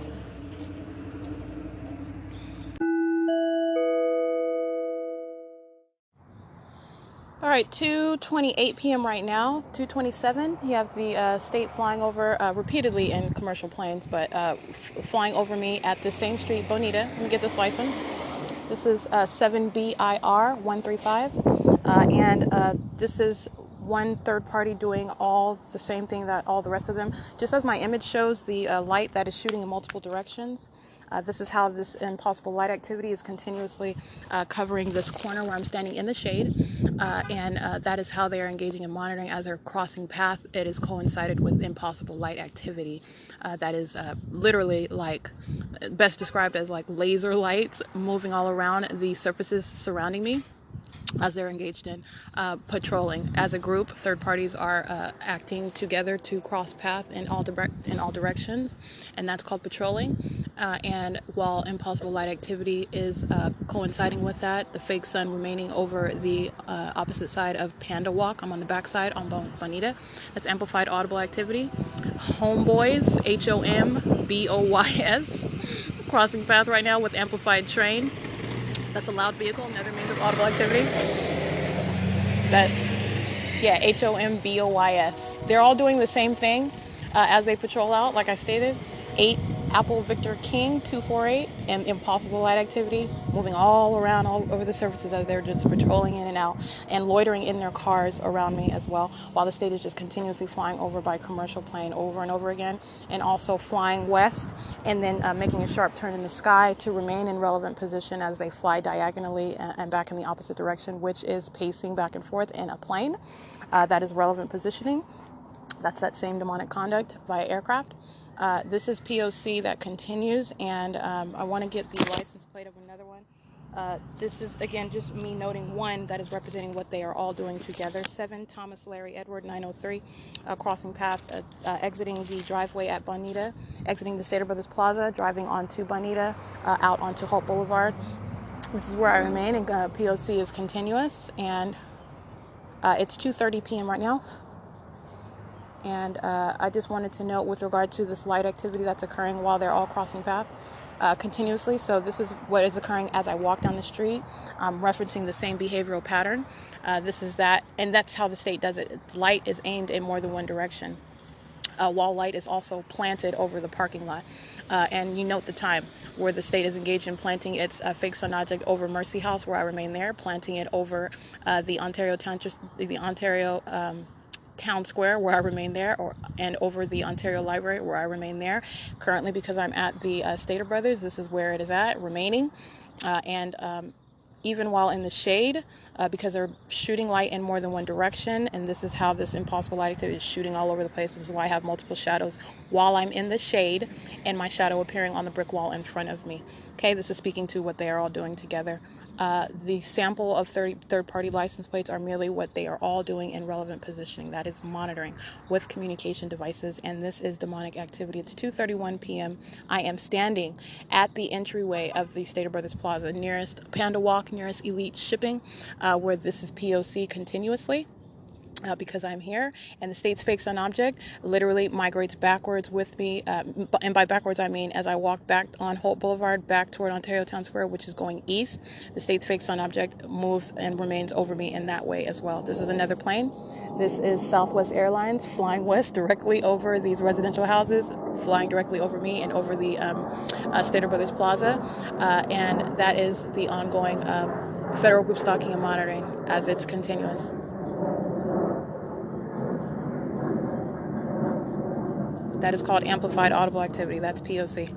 All right, 2:28 p.m. right now, 2:27. You have the state flying over repeatedly in commercial planes, but flying over me at the same street, Bonita. Let me get this license. This is 7BIR 135, and this is one third party doing all the same thing that all the rest of them. Just as my image shows, the light that is shooting in multiple directions. This is how this impossible light activity is continuously covering this corner where I'm standing in the shade. And that is how they are engaging in monitoring as they're crossing path. It is coincided with impossible light activity. That is literally like best described as like laser lights moving all around the surfaces surrounding me as they're engaged in patrolling. As a group, third parties are acting together to cross path in all directions, and that's called patrolling. And while impossible light activity is coinciding with that, the fake sun remaining over the opposite side of Panda Walk. I'm on the back side on Bonita. That's amplified audible activity. Homeboys, HOMBOYS, crossing path right now with amplified train. That's a loud vehicle, another means of audible activity. That's, yeah, HOMBOYS. They're all doing the same thing as they patrol out, like I stated. 8 Apple Victor King 248, and impossible light activity moving all around, all over the surfaces as they're just patrolling in and out and loitering in their cars around me as well, while the state is just continuously flying over by commercial plane over and over again, and also flying west and then making a sharp turn in the sky to remain in relevant position as they fly diagonally and back in the opposite direction, which is pacing back and forth in a plane. That is relevant positioning. That's that same demonic conduct via aircraft. This is P.O.C. that continues, and I want to get the license plate of another one. This is, again, just me noting one that is representing what they are all doing together. 7 Thomas Larry Edward 903, crossing path, exiting the driveway at Bonita, exiting the Stater Brothers Plaza, driving onto Bonita, out onto Hope Boulevard. This is where I remain, and P.O.C. is continuous, and it's 2:30 p.m. right now. And I just wanted to note with regard to this light activity that's occurring while they're all crossing path continuously. So this is what is occurring as I walk down the street, referencing the same behavioral pattern. This is that, and that's how the state does it. Light is aimed in more than one direction. Wall light is also planted over the parking lot. And you note the time where the state is engaged in planting its fake sun object over Mercy House, where I remain there, planting it over the Ontario Town Square, where I remain there, and over the Ontario Library, where I remain there. Currently, because I'm at the Stater Brothers, this is where it is at, remaining. Even while in the shade, because they're shooting light in more than one direction, and this is how this impossible light activity is shooting all over the place. This is why I have multiple shadows while I'm in the shade, and my shadow appearing on the brick wall in front of me. Okay, this is speaking to what they are all doing together. The sample of third-party license plates are merely what they are all doing in relevant positioning. That is monitoring with communication devices, and this is demonic activity. It's 2:31 p.m. I am standing at the entryway of the Stater Brothers Plaza, nearest Panda Walk, nearest Elite Shipping, where this is P.O.C. continuously. Because I'm here, and the state's fake sun object literally migrates backwards with me, and by backwards I mean as I walk back on Holt Boulevard back toward Ontario Town Square, which is going east. The state's fake sun object moves and remains over me in that way as well. This is another plane. This is Southwest Airlines flying west directly over these residential houses, flying directly over me and over the Stater Brothers Plaza, and that is the ongoing federal group stalking and monitoring as it's continuous. That is called amplified audible activity. That's P.O.C.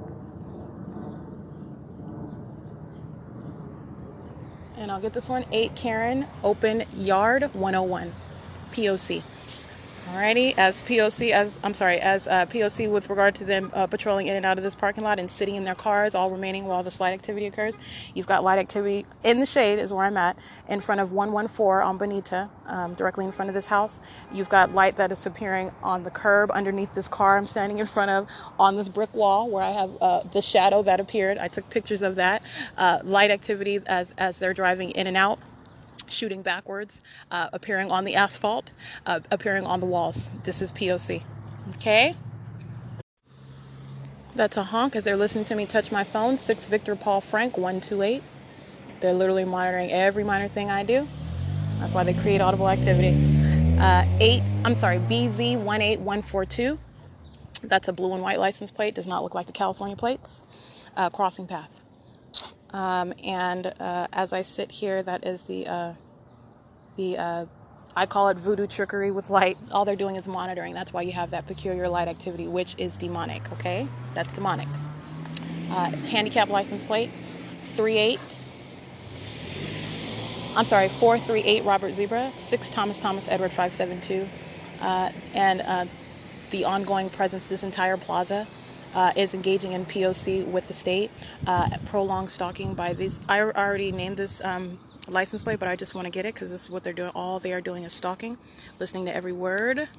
And I'll get this one. 8 Karen, open yard 101. P.O.C. Alrighty, as P.O.C. with regard to them patrolling in and out of this parking lot and sitting in their cars, all remaining while this light activity occurs. You've got light activity in the shade is where I'm at, in front of 114 on Bonita, directly in front of this house. You've got light that is appearing on the curb underneath this car I'm standing in front of, on this brick wall where I have the shadow that appeared. I took pictures of that. Light activity as they're driving in and out, shooting backwards, appearing on the asphalt, appearing on the walls. This is P.O.C. Okay? That's a honk as they're listening to me touch my phone. 6 Victor Paul Frank 128. They're literally monitoring every minor thing I do. That's why they create audible activity. BZ 18142. That's a blue and white license plate. Does not look like the California plates. Crossing path. As I sit here, that is I call it voodoo trickery with light. All they're doing is monitoring. That's why you have that peculiar light activity, which is demonic, okay? That's demonic. Handicap license plate, 438 Robert Zebra, 6 Thomas Edward 572. The ongoing presence, this entire plaza, is engaging in P.O.C. with the state, prolonged stalking by these. I already named this license plate, but I just want to get it because this is what they're doing. All they are doing is stalking, listening to every word,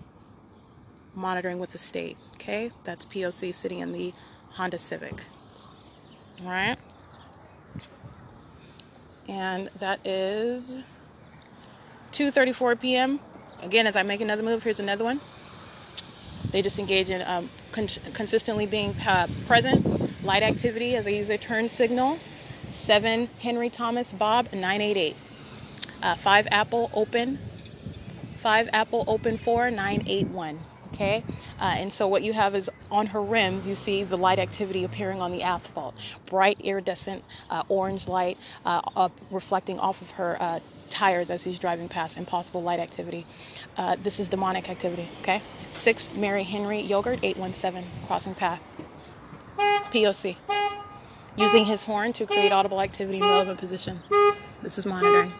monitoring with the state. Okay, that's P.O.C. sitting in the Honda Civic. All right, and that is 2:34 p.m. Again, as I make another move, here's another one. They just engage in consistently being present, light activity as they use their turn signal. 7 Henry Thomas Bob 988. 5 Apple open 4 981. Okay, and so what you have is on her rims, you see the light activity appearing on the asphalt, bright iridescent orange light reflecting off of her tires as he's driving past. Impossible light activity. This is demonic activity. Okay, 6 Mary Henry Yogurt 817 crossing path. P.O.C. using his horn to create audible activity in relevant position. This is monitoring.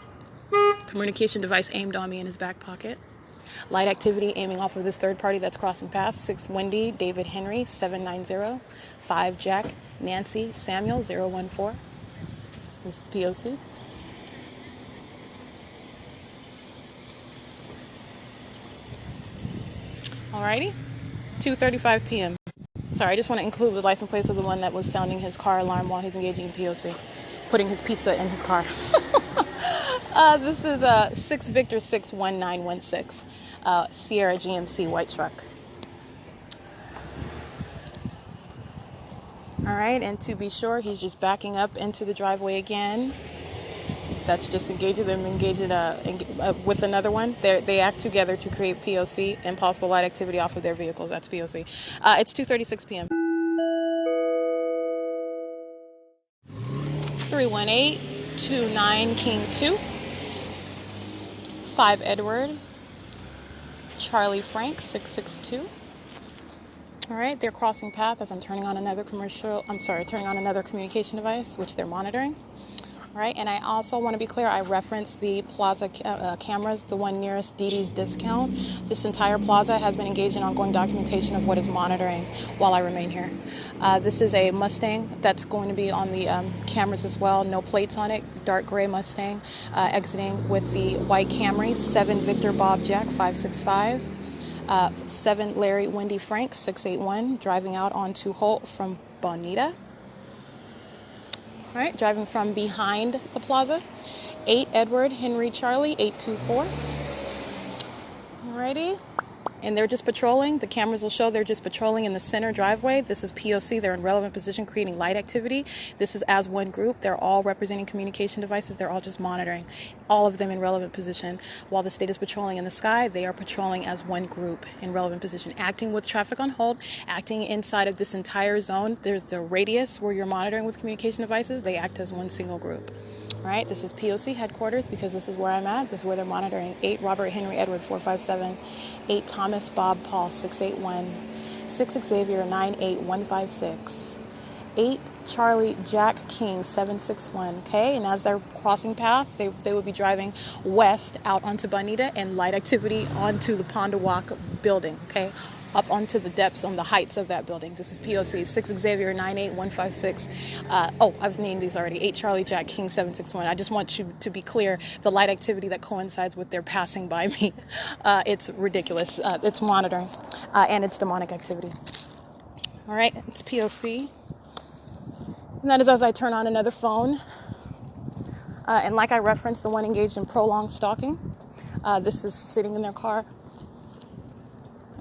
Communication device aimed on me in his back pocket. Light activity aiming off of this third party that's crossing paths. 6 Wendy David Henry 790. 5 Jack Nancy Samuel 014. This is P.O.C. Alrighty, 2:35 p.m. Sorry, I just want to include the license plate of the one that was sounding his car alarm while he's engaging in P.O.C. putting his pizza in his car. This is 6 Victor 61916, Sierra GMC white truck. All right, and to be sure, he's just backing up into the driveway again. That's just engaging them, with another one. They act together to create P.O.C, impossible light activity off of their vehicles. That's P.O.C. It's 2:36 p.m. 318-29 King 2, 5 Edward, Charlie Frank 662. All right, they're crossing path as I'm turning on another communication device, which they're monitoring. All right, and I also want to be clear, I referenced the plaza cameras, the one nearest Dee Dee's Discount. This entire plaza has been engaged in ongoing documentation of what is monitoring while I remain here. This is a Mustang that's going to be on the cameras as well. No plates on it, dark gray Mustang, exiting with the white Camry, 7 Victor Bob Jack 565. 7 Larry Wendy Frank 681, driving out onto Holt from Bonita. All right, driving from behind the plaza. 8 Edward Henry Charlie 824. Alrighty. And they're just patrolling. The cameras will show they're just patrolling in the center driveway. This is P.O.C. They're in relevant position creating light activity. This is as one group. They're all representing communication devices. They're all just monitoring. All of them in relevant position. While the state is patrolling in the sky, they are patrolling as one group in relevant position, acting with traffic on hold, acting inside of this entire zone. There's the radius where you're monitoring with communication devices. They act as one single group. All right, this is P.O.C. headquarters because this is where I'm at. This is where they're monitoring. 8 Robert Henry Edward 457, 8 Thomas Bob Paul 681, 6 Xavier 98156, 8 Charlie Jack King 761. Okay, and as they're crossing path, they would be driving west out onto Bonita and light activity onto the Pondawak building. Okay, up onto the depths on the heights of that building. This is P.O.C. 6 Xavier 98156. I've named these already. 8 Charlie Jack King 761. I just want you to be clear, the light activity that coincides with their passing by me. It's ridiculous. It's monitoring and it's demonic activity. All right, it's P.O.C. And that is as I turn on another phone. And like I referenced, the one engaged in prolonged stalking. This is sitting in their car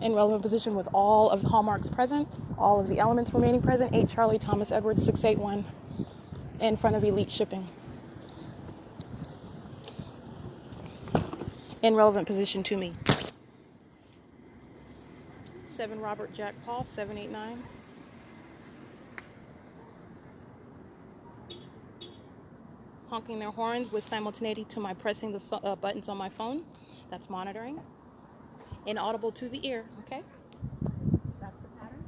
in relevant position with all of the hallmarks present, all of the elements remaining present. 8 Charlie Thomas Edwards 681 in front of Elite Shipping. In relevant position to me. 7 Robert Jack Paul 789. Honking their horns with simultaneity to my pressing the buttons on my phone. That's monitoring. Inaudible to the ear, okay? That's the pattern.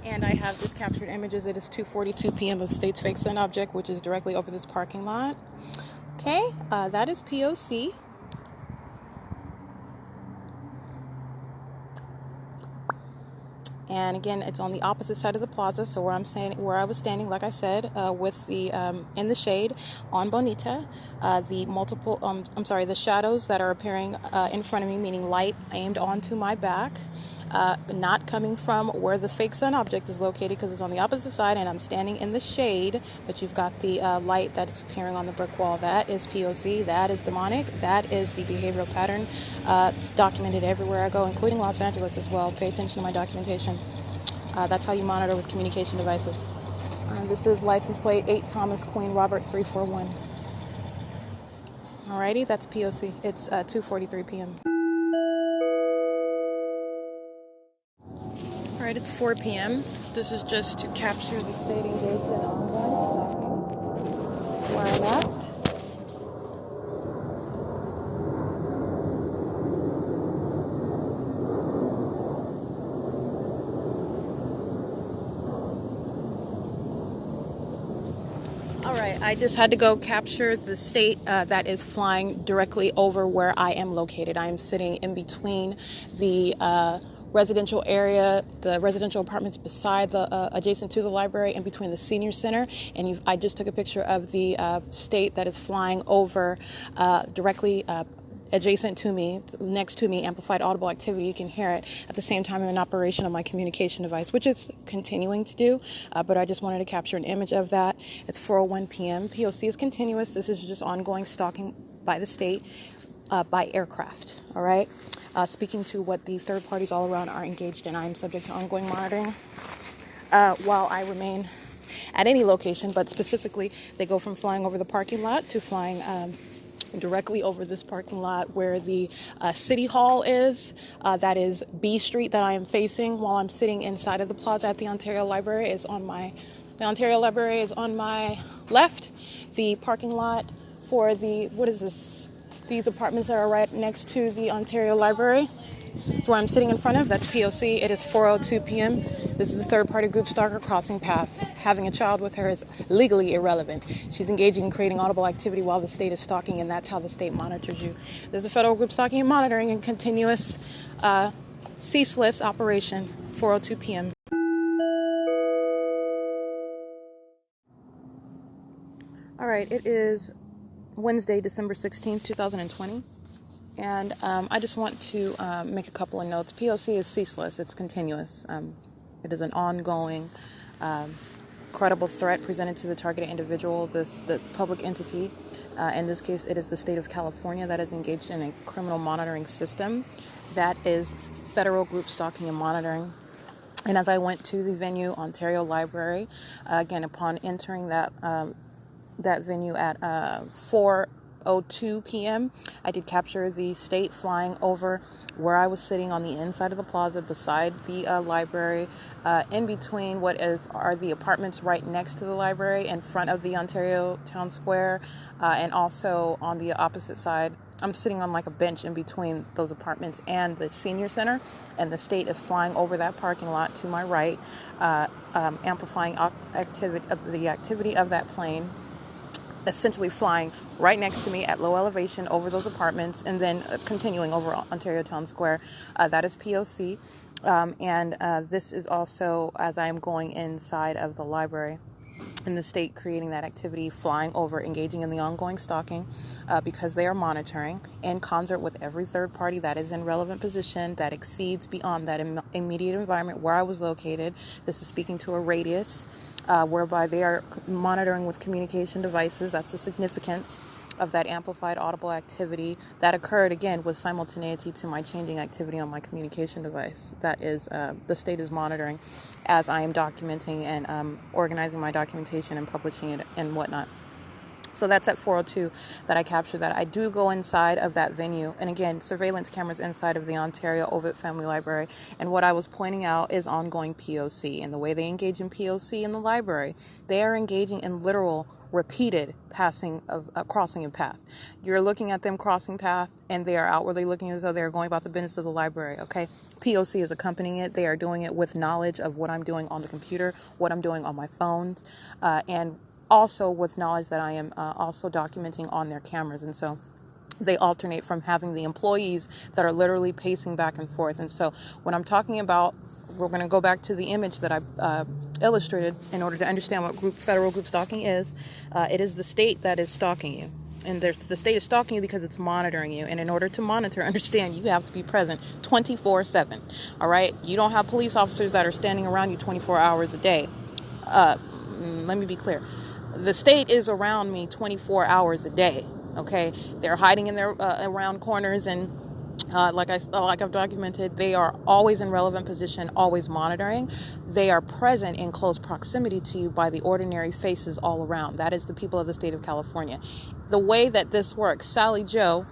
And I have just captured images. It is 2:42 p.m. of the state's fake sun object, which is directly over this parking lot. Okay, that is P.O.C. And again, it's on the opposite side of the plaza. So where I was standing, like I said, with the in the shade on Bonita, the shadows that are appearing in front of me, meaning light aimed onto my back, not coming from where the fake sun object is located because it's on the opposite side, and I'm standing in the shade. But you've got the light that is appearing on the brick wall. That is P.O.C. That is demonic. That is the behavioral pattern documented everywhere I go, including Los Angeles as well. Pay attention to my documentation. That's how you monitor with communication devices. This is license plate 8 Thomas Queen Robert 341. Alrighty, that's P.O.C. It's 2:43 p.m. Alright, it's 4 p.m. This is just to capture the state engaged in ongoing stalking. Where I'm at. Alright, I just had to go capture the state that is flying directly over where I am located. I am sitting in between the residential area, the residential apartments beside the adjacent to the library, in between the senior center, and I just took a picture of the state that is flying over directly adjacent to me, next to me, amplified audible activity. You can hear it at the same time in operation of my communication device, which it's continuing to do, but I just wanted to capture an image of that. It's 4:01 p.m. P.O.C. is continuous. This is just ongoing stalking by the state, by aircraft, all right? Speaking to what the third parties all around are engaged in, I am subject to ongoing monitoring while I remain at any location, but specifically they go from flying over the parking lot to flying directly over this parking lot where the city hall is. That is B Street that I am facing while I'm sitting inside of the plaza at the Ontario Library. The Ontario Library is on my left. The parking lot for these apartments that are right next to the Ontario Library, where I'm sitting in front of, that's P.O.C. It is 4:02 p.m. This is a third-party group stalker crossing path. Having a child with her is legally irrelevant. She's engaging in creating audible activity while the state is stalking, and that's how the state monitors you. There's a federal group stalking and monitoring and continuous, ceaseless operation, 4:02 p.m. All right, it is Wednesday, December 16th, 2020. And I just want to make a couple of notes. P.O.C. is ceaseless. It's continuous. It is an ongoing, credible threat presented to the targeted individual, the public entity. In this case, it is the state of California that is engaged in a criminal monitoring system that is federal group stalking and monitoring. And as I went to the venue, Ontario Library, again, upon entering that venue at 4:02 p.m. I did capture the state flying over where I was sitting on the inside of the plaza beside the library, in between are the apartments right next to the library, in front of the Ontario Town Square, and also on the opposite side. I'm sitting on like a bench in between those apartments and the senior center, and the state is flying over that parking lot to my right, amplifying the activity of that plane, essentially flying right next to me at low elevation over those apartments, and then continuing over Ontario Town Square. That is P.O.C. And this is also as I am going inside of the library, and the state creating that activity, flying over, engaging in the ongoing stalking, because they are monitoring in concert with every third party that is in relevant position that exceeds beyond that immediate environment where I was located. This is speaking to a radius whereby they are monitoring with communication devices. That's the significance of that amplified audible activity that occurred, again, with simultaneity to my changing activity on my communication device. That is, the state is monitoring as I am documenting and organizing my documentation and publishing it and whatnot. So that's at 4:02 that I captured that. I do go inside of that venue. And again, surveillance cameras inside of the Ontario Ovid Family Library. And what I was pointing out is ongoing P.O.C. And the way they engage in P.O.C. in the library, they are engaging in literal, repeated crossing of path. You're looking at them crossing path, and they are outwardly looking as though they are going about the business of the library, okay? P.O.C. is accompanying it. They are doing it with knowledge of what I'm doing on the computer, what I'm doing on my phones, and also with knowledge that I am also documenting on their cameras. And so they alternate from having the employees that are literally pacing back and forth. And so when I'm talking about, we're going to go back to the image that I illustrated in order to understand what federal group stalking is. It is the state that is stalking you. And the state is stalking you because it's monitoring you. And in order to monitor, understand, you have to be present 24/7. All right? You don't have police officers that are standing around you 24 hours a day. Let me be clear. The state is around me 24 hours a day, okay? They're hiding in their around corners, and like I've documented, they are always in relevant position, always monitoring. They are present in close proximity to you by the ordinary faces all around. That is the people of the state of California. The way that this works, Sally Joe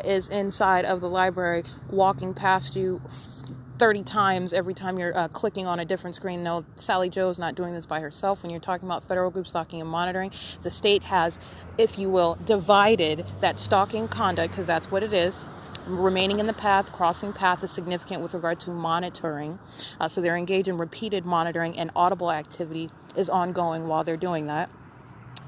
is inside of the library walking past you 30 times every time you're clicking on a different screen. No, Sally Joe's not doing this by herself. When you're talking about federal group stalking and monitoring, the state has, if you will, divided that stalking conduct, because that's what it is. Remaining in the path, crossing path is significant with regard to monitoring. So they're engaged in repeated monitoring, and audible activity is ongoing while they're doing that.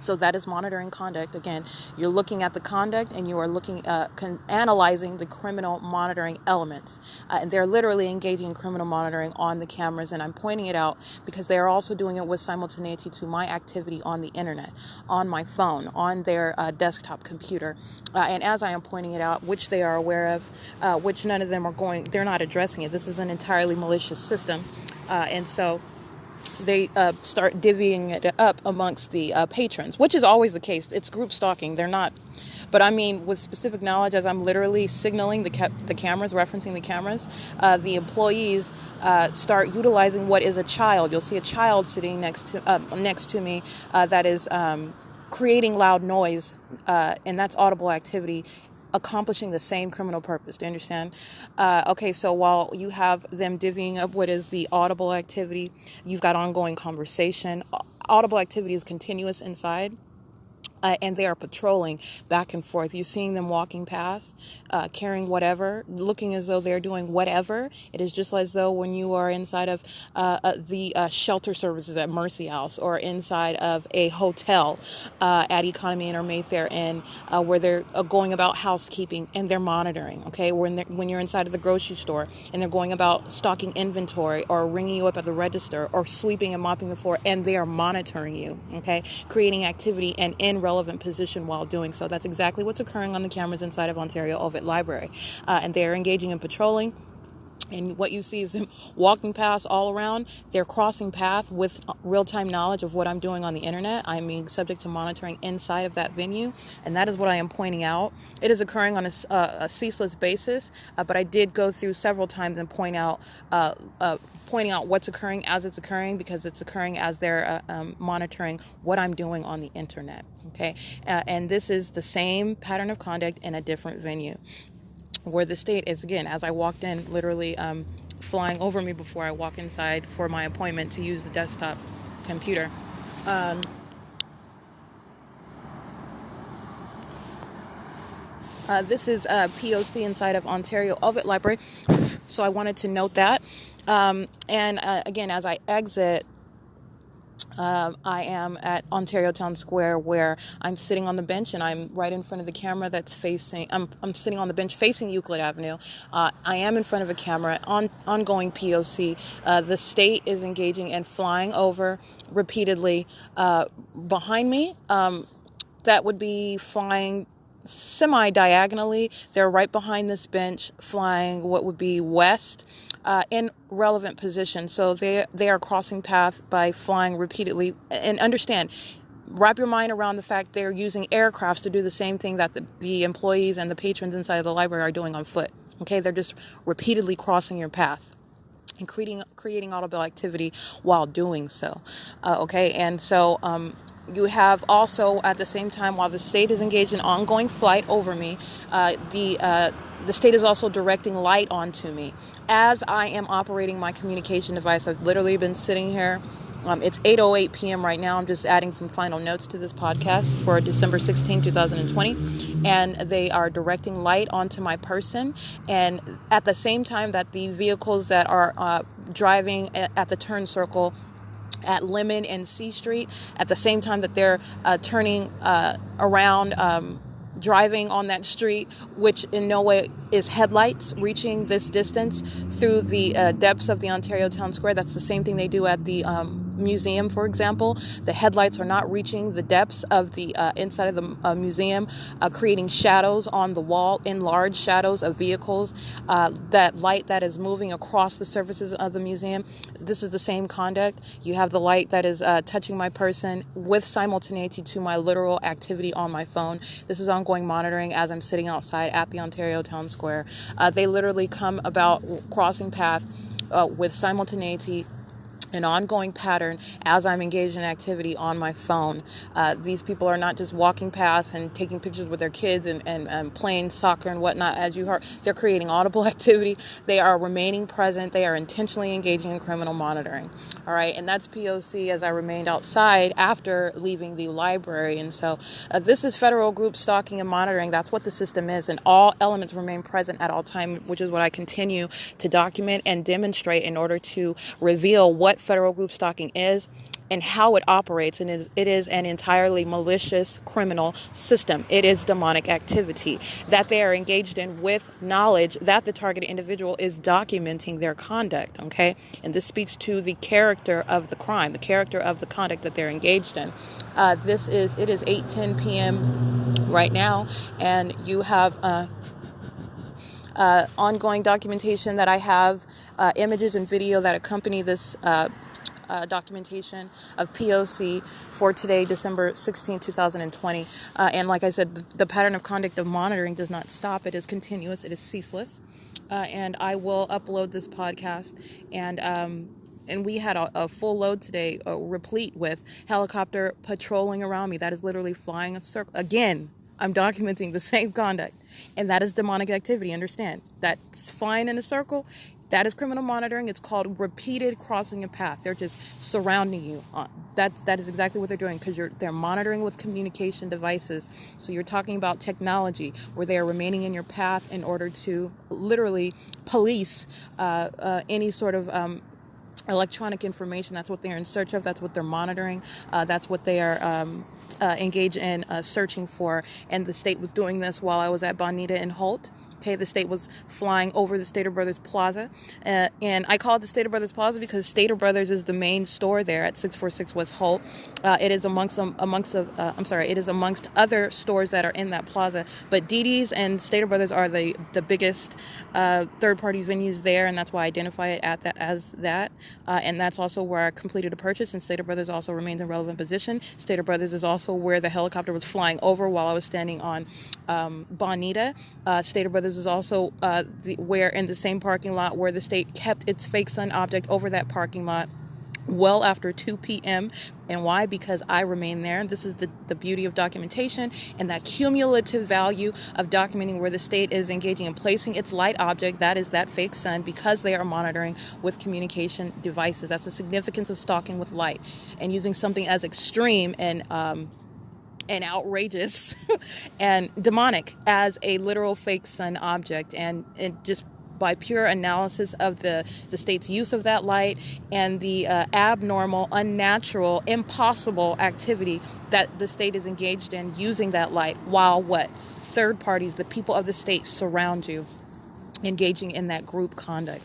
So that is monitoring conduct. Again, you're looking at the conduct and you are looking, analyzing the criminal monitoring elements. And they're literally engaging in criminal monitoring on the cameras. And I'm pointing it out because they are also doing it with simultaneity to my activity on the internet, on my phone, on their desktop computer. And as I am pointing it out, which they are aware of, which none of them are they're not addressing it. This is an entirely malicious system. And so they start divvying it up amongst the patrons, which is always the case. It's group stalking. They're not, but I mean, with specific knowledge, as I'm literally signaling the cameras, referencing the cameras, the employees start utilizing what is a child. You'll see a child sitting next to me that is creating loud noise, and that's audible activity, accomplishing the same criminal purpose. Do you understand? Okay, so while you have them divvying up what is the audible activity, you've got ongoing conversation. Audible activity is continuous inside. And they are patrolling back and forth. You're seeing them walking past, carrying whatever, looking as though they're doing whatever. It is just as though when you are inside of the shelter services at Mercy House or inside of a hotel at Economy Inn or Mayfair Inn, where they're going about housekeeping and they're monitoring. Okay, when you're inside of the grocery store and they're going about stocking inventory or ringing you up at the register or sweeping and mopping the floor, and they are monitoring you. Okay, creating activity and in relevant position while doing so. That's exactly what's occurring on the cameras inside of Ontario Ovid Library. And they're engaging in patrolling. And what you see is them walking past all around. They're crossing path with real-time knowledge of what I'm doing on the internet. I'm being subject to monitoring inside of that venue. And that is what I am pointing out. It is occurring on a ceaseless basis. But I did go through several times and pointing out what's occurring as it's occurring, because it's occurring as they're monitoring what I'm doing on the internet. Okay. And this is the same pattern of conduct in a different venue, where the state is, again, as I walked in, literally flying over me before I walk inside for my appointment to use the desktop computer. This is P.O.C. inside of Ontario Ovid Library, so I wanted to note that. Again, as I exit, I am at Ontario Town Square, where I'm sitting on the bench and I'm right in front of the camera that's facing, I'm sitting on the bench facing Euclid Avenue. I am in front of a camera, ongoing POC. The state is engaging and flying over repeatedly behind me. That would be flying semi-diagonally. They're right behind this bench, flying what would be west in relevant position. So they are crossing path by flying repeatedly. And understand, wrap your mind around the fact they're using aircrafts to do the same thing that the employees and the patrons inside of the library are doing on foot. Okay, they're just repeatedly crossing your path and creating audible activity while doing so. Okay, and so you have also, at the same time, while the state is engaged in ongoing flight over me, the state is also directing light onto me as I am operating my communication device. I've literally been sitting here. It's 8:08 p.m. right now. I'm just adding some final notes to this podcast for December 16, 2020. And they are directing light onto my person. And at the same time that the vehicles that are driving at the turn circle at Lemon and C Street, at the same time that they're turning around, driving on that street, which in no way is headlights reaching this distance through the depths of the Ontario Town Square. That's the same thing they do at the museum, for example. The headlights are not reaching the depths of the inside of the museum, creating shadows on the wall, enlarged shadows of vehicles, that light that is moving across the surfaces of the museum. This is the same conduct. You have the light that is touching my person with simultaneity to my literal activity on my phone. This is ongoing monitoring as I'm sitting outside at the Ontario Town Square. They literally come about crossing path with simultaneity, an ongoing pattern as I'm engaged in activity on my phone. These people are not just walking past and taking pictures with their kids and playing soccer and whatnot. As you heard, they're creating audible activity. They are remaining present. They are intentionally engaging in criminal monitoring. All right, and that's POC as I remained outside after leaving the library. And so this is federal group stalking and monitoring. That's what the system is, and all elements remain present at all times, which is what I continue to document and demonstrate in order to reveal what federal group stalking is and how it operates. And it is an entirely malicious criminal system. It is demonic activity that they are engaged in with knowledge that the targeted individual is documenting their conduct, okay? And this speaks to the character of the crime, the character of the conduct that they're engaged in. It is 8:10 p.m. right now, and you have ongoing documentation that I have, images and video that accompany this documentation of P.O.C. for today, December 16, 2020. And like I said, the pattern of conduct of monitoring does not stop. It is continuous. It is ceaseless. And I will upload this podcast. And we had a full load today, replete with helicopter patrolling around me. That is literally flying a circle. Again, I'm documenting the same conduct, and that is demonic activity. Understand, that's flying in a circle. That is criminal monitoring. It's called repeated crossing a path. They're just surrounding you. That is exactly what they're doing, because they're monitoring with communication devices. So you're talking about technology where they are remaining in your path in order to literally police any sort of electronic information. That's what they're in search of. That's what they're monitoring. That's what they are engaged in searching for. And the state was doing this while I was at Bonita and Holt. Okay, the state was flying over the Stater Brothers Plaza, and I call it the Stater Brothers Plaza because Stater Brothers is the main store there at 646 West Holt. It is amongst other stores that are in that plaza, but DD's and Stater Brothers are the biggest third-party venues there, and that's why I identify it as that. And that's also where I completed a purchase, and Stater Brothers also remains in relevant position. Stater Brothers is also where the helicopter was flying over while I was standing on Bonita. Stater Brothers is also where in the same parking lot where the state kept its fake sun object over that parking lot well after 2 p.m. And why? Because I remain there. This is the beauty of documentation and that cumulative value of documenting where the state is engaging in placing its light object, that is that fake sun, because they are monitoring with communication devices. That's the significance of stalking with light and using something as extreme and outrageous and demonic as a literal fake sun object, and just by pure analysis of the state's use of that light and the abnormal, unnatural, impossible activity that the state is engaged in using that light while third parties, the people of the state, surround you, engaging in that group conduct.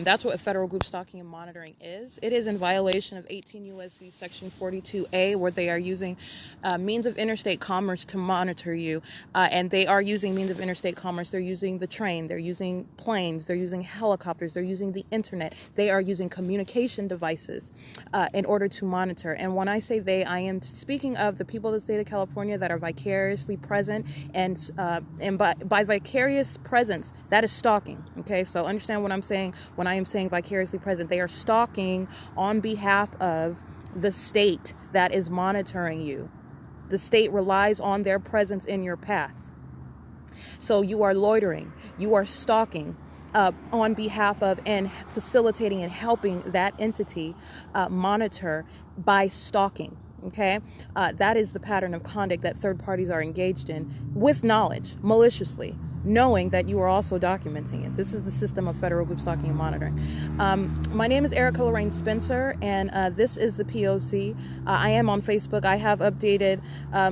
That's what federal group stalking and monitoring is. It is in violation of 18 U.S.C. Section 42A, where they are using means of interstate commerce to monitor you. And they are using means of interstate commerce. They're using the train. They're using planes. They're using helicopters. They're using the internet. They are using communication devices in order to monitor. And when I say they, I am speaking of the people of the state of California that are vicariously present. And by vicarious presence, that is stalking. Okay, so understand what I'm saying when I am saying vicariously present. They are stalking on behalf of the state that is monitoring you. The state relies on their presence in your path. So you are loitering, you are stalking on behalf of and facilitating and helping that entity monitor by stalking. Okay, that is the pattern of conduct that third parties are engaged in with knowledge, maliciously, knowing that you are also documenting it. This is the system of federal group stalking and monitoring. My name is Erica Lorraine Spencer, and this is the P.O.C. I am on Facebook. I have updated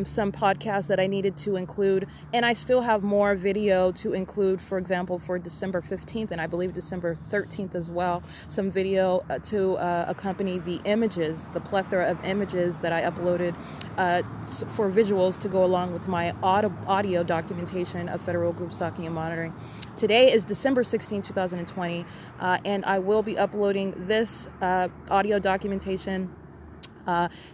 some podcasts that I needed to include, and I still have more video to include, for example, for December 15th, and I believe December 13th as well, some video to accompany the images, the plethora of images that I uploaded for visuals to go along with my audio documentation of federal group stalking and monitoring. Today is December 16, 2020, and I will be uploading this audio documentation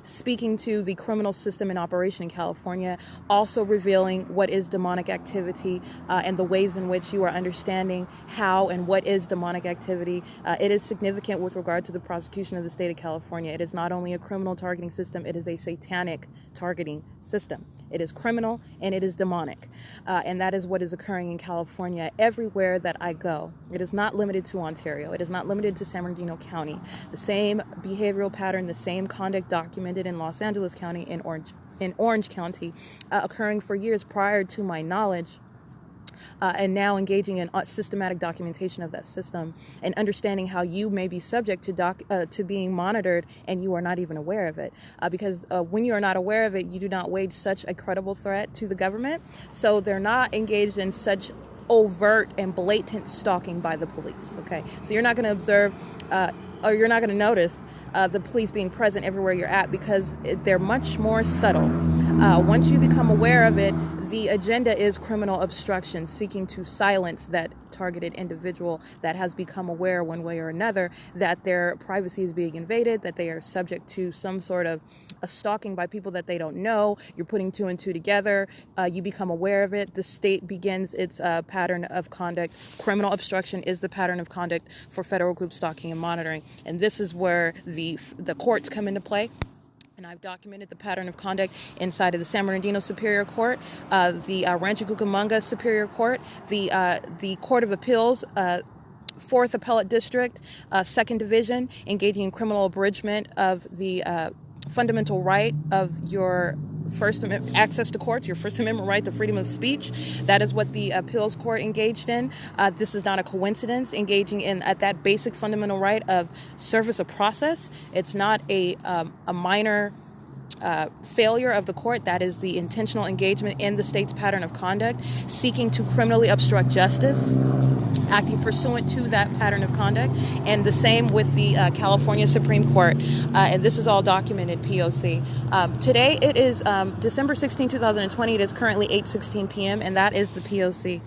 speaking to the criminal system in operation in California, also revealing what is demonic activity and the ways in which you are understanding how and what is demonic activity. It is significant with regard to the prosecution of the state of California. It is not only a criminal targeting system, it is a satanic targeting system. It is criminal and it is demonic. And that is what is occurring in California everywhere that I go. It is not limited to Ontario. It is not limited to San Bernardino County. The same behavioral pattern, the same conduct documented in Los Angeles County, in Orange County, occurring for years prior to my knowledge and now engaging in systematic documentation of that system and understanding how you may be subject to being monitored and you are not even aware of it. Because when you are not aware of it, you do not wage such a credible threat to the government. So they're not engaged in such overt and blatant stalking by the police. Okay, so you're not going to observe or you're not going to notice the police being present everywhere you're at because they're much more subtle. Once you become aware of it, the agenda is criminal obstruction, seeking to silence that targeted individual that has become aware one way or another that their privacy is being invaded, that they are subject to some sort of a stalking by people that they don't know. You're putting two and two together. You become aware of it. The state begins its pattern of conduct. Criminal obstruction is the pattern of conduct for federal group stalking and monitoring. And this is where the courts come into play. And I've documented the pattern of conduct inside of the San Bernardino Superior Court, the Rancho Cucamonga Superior Court, the Court of Appeals, 4th Appellate District, 2nd Division, engaging in criminal abridgment of the fundamental right of your First Amendment access to courts, your First Amendment right to freedom of speech. That is what the appeals court engaged in. This is not a coincidence, engaging in at that basic fundamental right of service of process. It's not a minor failure of the court. That is the intentional engagement in the state's pattern of conduct, seeking to criminally obstruct justice, acting pursuant to that pattern of conduct, and the same with the California Supreme Court. And this is all documented, P.O.C. Today it is December 16, 2020. It is currently 8:16 p.m., and that is the P.O.C.